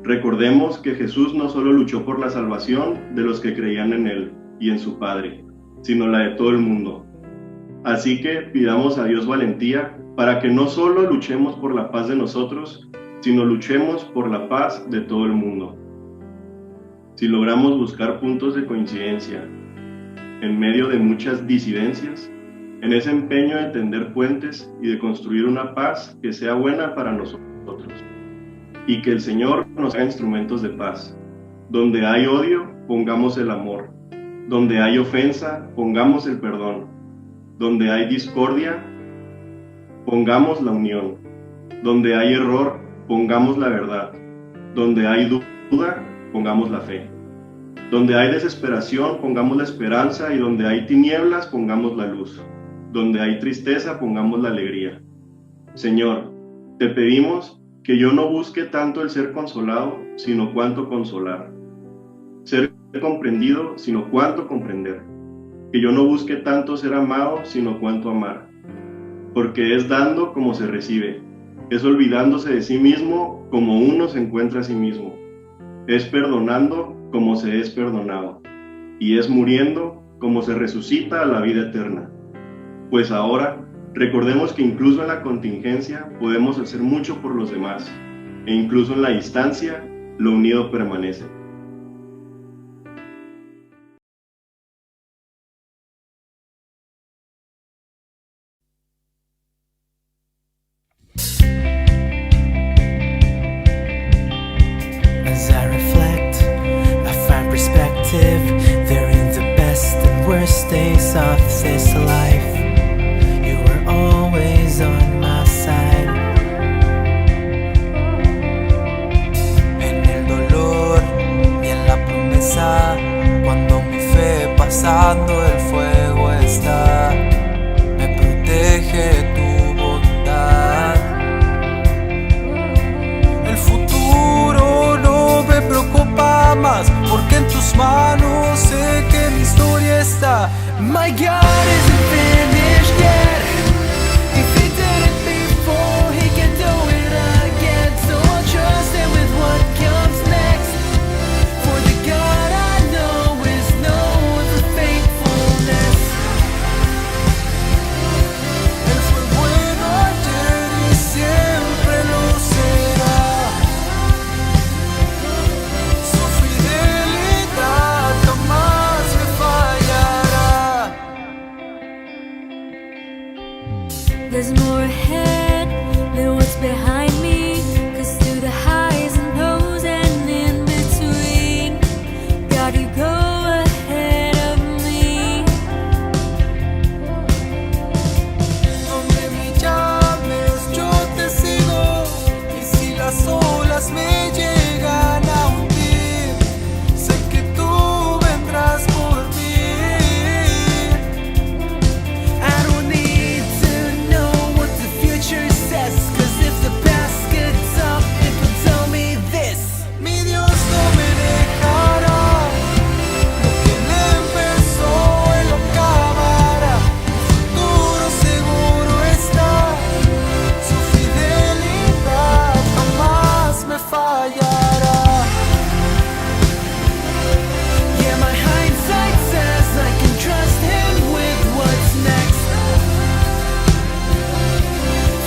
Recordemos que Jesús no solo luchó por la salvación de los que creían en Él y en su Padre, sino la de todo el mundo. Así que pidamos a Dios valentía para que no solo luchemos por la paz de nosotros, sino luchemos por la paz de todo el mundo. Si logramos buscar puntos de coincidencia en medio de muchas disidencias, en ese empeño de tender puentes y de construir una paz que sea buena para nosotros, y que el Señor nos haga instrumentos de paz, Donde hay odio, pongamos el amor. Donde hay ofensa, pongamos el perdón. Donde hay discordia, pongamos la unión. Donde hay error, pongamos la verdad. Donde hay duda, pongamos la fe. Donde hay desesperación, pongamos la esperanza, y donde hay tinieblas, pongamos la luz. Donde hay tristeza, pongamos la alegría. Señor, te pedimos que yo no busque tanto el ser consolado, sino cuánto consolar. Ser comprendido, sino cuánto comprender. Que yo no busque tanto ser amado, sino cuánto amar. Porque es dando como se recibe. Es olvidándose de sí mismo como uno se encuentra a sí mismo. Es perdonando como se es perdonado. Y es muriendo como se resucita a la vida eterna. Pues ahora, recordemos que incluso en la contingencia podemos hacer mucho por los demás. E incluso en la distancia, lo unido permanece. Days of this life, you were always on my side. En el dolor y en la promesa, cuando mi fe pasando el fuego está, me protege tu bondad. El futuro no me preocupa más, porque en tus manos sé que mi historia está. My God isn't finished yet. If he did it before, he can do it again. So I'll trust him with what comes next. For the God I know is known for faithfulness. Él fue bueno ayer y siempre lo será. Su fidelidad jamás me fallará. There's more ahead than what's behind me, 'cause through the highs and lows and in between, God, you go ahead of me. Donde me llames yo te sigo, y si las olas me llegan a hundir, sé que tú vendrás por mí. I don't need to know what the future says, 'cause if the past gets up, it will tell me this: mi Dios no me dejará. Lo que él empezó, él lo acabará. Mi futuro seguro está. Su fidelidad jamás me fallará. Yeah, my hindsight says I can trust him with what's next.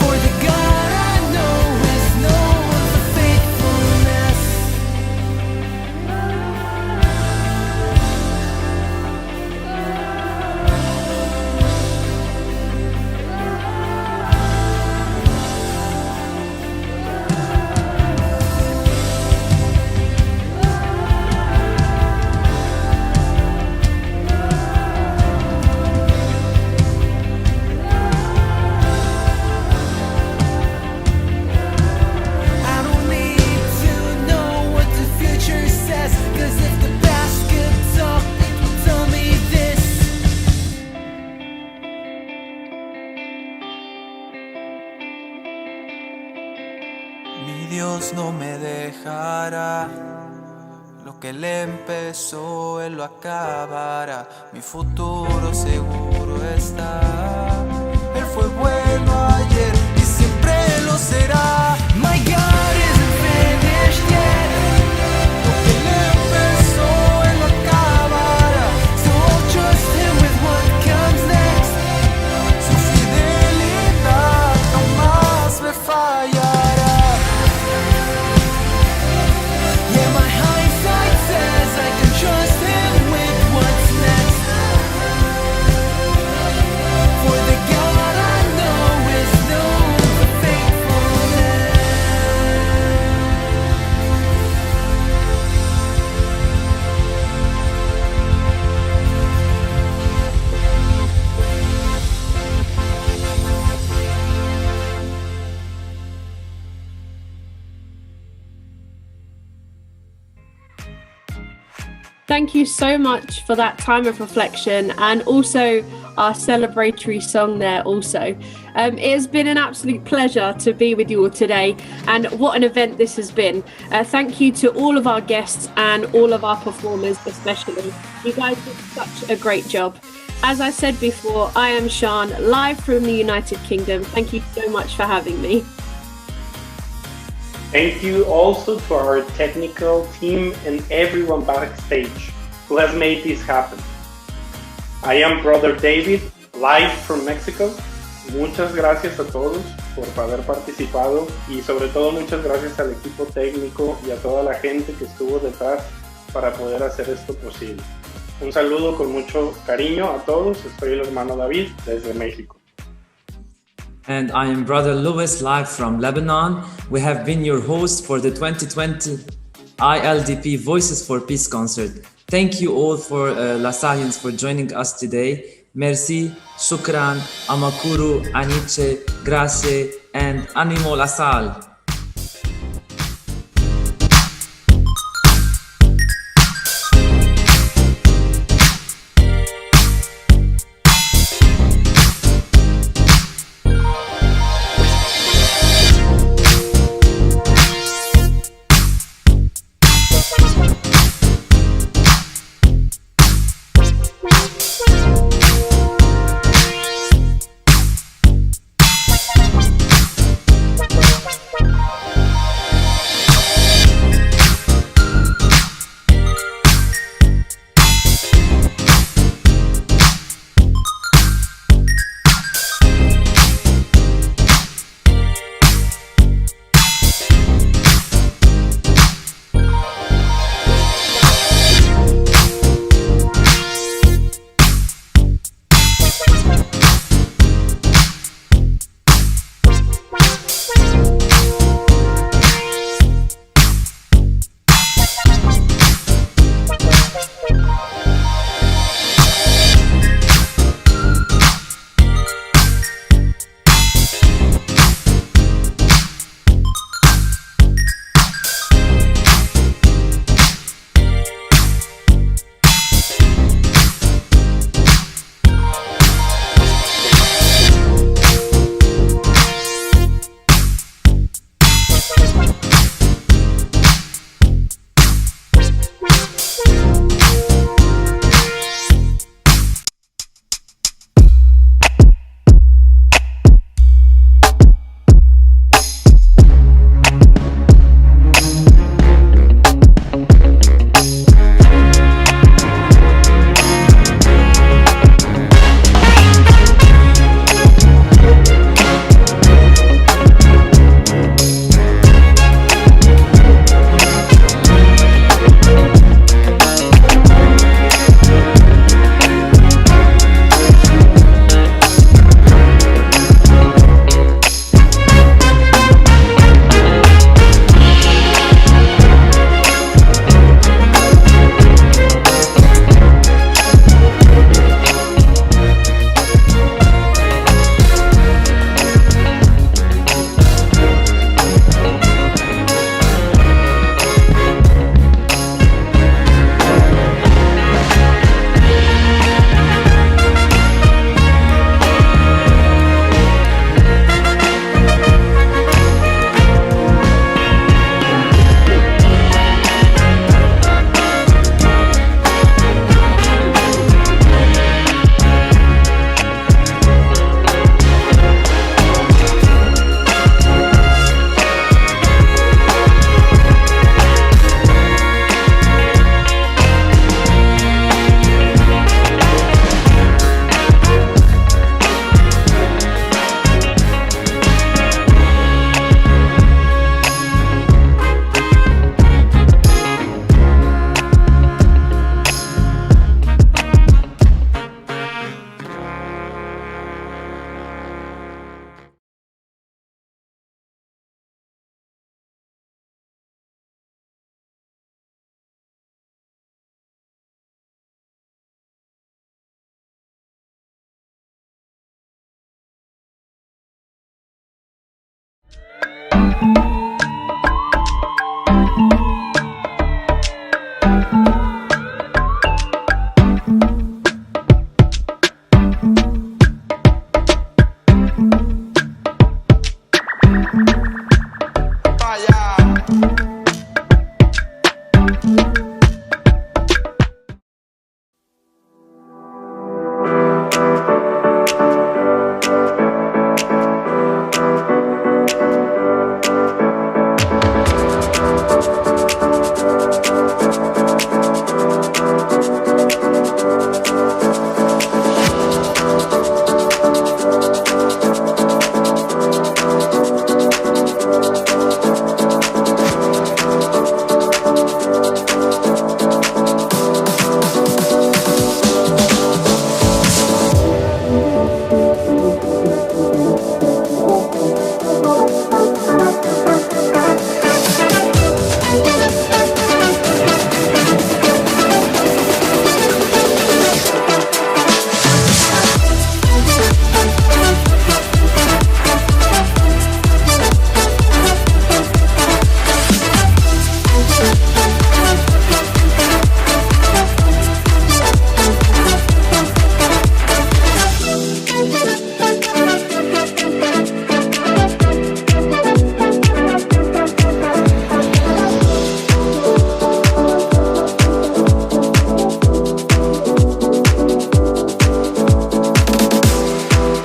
For the God I know is known for faithfulness. I don't need to know what the future says, 'cause if the past gets up, it will tell me this: mi Dios no me dejará. Lo que él empezó, él lo acabará. Mi futuro seguro está. Él fue bueno ayer y siempre lo será. My God isn't finished yet. Lo que él empezó, él lo acabará. So I'll trust him with what comes next. Su fidelidad jamás me fallará. Yeah, my hindsight says I can trust him with what's next. For the God I know is known for faithfulness. Thank you so much for that time of reflection and also our celebratory song there also. It has been an absolute pleasure to be with you all today, and what an event this has been. Thank you to all of our guests and all of our performers especially. You guys did such a great job. As I said before, I am Sean, live from the United Kingdom. Thank you so much for having me. Thank you also to our technical team and everyone backstage who has made this happen. I am Brother David, live from Mexico. Muchas gracias a todos por haber participado y sobre todo muchas gracias al equipo técnico y a toda la gente que estuvo detrás para poder hacer esto posible. Un saludo con mucho cariño a todos. Soy el hermano David desde México. And I am Brother Louis, live from Lebanon. We have been your host for the 2020 ILDP Voices for Peace concert. Thank you all for Lasallians for joining us today. Merci, shukran, amakuru, aniche, grazie, and animo lasal.